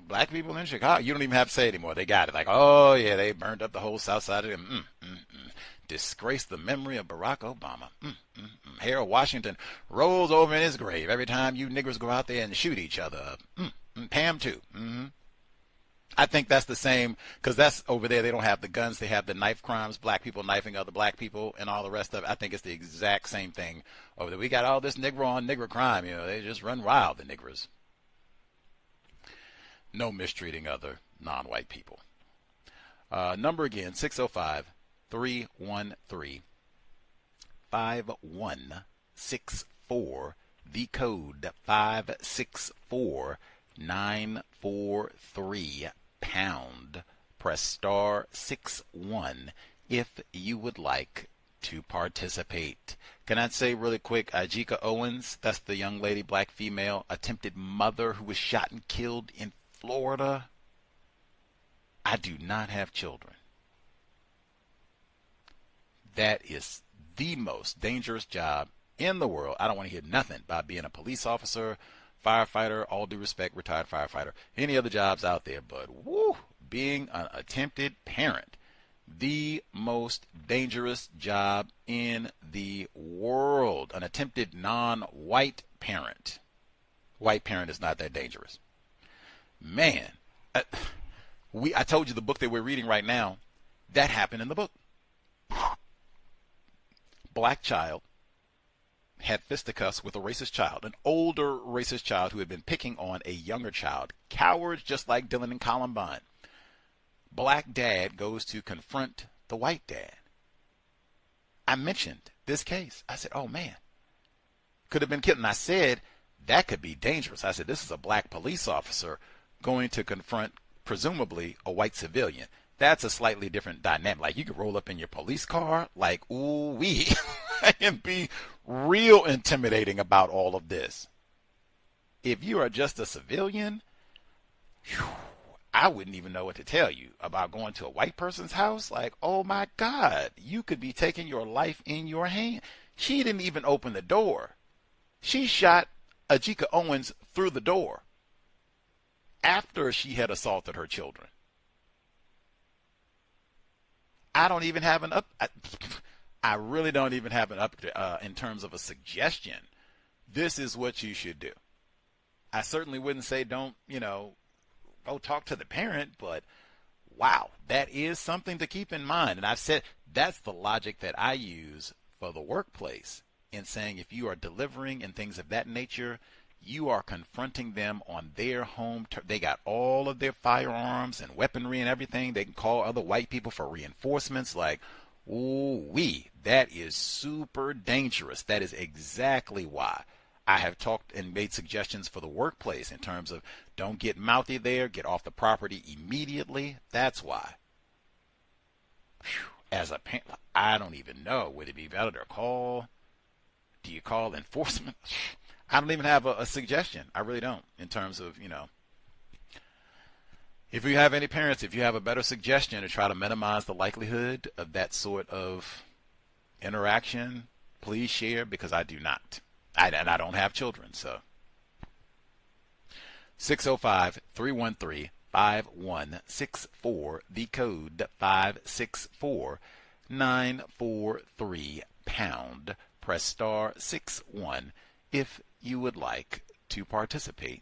black people in Chicago, you don't even have to say it anymore. They got it. Like, oh, yeah, they burned up the whole south side of them. Disgrace the memory of Barack Obama. Harold Washington rolls over in his grave every time you niggers go out there and shoot each other. Pam, too. I think that's the same, because that's over there. They don't have the guns. They have the knife crimes, black people knifing other black people, and all the rest of it. I think it's the exact same thing over there. We got all this nigger on nigger crime. They just run wild, the niggers. No mistreating other non-white people. Number again, 605-313-5164, the code 564-943 pound. Press star 61 if you would like to participate. Can I say really quick, Ajike Owens, that's the young lady, black female, attempted mother who was shot and killed in Florida. I do not have children. That is the most dangerous job in the world. I don't want to hear nothing about being a police officer, firefighter, all due respect, retired firefighter, any other jobs out there, but being an attempted parent, the most dangerous job in the world. An attempted non-white parent. White parent is not that dangerous. Man, I told you the book that we're reading right now, that happened in the book. Black child had fisticuffs with a racist child, an older racist child who had been picking on a younger child. Cowards just like Dylan and Columbine. Black dad goes to confront the white dad. I mentioned this case. I said, oh man, could have been killed. And I said, that could be dangerous. I said, this is a black police officer going to confront, presumably, a white civilian. That's a slightly different dynamic. Like, you could roll up in your police car, like, ooh-wee, and be real intimidating about all of this. If you are just a civilian, I wouldn't even know what to tell you about going to a white person's house. Like, oh my God, you could be taking your life in your hand. She didn't even open the door. She shot Ajike Owens through the door after she had assaulted her children. I don't even have I really don't even have an in terms of a suggestion. This is what you should do. I certainly wouldn't say don't, go talk to the parent, but wow, that is something to keep in mind. And I've said that's the logic that I use for the workplace in saying if you are delivering and things of that nature, you are confronting them on their home. They got all of their firearms and weaponry and everything. They can call other white people for reinforcements. Like, ooh-wee, that is super dangerous. That is exactly why I have talked and made suggestions for the workplace in terms of don't get mouthy there, get off the property immediately. That's why. Whew. As a parent, I don't even know. Would it be better to call? Do you call enforcement? I don't even have a suggestion. I really don't in terms of, if you have any parents, if you have a better suggestion to try to minimize the likelihood of that sort of interaction, please share, because I do not. And I don't have children, so. 605-313-5164, the code 564-943#. Press star 61 if you would like to participate.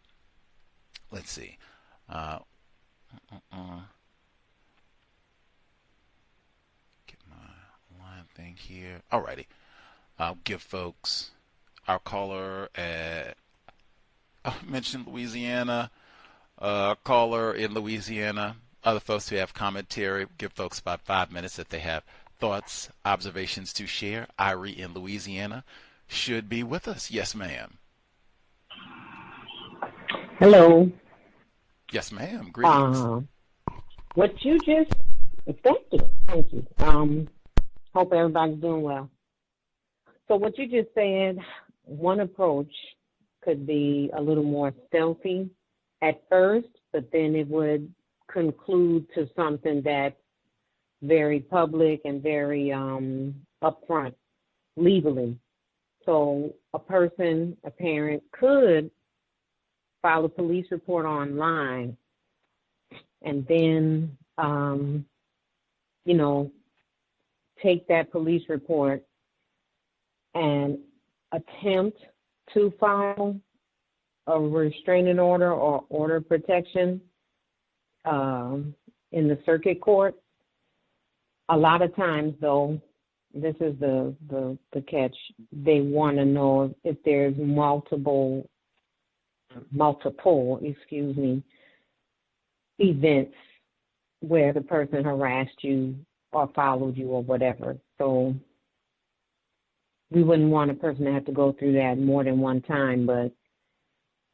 Let's see. Get my line thing here. Alrighty. I'll give folks our caller at, I mentioned Louisiana, caller in Louisiana, other folks who have commentary, give folks about 5 minutes if they have thoughts, observations to share. Irie in Louisiana should be with us. Yes, ma'am. Hello. Yes, ma'am. Greetings. What you just, thank you. Hope everybody's doing well. So what you just said, one approach could be a little more stealthy at first, but then it would conclude to something that's very public and very upfront legally. So a parent could file a police report online and then, take that police report and attempt to file a restraining order or order of protection in the circuit court. A lot of times, though, this is the catch, they want to know if there's multiple events where the person harassed you or followed you or whatever. So we wouldn't want a person to have to go through that more than one time, but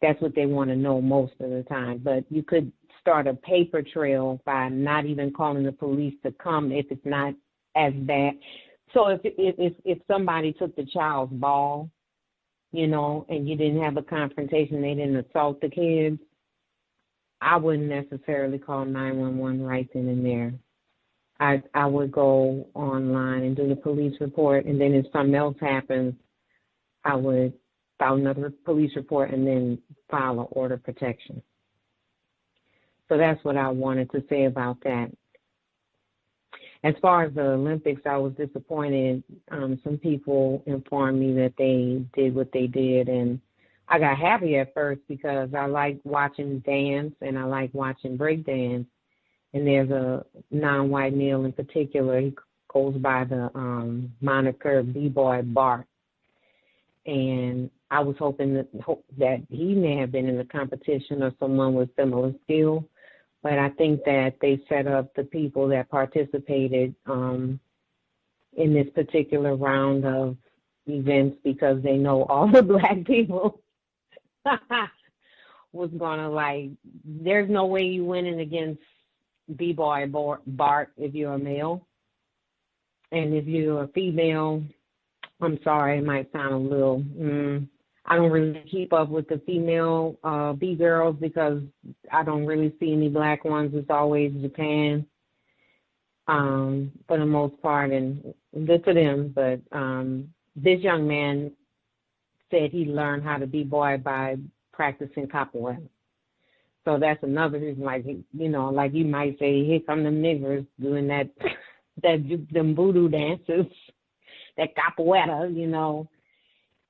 that's what they want to know most of the time. But you could start a paper trail by not even calling the police to come if it's not as bad. So if somebody took the child's ball, and you didn't have a confrontation, they didn't assault the kids, I wouldn't necessarily call 911 right then and there. I would go online and do the police report, and then if something else happens, I would file another police report and then file an order of protection. So that's what I wanted to say about that. As far as the Olympics, I was disappointed. Some people informed me that they did what they did, and I got happy at first because I like watching dance and I like watching break dance. And there's a non-white male in particular. He goes by the moniker B-Boy Bart. And I was hoping that he may have been in the competition or someone with similar skill. But I think that they set up the people that participated in this particular round of events because they know all the black people was going to there's no way you winning against B-Boy Bart if you're a male. And if you're a female, I'm sorry, it might sound a little, I don't really keep up with the female B-girls because I don't really see any black ones. It's always Japan for the most part, and good for them. But this young man said he learned how to B-Boy by practicing capoeira. So that's another reason, like you might say, here come them niggers doing them voodoo dances. that capoeira, you know.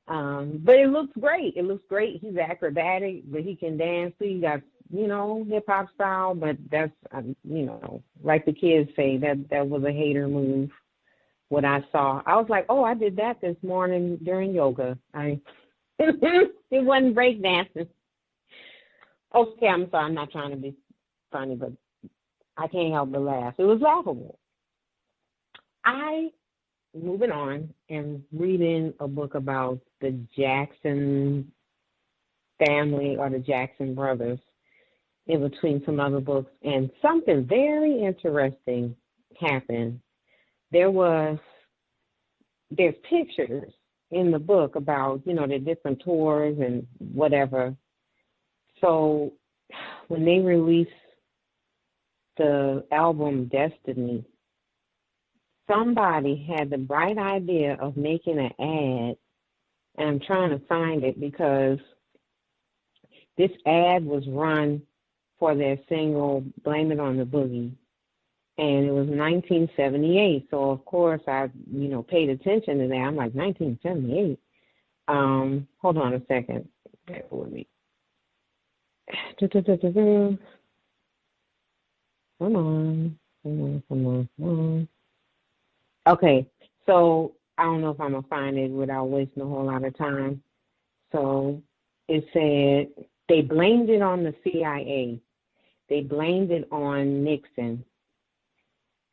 But it looks great. It looks great. He's acrobatic, but he can dance too. He got, you know, hip hop style, but that's, you know, like the kids say, that was a hater move. What I saw, I was like, oh, I did that this morning during yoga. It wasn't breakdancing. Okay, I'm sorry. I'm not trying to be funny, but I can't help but laugh. It was laughable. Moving on and reading a book about the Jackson family or the Jackson brothers in between some other books, and something very interesting happened. There's pictures in the book about, you know, the different tours and whatever. So when they released the album Destiny, somebody had the bright idea of making an ad, and I'm trying to find it because this ad was run for their single Blame It on the Boogie, and it was 1978. So of course I, you know, paid attention to that. I'm like, 1978. Hold on a second. Bear with me. Come on. Okay, so I don't know if I'm going to find it without wasting a whole lot of time. So it said they blamed it on the CIA. They blamed it on Nixon.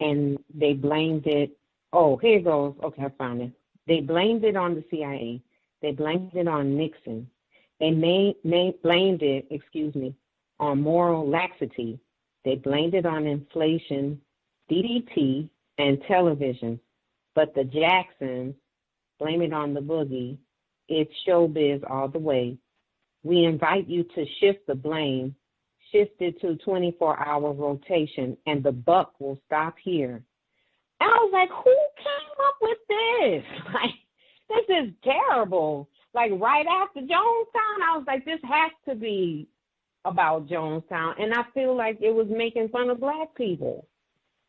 And they blamed it, oh, here it goes. Okay, I found it. They blamed it on the CIA. They blamed it on Nixon. They blamed it, on moral laxity. They blamed it on inflation, DDT, and television. But the Jacksons blame it on the boogie. It's showbiz all the way. We invite you to shift the blame, shift it to 24-hour rotation, and the buck will stop here. And I was like, who came up with this? Like, this is terrible. Like, right after Jonestown, I was like, this has to be about Jonestown. And I feel like it was making fun of black people.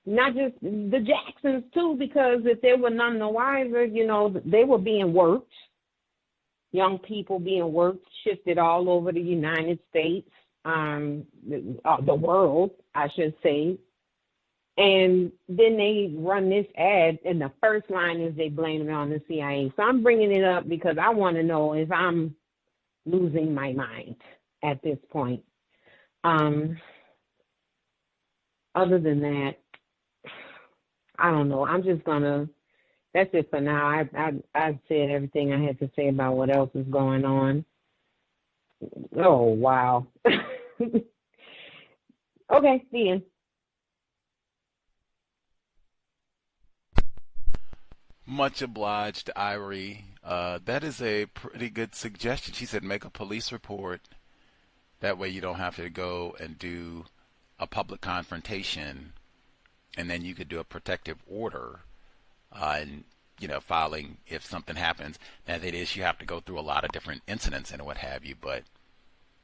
Not just the Jacksons, too, because if they were none the wiser, you know, they were being worked. Young people being worked, shifted all over the United States, the world, I should say. And then they run this ad, and the first line is they blame it on the CIA. So I'm bringing it up because I want to know if I'm losing my mind at this point. Other than that, I don't know. I'm just gonna. That's it for now. I've said everything I had to say about what else is going on. Oh wow. Okay, the end. Much obliged, Irie. That is a pretty good suggestion. She said make a police report. That way you don't have to go and do a public confrontation, and then you could do a protective order, and, you know, filing if something happens. Now, that is, you have to go through a lot of different incidents and what have you, but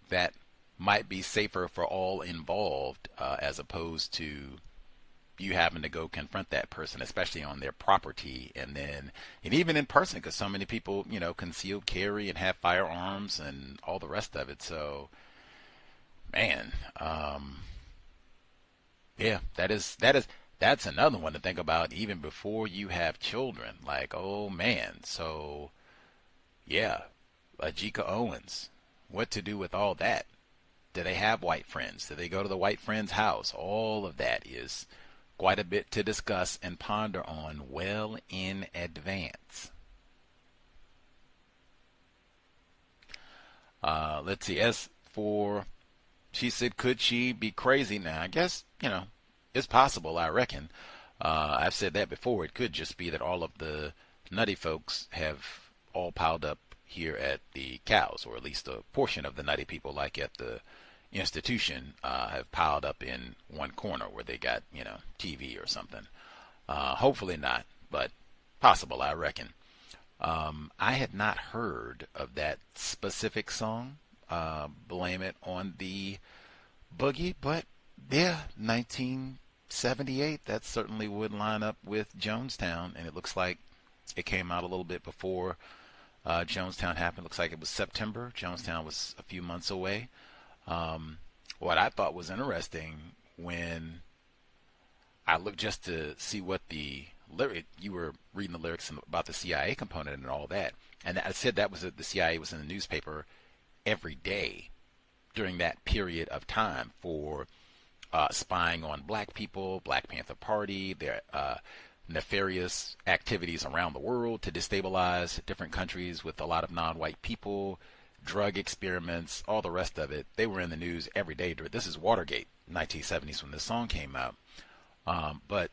that might be safer for all involved, as opposed to you having to go confront that person, especially on their property, and even in person, because so many people, you know, concealed carry and have firearms and all the rest of it. So, man, yeah, that's another one to think about even before you have children. Like, oh man, so yeah, Ajike Owens, what to do with all that? Do they have white friends? Do they go to the white friend's house? All of that is quite a bit to discuss and ponder on well in advance. Let's see. As for, she said, could she be crazy? Now, I guess, you know, it's possible, I reckon. I've said that before. It could just be that all of the nutty folks have all piled up here at the C.O.W.S, or at least a portion of the nutty people, like at the institution, have piled up in one corner where they got, you know, TV or something. Hopefully not, but possible, I reckon. I had not heard of that specific song, Blame It on the Boogie, but yeah, 1978, that certainly would line up with Jonestown, and it looks like It came out a little bit before Jonestown happened. Looks like it was September. Jonestown was a few months away. What I thought was interesting when I looked just to see what the lyric, you were reading the lyrics about the CIA component and all that, and I said that was the CIA was in the newspaper every day during that period of time for spying on black people, Black Panther Party, their nefarious activities around the world to destabilize different countries with a lot of non-white people, drug experiments, all the rest of it. They were in the news every day. This is Watergate, 1970s, when this song came out. But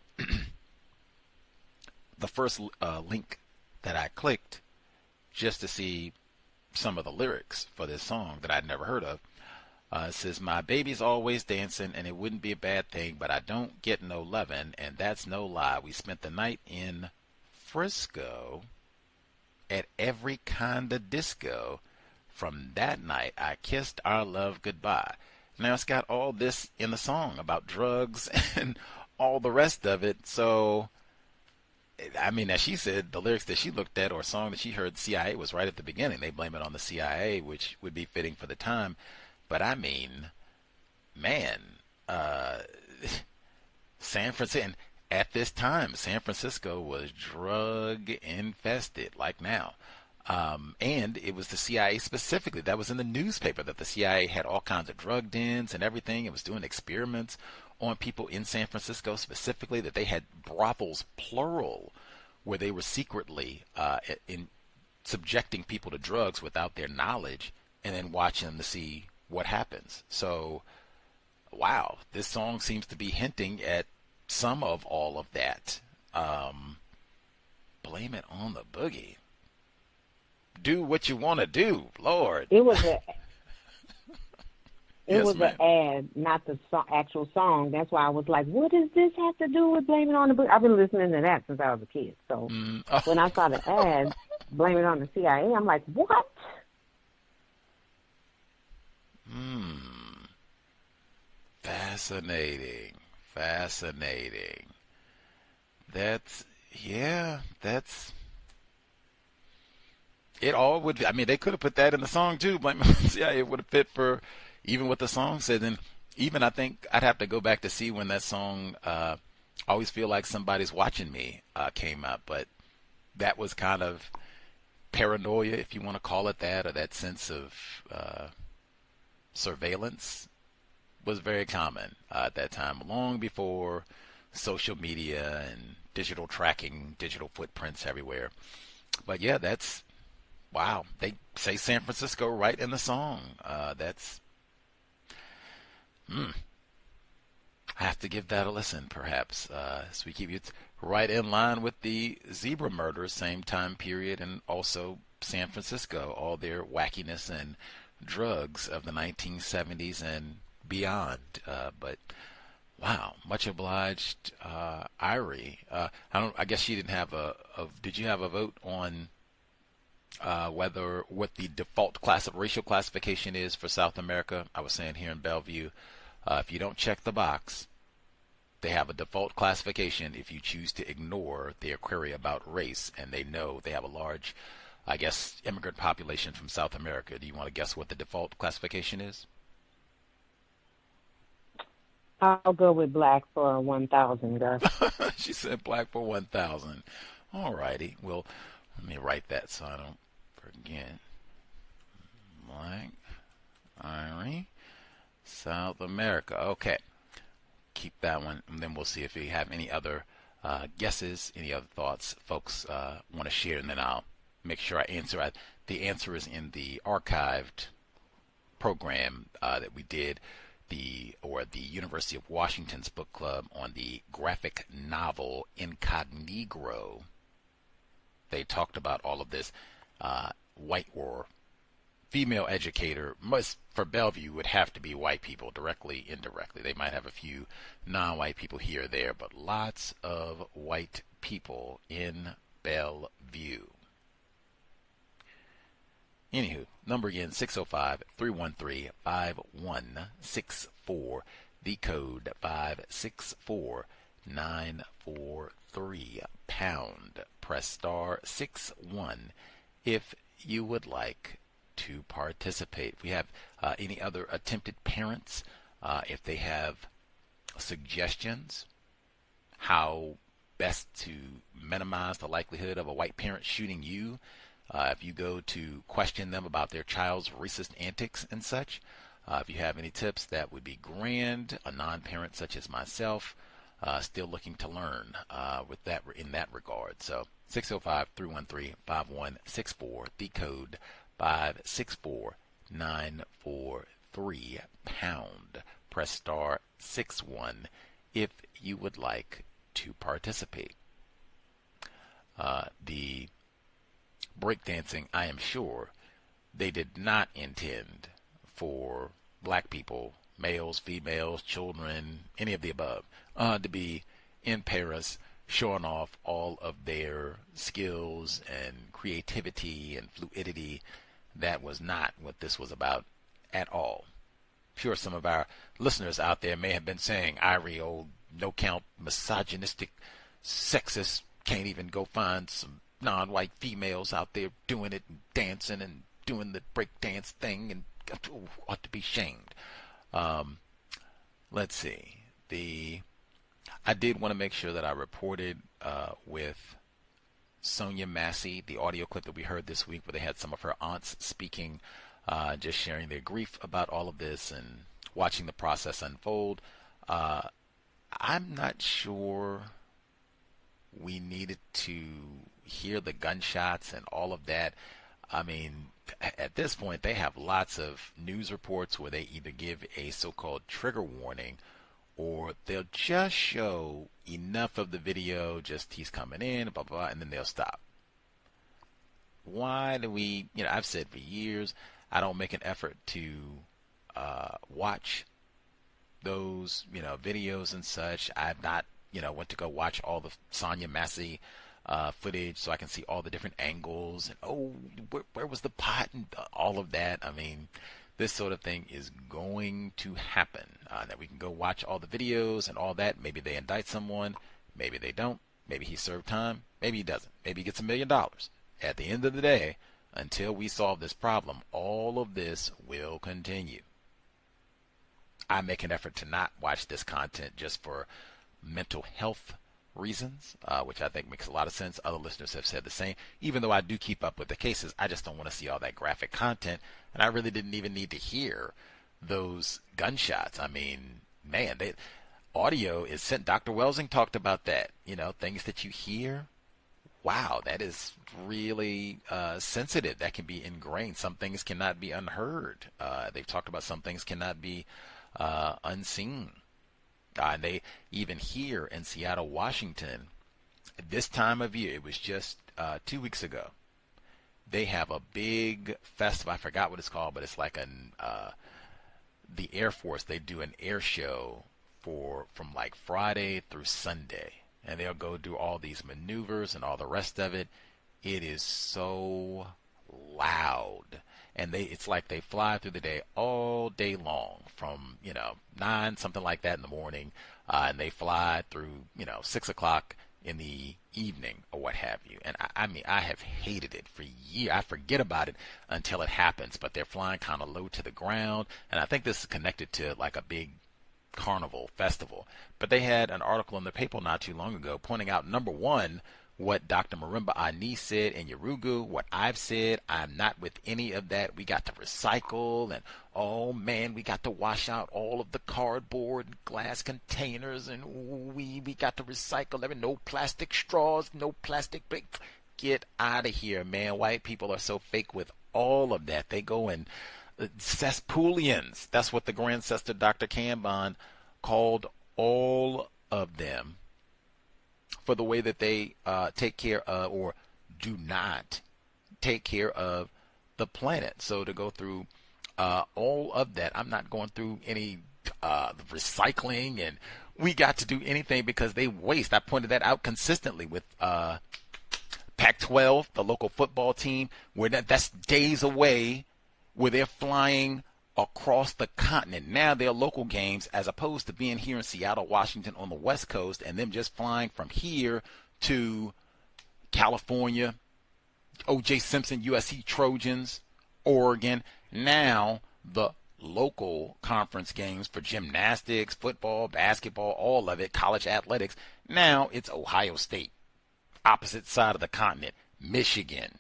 the first link that I clicked just to see some of the lyrics for this song that I'd never heard of, it says, my baby's always dancing and it wouldn't be a bad thing, but I don't get no lovin', and that's no lie. We spent the night in Frisco at every kind of disco. From that night, I kissed our love goodbye. Now it's got all this in the song about drugs and all the rest of it. So, I mean, as she said, the lyrics that she looked at or song that she heard CIA was right at the beginning. They blame it on the CIA, which would be fitting for the time. But I mean, man, San Francisco, and at this time, San Francisco was drug infested like now. And it was the CIA specifically that was in the newspaper, that the CIA had all kinds of drug dens and everything. It was doing experiments on people in San Francisco specifically, that they had brothels, plural, where they were secretly in subjecting people to drugs without their knowledge and then watching them to see what happens. So, wow, this song seems to be hinting at some of all of that. Blame it on the boogie. Do what you want to do, Lord. It was a Yes, an ad, not the actual song. That's why I was like, what does this have to do with Blame It on the Boogie? I've been listening to that since I was a kid. So when I saw the ad, Blame It on the CIA, I'm like, what? Fascinating. That's it all would, I mean, they could have put that in the song too, but yeah, it would have fit for even what the song said. And even I think I'd have to go back to see when that song, Always Feel Like Somebody's Watching Me, came out, but that was kind of paranoia, if you want to call it that, or that sense of surveillance was very common at that time, long before social media and digital tracking, digital footprints everywhere. But yeah, that's, wow, they say San Francisco right in the song. That's, I have to give that a listen, perhaps. So we keep it right in line with the zebra murders, same time period, and also San Francisco, all their wackiness and drugs of the 1970s and beyond. But wow, much obliged, Irie. I guess she didn't have did you have a vote on what the default racial classification is for South America? I was saying here in Bellevue, if you don't check the box, they have a default classification if you choose to ignore their query about race, and they know they have a large, I guess, immigrant population from South America. Do you want to guess what the default classification is? I'll go with black for 1,000, Gus. She said black for 1,000. All righty. Well, let me write that so I don't forget. Black, Irie, South America. Okay. Keep that one, and then we'll see if we have any other guesses, any other thoughts folks want to share, and then I'll make sure I answer. The answer is in the archived program that we did, the University of Washington's book club on the graphic novel Incognegro. They talked about all of this. White or female educator for Bellevue would have to be white people, directly, indirectly. They might have a few non-white people here or there, but lots of white people in Bellevue. Anywho, number again, 605-313-5164. The code 564 pound. Press star 61 if you would like to participate. If we have any other attempted parents, if they have suggestions how best to minimize the likelihood of a white parent shooting you, if you go to question them about their child's racist antics and such, if you have any tips, that would be grand. A non-parent such as myself, still looking to learn with that in that regard. So 605-313-5164, the code 564943 pound. Press star 61 if you would like to participate. The breakdancing, I am sure they did not intend for black people, males, females, children, any of the above, to be in Paris showing off all of their skills and creativity and fluidity. That was not what this was about at all. Sure, some of our listeners out there may have been saying, Irie, old no-count, misogynistic, sexist, can't even go find some non-white females out there doing it and dancing and doing the break dance thing and ought to be shamed. Let's see. I did want to make sure that I reported with Sonia Massey, the audio clip that we heard this week where they had some of her aunts speaking, just sharing their grief about all of this and watching the process unfold. I'm not sure we needed to hear the gunshots and all of that. I mean, at this point, they have lots of news reports where they either give a so-called trigger warning or they'll just show enough of the video, just he's coming in, blah, blah, blah, and then they'll stop. Why do we, I've said for years, I don't make an effort to watch those, videos and such. I've not, went to go watch all the Sonia Massey footage so I can see all the different angles and, where was the pot and all of that. I mean, this sort of thing is going to happen, that we can go watch all the videos and all that. Maybe they indict someone, maybe they don't, maybe he served time, maybe he doesn't, maybe he gets $1 million. At the end of the day, until we solve this problem, all of this will continue. I make an effort to not watch this content just for mental health reasons, which I think makes a lot of sense. Other listeners have said the same. Even though I do keep up with the cases, I just don't want to see all that graphic content, and I really didn't even need to hear those gunshots. I mean, man, audio is sent. Dr. Welsing talked about that. Things that you hear. Wow, that is really sensitive. That can be ingrained. Some things cannot be unheard. They've talked about some things cannot be unseen. And they even here in Seattle, Washington, this time of year, it was just 2 weeks ago, they have a big festival. I forgot what it's called, but it's like the Air Force. They do an air show from like Friday through Sunday, and they'll go do all these maneuvers and all the rest of it. It is so loud. And it's like they fly through the day all day long from, 9, something like that in the morning, and they fly through, 6 o'clock in the evening or what have you. And I mean, I have hated it for years. I forget about it until it happens, but they're flying kind of low to the ground. And I think this is connected to like a big carnival festival. But they had an article in the paper not too long ago pointing out, number one, what Dr. Marimba Ani said in Yurugu, what I've said. I'm not with any of that. We got to recycle, and oh man, we got to wash out all of the cardboard and glass containers, and we got to recycle no plastic straws, no plastic. Get out of here, man. White people are so fake with all of that. They go in cesspoolians. That's what the grandsister Dr. Kanban called all of them, for the way that they take care of or do not take care of the planet. So to go through all of that, I'm not going through any recycling, and we got to do anything because they waste. I pointed that out consistently with Pac-12, the local football team, where that's days away, where they're flying across the continent. Now they're local games as opposed to being here in Seattle, Washington on the West Coast and them just flying from here to California, O.J. Simpson, USC Trojans, Oregon. Now the local conference games for gymnastics, football, basketball, all of it, college athletics. Now it's Ohio State, opposite side of the continent, Michigan,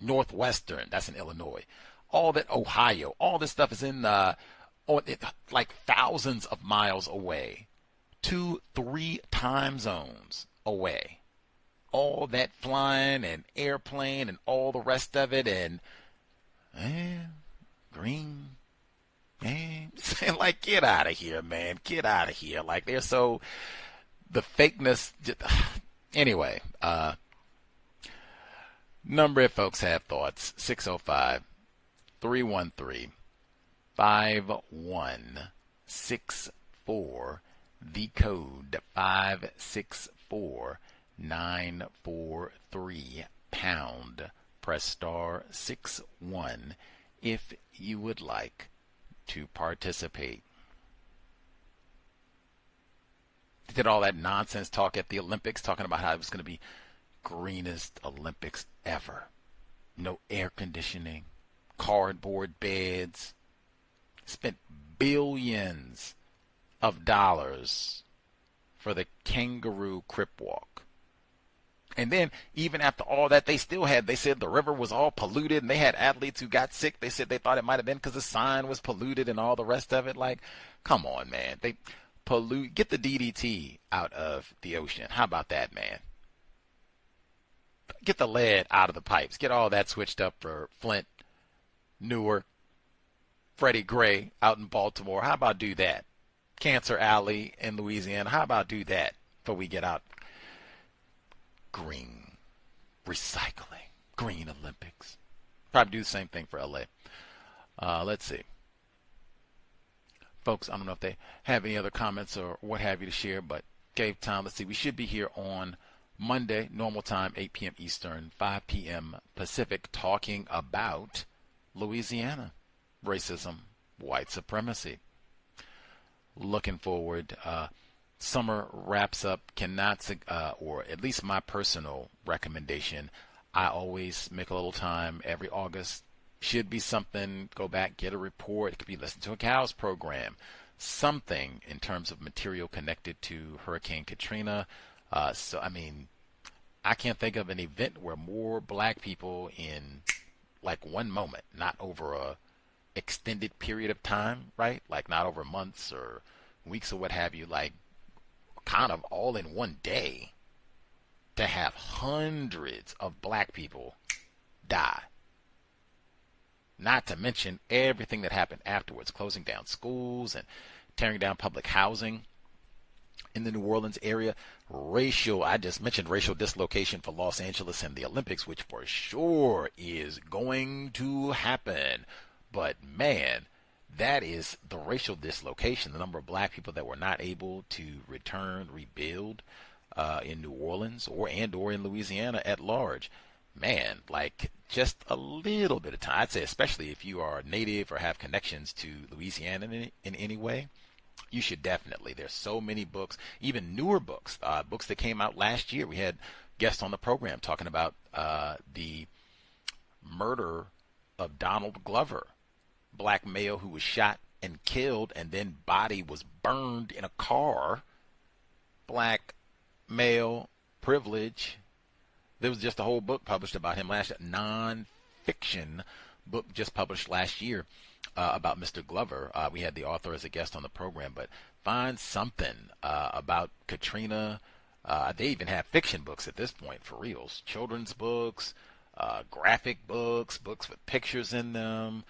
Northwestern, that's in Illinois. All that Ohio, all this stuff is in like thousands of miles away, 2-3 time zones away. All that flying and airplane and all the rest of it, and green. Like, get out of here, man. Get out of here. Like, they're so, the fakeness. Anyway, number if folks have thoughts, 605-313-5164, the code 564-943 pound. Press star 61 if you would like to participate. They did all that nonsense talk at the Olympics, talking about how it was going to be greenest Olympics ever. No air conditioning, cardboard beds. Spent billions of dollars for the Kangaroo Crip Walk. And then, even after all that, they said the river was all polluted, and they had athletes who got sick. They said they thought it might have been because the sign was polluted and all the rest of it. Like, come on, man. They pollute. Get the DDT out of the ocean. How about that, man? Get the lead out of the pipes. Get all that switched up for Flint, Newark, Freddie Gray out in Baltimore. How about do that? Cancer Alley in Louisiana. How about do that before we get out? Green recycling, green Olympics. Probably do the same thing for LA. Let's see. Folks, I don't know if they have any other comments or what have you to share, but gave time. Let's see. We should be here on Monday, normal time, 8 p.m. Eastern, 5 p.m. Pacific, talking about Louisiana, racism, white supremacy. Looking forward. Summer wraps up, or at least my personal recommendation, I always make a little time every August. Should be something, go back, get a report. It could be listen to a C.O.W.S program. Something in terms of material connected to Hurricane Katrina. I can't think of an event where more black people in like one moment, not over a extended period of time, right? Like not over months or weeks or what have you, like kind of all in one day, to have hundreds of black people die. Not to mention everything that happened afterwards, closing down schools and tearing down public housing in the New Orleans area. I just mentioned racial dislocation for Los Angeles and the Olympics, which for sure is going to happen. But man, that is the racial dislocation, the number of black people that were not able to rebuild in New Orleans or in Louisiana at large. Man, like just a little bit of time. I'd say especially if you are native or have connections to Louisiana in any way, you should definitely. There's so many books, even newer books, books that came out last year. We had guests on the program talking about the murder of Donald Glover, black male who was shot and killed and then body was burned in a car. Black male privilege. There was just a whole book published about him last year, non-fiction book just published last year about Mr. Glover. We had the author as a guest on the program, but find something about Katrina. They even have fiction books at this point, for reals. Children's books, graphic books, books with pictures in them,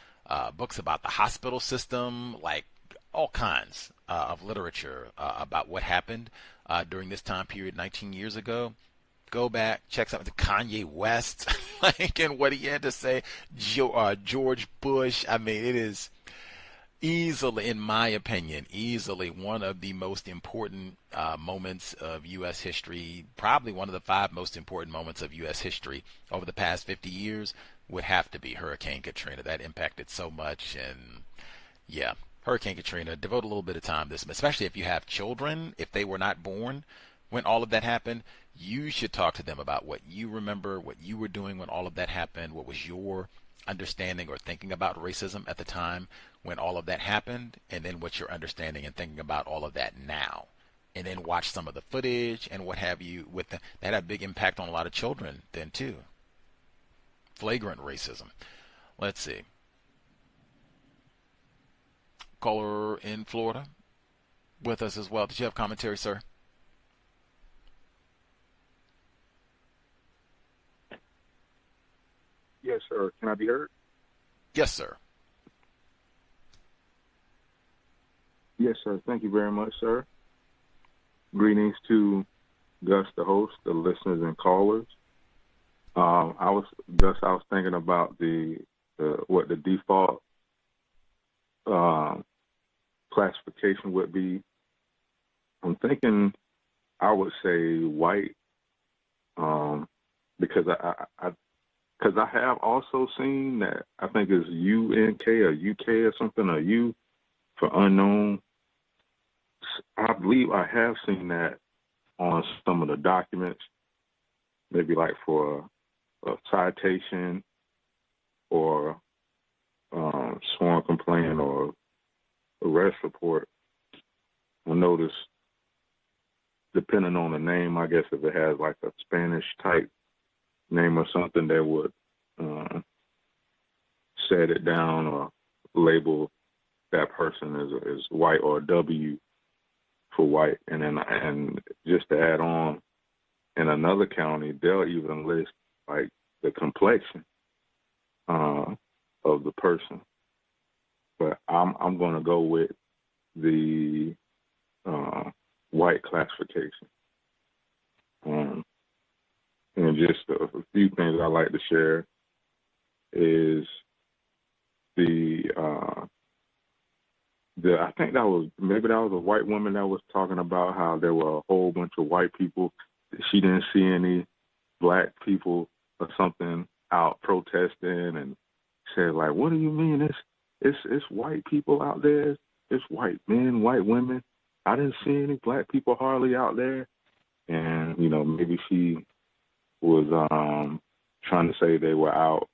books about the hospital system, like all kinds of literature about what happened during this time period 19 years ago. Go back, check something to Kanye West, like, and what he had to say. George Bush. I mean, it is easily, in my opinion, one of the most important moments of U.S. history. Probably one of the 5 most important moments of U.S. history over the past 50 years would have to be Hurricane Katrina. That impacted so much, and Yeah. Hurricane Katrina, devote a little bit of time to this, especially if you have children, if they were not born when all of that happened. You should talk to them about what you remember, what you were doing when all of that happened, what was your understanding or thinking about racism at the time when all of that happened, and then what you're understanding and thinking about all of that now. And then watch some of the footage and what have you. That had a big impact on a lot of children then too. Flagrant racism. Let's see. Caller in Florida with us as well. Did you have commentary, sir? Yes, sir. Can I be heard? Yes, sir. Yes, sir. Thank you very much, sir. Greetings to Gus, the host, the listeners and callers. I was thinking about what the default classification would be. I'm thinking I would say white, because I have also seen that I think it's UNK or UK or something, or U for unknown. I believe I have seen that on some of the documents, maybe like for a citation or sworn complaint or arrest report. I notice, depending on the name, I guess if it has like a Spanish type name or something, that would set it down or label that person as white, or W for white. And just to add on, in another county, they'll even list like the complexion of the person. But I'm going to go with the white classification. And just a few things I like to share is I think that was a white woman that was talking about how there were a whole bunch of white people. She didn't see any black people or something out protesting, and said like, "What do you mean? It's white people out there. It's white men, white women. I didn't see any black people hardly out there." And maybe she was trying to say they were out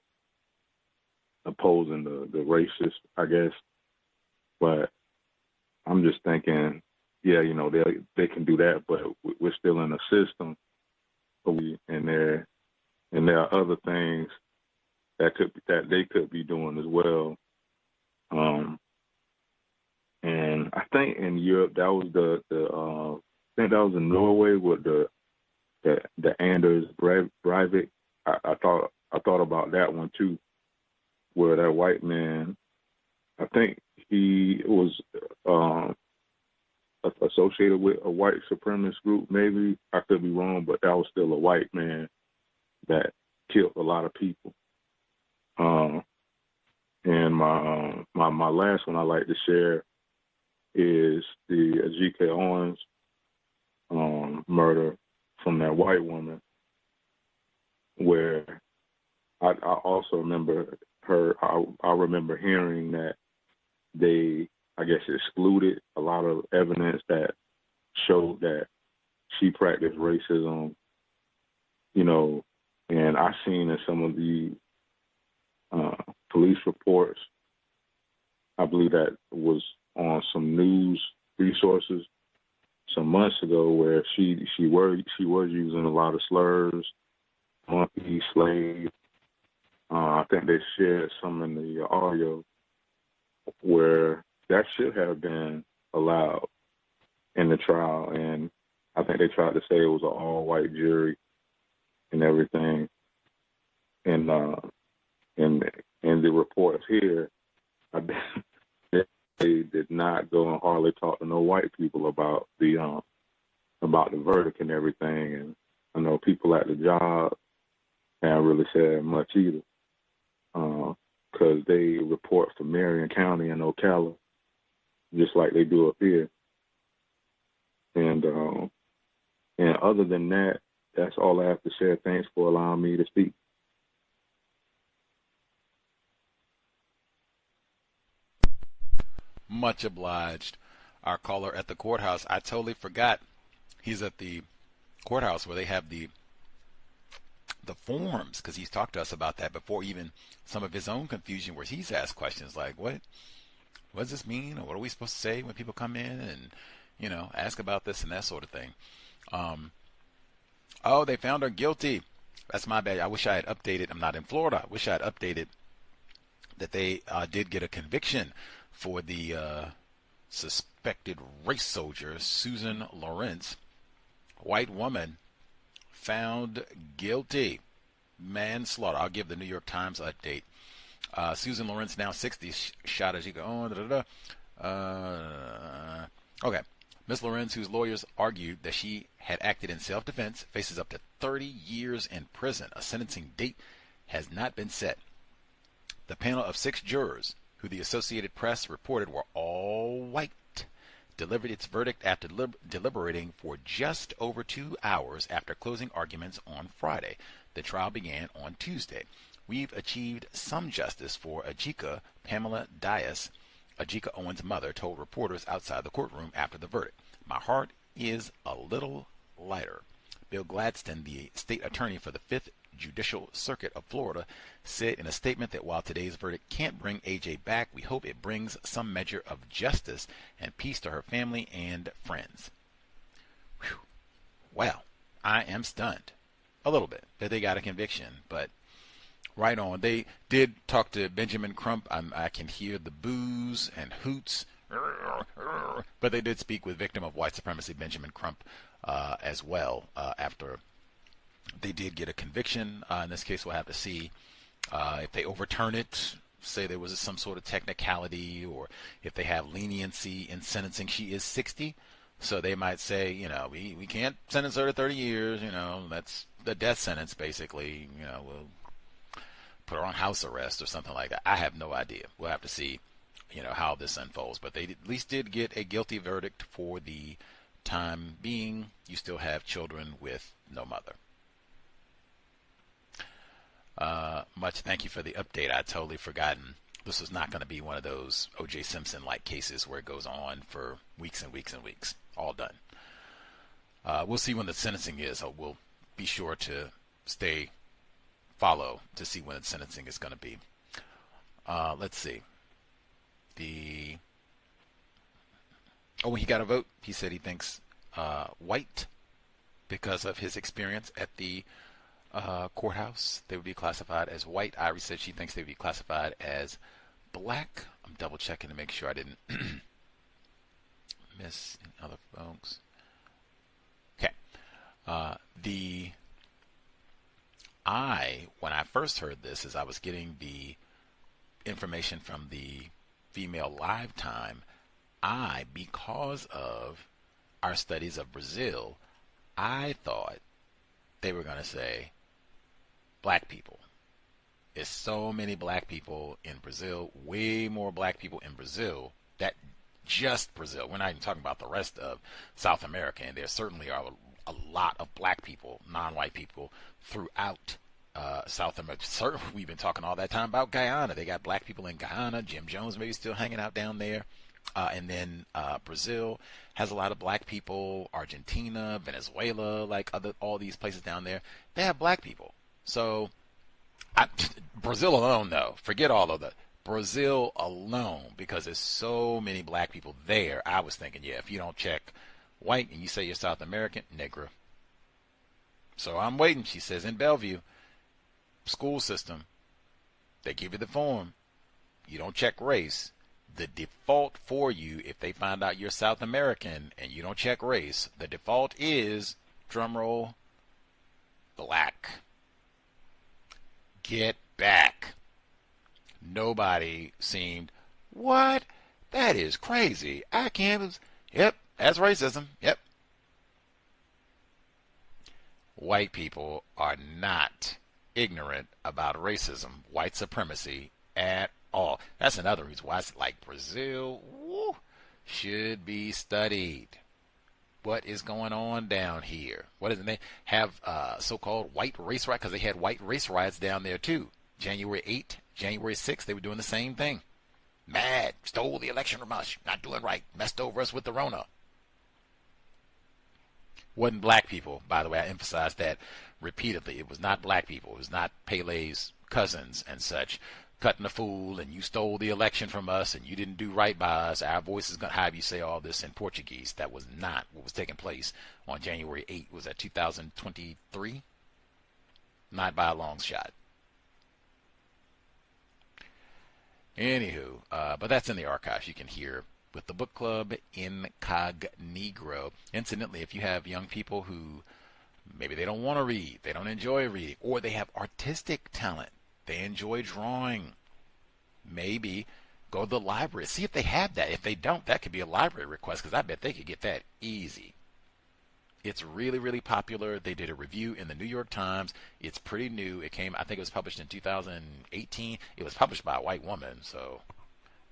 opposing the racist, I guess. But I'm just thinking, yeah, they can do that, but we're still in a system, and there are other things that they could be doing as well. And I think in Europe that was I think that was in Norway with the Anders Breivik. I thought about that one too, where that white man, I think he was associated with a white supremacist group. Maybe I could be wrong, but that was still a white man that killed a lot of people. And my last one I like to share is the Ajike Owens murder from that white woman, where I also remember I remember hearing that they, I guess, excluded a lot of evidence that showed that she practiced racism, and I seen in some of the police reports, I believe that was on some news resources some months ago, where she was using a lot of slurs, monkey, slave. I think they shared some in the audio where that should have been allowed in the trial, and I think they tried to say it was an all-white jury and everything. And in the reports here, they did not go and hardly talk to no white people about the verdict and everything. And I know people at the job haven't really said much either, because they report for Marion County and Ocala, just like they do up here. And other than that, that's all I have to share. Thanks for allowing me to speak. Much obliged. Our caller at the courthouse. I totally forgot. He's at the courthouse where they have the forms, because he's talked to us about that before, even some of his own confusion where he's asked questions like, what does this mean? Or what are we supposed to say when people come in and, ask about this and that sort of thing. Oh, they found her guilty. That's my bad. I wish I had updated. I'm not in Florida. I wish I had updated that they did get a conviction for the suspected race soldier, Susan Lorincz, white woman, found guilty. Manslaughter. I'll give the New York Times update. Susan Lorincz, now 60, shot Ajike. Okay. Ms. Lorincz, whose lawyers argued that she had acted in self-defense, faces up to 30 years in prison. A sentencing date has not been set. The panel of 6 jurors, who the Associated Press reported were all white, delivered its verdict after deliberating for just over 2 hours after closing arguments on Friday. The trial began on Tuesday. We've achieved some justice for Ajike. Pamela Dias, Ajike Owens' mother, told reporters outside the courtroom after the verdict. My heart is a little lighter. Bill Gladstone, the state attorney for the 5th Judicial Circuit of Florida, said in a statement that while today's verdict can't bring AJ back, we hope it brings some measure of justice and peace to her family and friends. Whew. Well, I am stunned a little bit that they got a conviction, but right on. They did talk to Benjamin Crump. I can hear the boos and hoots, but they did speak with victim of white supremacy Benjamin Crump as well after they did get a conviction. In this case, we'll have to see if they overturn it, say there was some sort of technicality, or if they have leniency in sentencing. She is 60, so they might say, we can't sentence her to 30 years, that's the death sentence, basically, we'll put her on house arrest or something like that. I have no idea. We'll have to see, how this unfolds. But they at least did get a guilty verdict for the time being. You still have children with no mother. Much thank you for the update. I'd totally forgotten. This was not going to be one of those O.J. Simpson-like cases where it goes on for weeks and weeks and weeks. All done. We'll see when the sentencing is. So we'll be sure to follow to see when the sentencing is going to be. Let's see. He got a vote. He said he thinks white, because of his experience at the courthouse, they would be classified as white. Irie said she thinks they would be classified as black. I'm double checking to make sure I didn't miss any other folks. Okay. When I first heard this, as I was getting the information from the female live time, because of our studies of Brazil, I thought they were going to say black people. There's so many black people in Brazil, way more black people in Brazil, that just Brazil. We're not even talking about the rest of South America, and there certainly are a lot of black people, non-white people, throughout South America. Certainly, we've been talking all that time about Guyana. They got black people in Guyana. Jim Jones maybe still hanging out down there. And then Brazil has a lot of black people. Argentina, Venezuela, all these places down there, they have black people. So Brazil alone, though, forget all of that. Brazil alone, because there's so many black people there, I was thinking, if you don't check white and you say you're South American, Negro. So I'm waiting. She says in Bellevue, school system, they give you the form. You don't check race. The default for you, if they find out you're South American and you don't check race, the default is, drumroll, black. Get back. Nobody seemed, what? That is crazy. I can't. Yep, that's racism. Yep. White people are not ignorant about racism, white supremacy at all. That's another reason why it's like Brazil should be studied. What is going on down here? What is it? They have so-called white race riots, because they had white race riots down there too. January 8th, January 6th, they were doing the same thing. Mad, stole the election from us, not doing right, messed over us with the Rona. Wasn't black people, by the way. I emphasized that repeatedly. It was not black people. It was not Pele's cousins and such cutting the fool, and you stole the election from us, and you didn't do right by us. Our voice is going to have you say all this in Portuguese. That was not what was taking place on January 8th. Was that 2023? Not by a long shot. Anywho, but that's in the archives. You can hear with the book club Incognegro. Incidentally, if you have young people who maybe they don't want to read, they don't enjoy reading, or they have artistic talent, they enjoy drawing, maybe go to the library. See if they have that. If they don't, that could be a library request, because I bet they could get that easy. It's really, really popular. They did a review in the New York Times. It's pretty new. It came, I think it was published in 2018. It was published by a white woman, so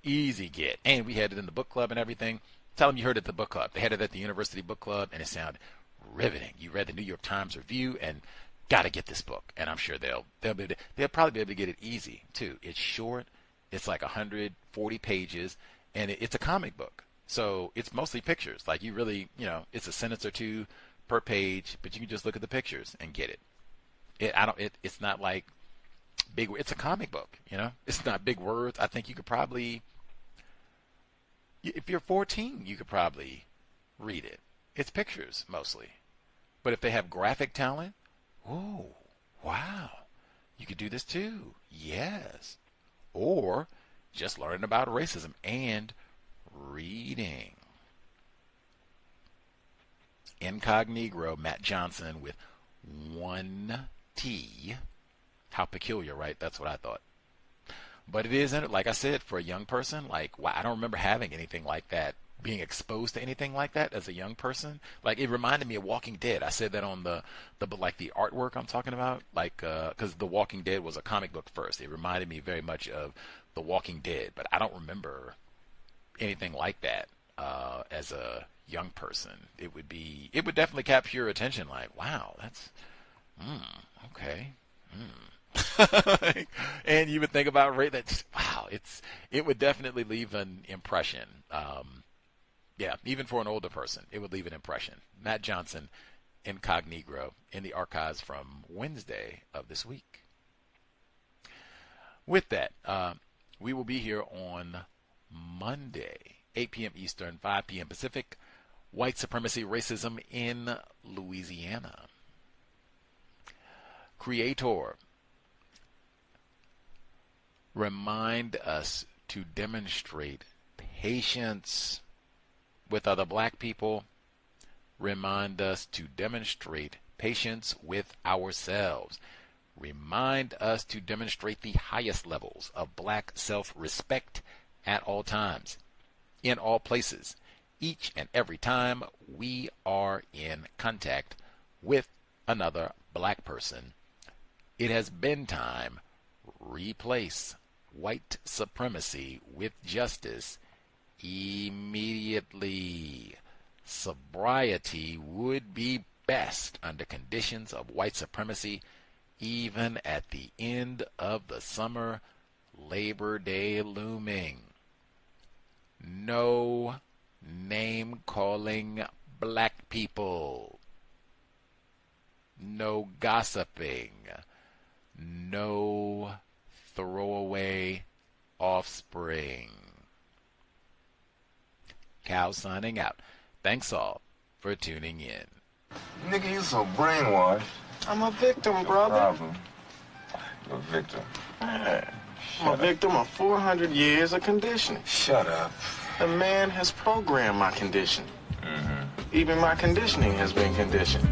easy get. And we had it in the book club and everything. Tell them you heard it at the book club. They had it at the University Book Club, and it sounded riveting. You read the New York Times review and got to get this book. And I'm sure they'll probably be able to get it easy too. It's short. It's like 140 pages, and it's a comic book. So it's mostly pictures. Like you really, it's a sentence or two per page, but you can just look at the pictures and get it. It's not like big. It's a comic book. It's not big words. I think you could probably, if you're 14, you could probably read it. It's pictures mostly, but if they have graphic talent, oh wow, you could do this too. Yes, or just learning about racism and reading. Incognegro, Matt Johnson with 1 T. How peculiar, right? That's what I thought. But it isn't, like I said, for a young person, like, wow, I don't remember having anything like that, being exposed to anything like that as a young person. Like, it reminded me of Walking Dead. I said that on the artwork I'm talking about, like, because The Walking Dead was a comic book first. It reminded me very much of The Walking Dead, but I don't remember anything like that as a young person. It would definitely capture your attention, like, wow, that's okay. And you would think about that. Wow, it would definitely leave an impression. Yeah, even for an older person, it would leave an impression. Matt Johnson, Incognegro, in the archives from Wednesday of this week. With that, we will be here on Monday, 8 p.m. Eastern, 5 p.m. Pacific. White supremacy, racism in Louisiana. Creator, remind us to demonstrate patience with other black people. Remind us to demonstrate patience with ourselves. Remind us to demonstrate the highest levels of black self-respect at all times, in all places, each and every time we are in contact with another black person. It has been time. Replace white supremacy with justice immediately. Sobriety would be best under conditions of white supremacy, even at the end of the summer, Labor Day looming. No name-calling black people. No gossiping. No throwaway offspring. Cal signing out. Thanks all for tuning in. Nigga, you so brainwashed. I'm a victim, brother. Problem. You're a victim. I'm a victim of 400 years of conditioning. Shut up. The man has programmed my conditioning. Even my conditioning has been conditioned.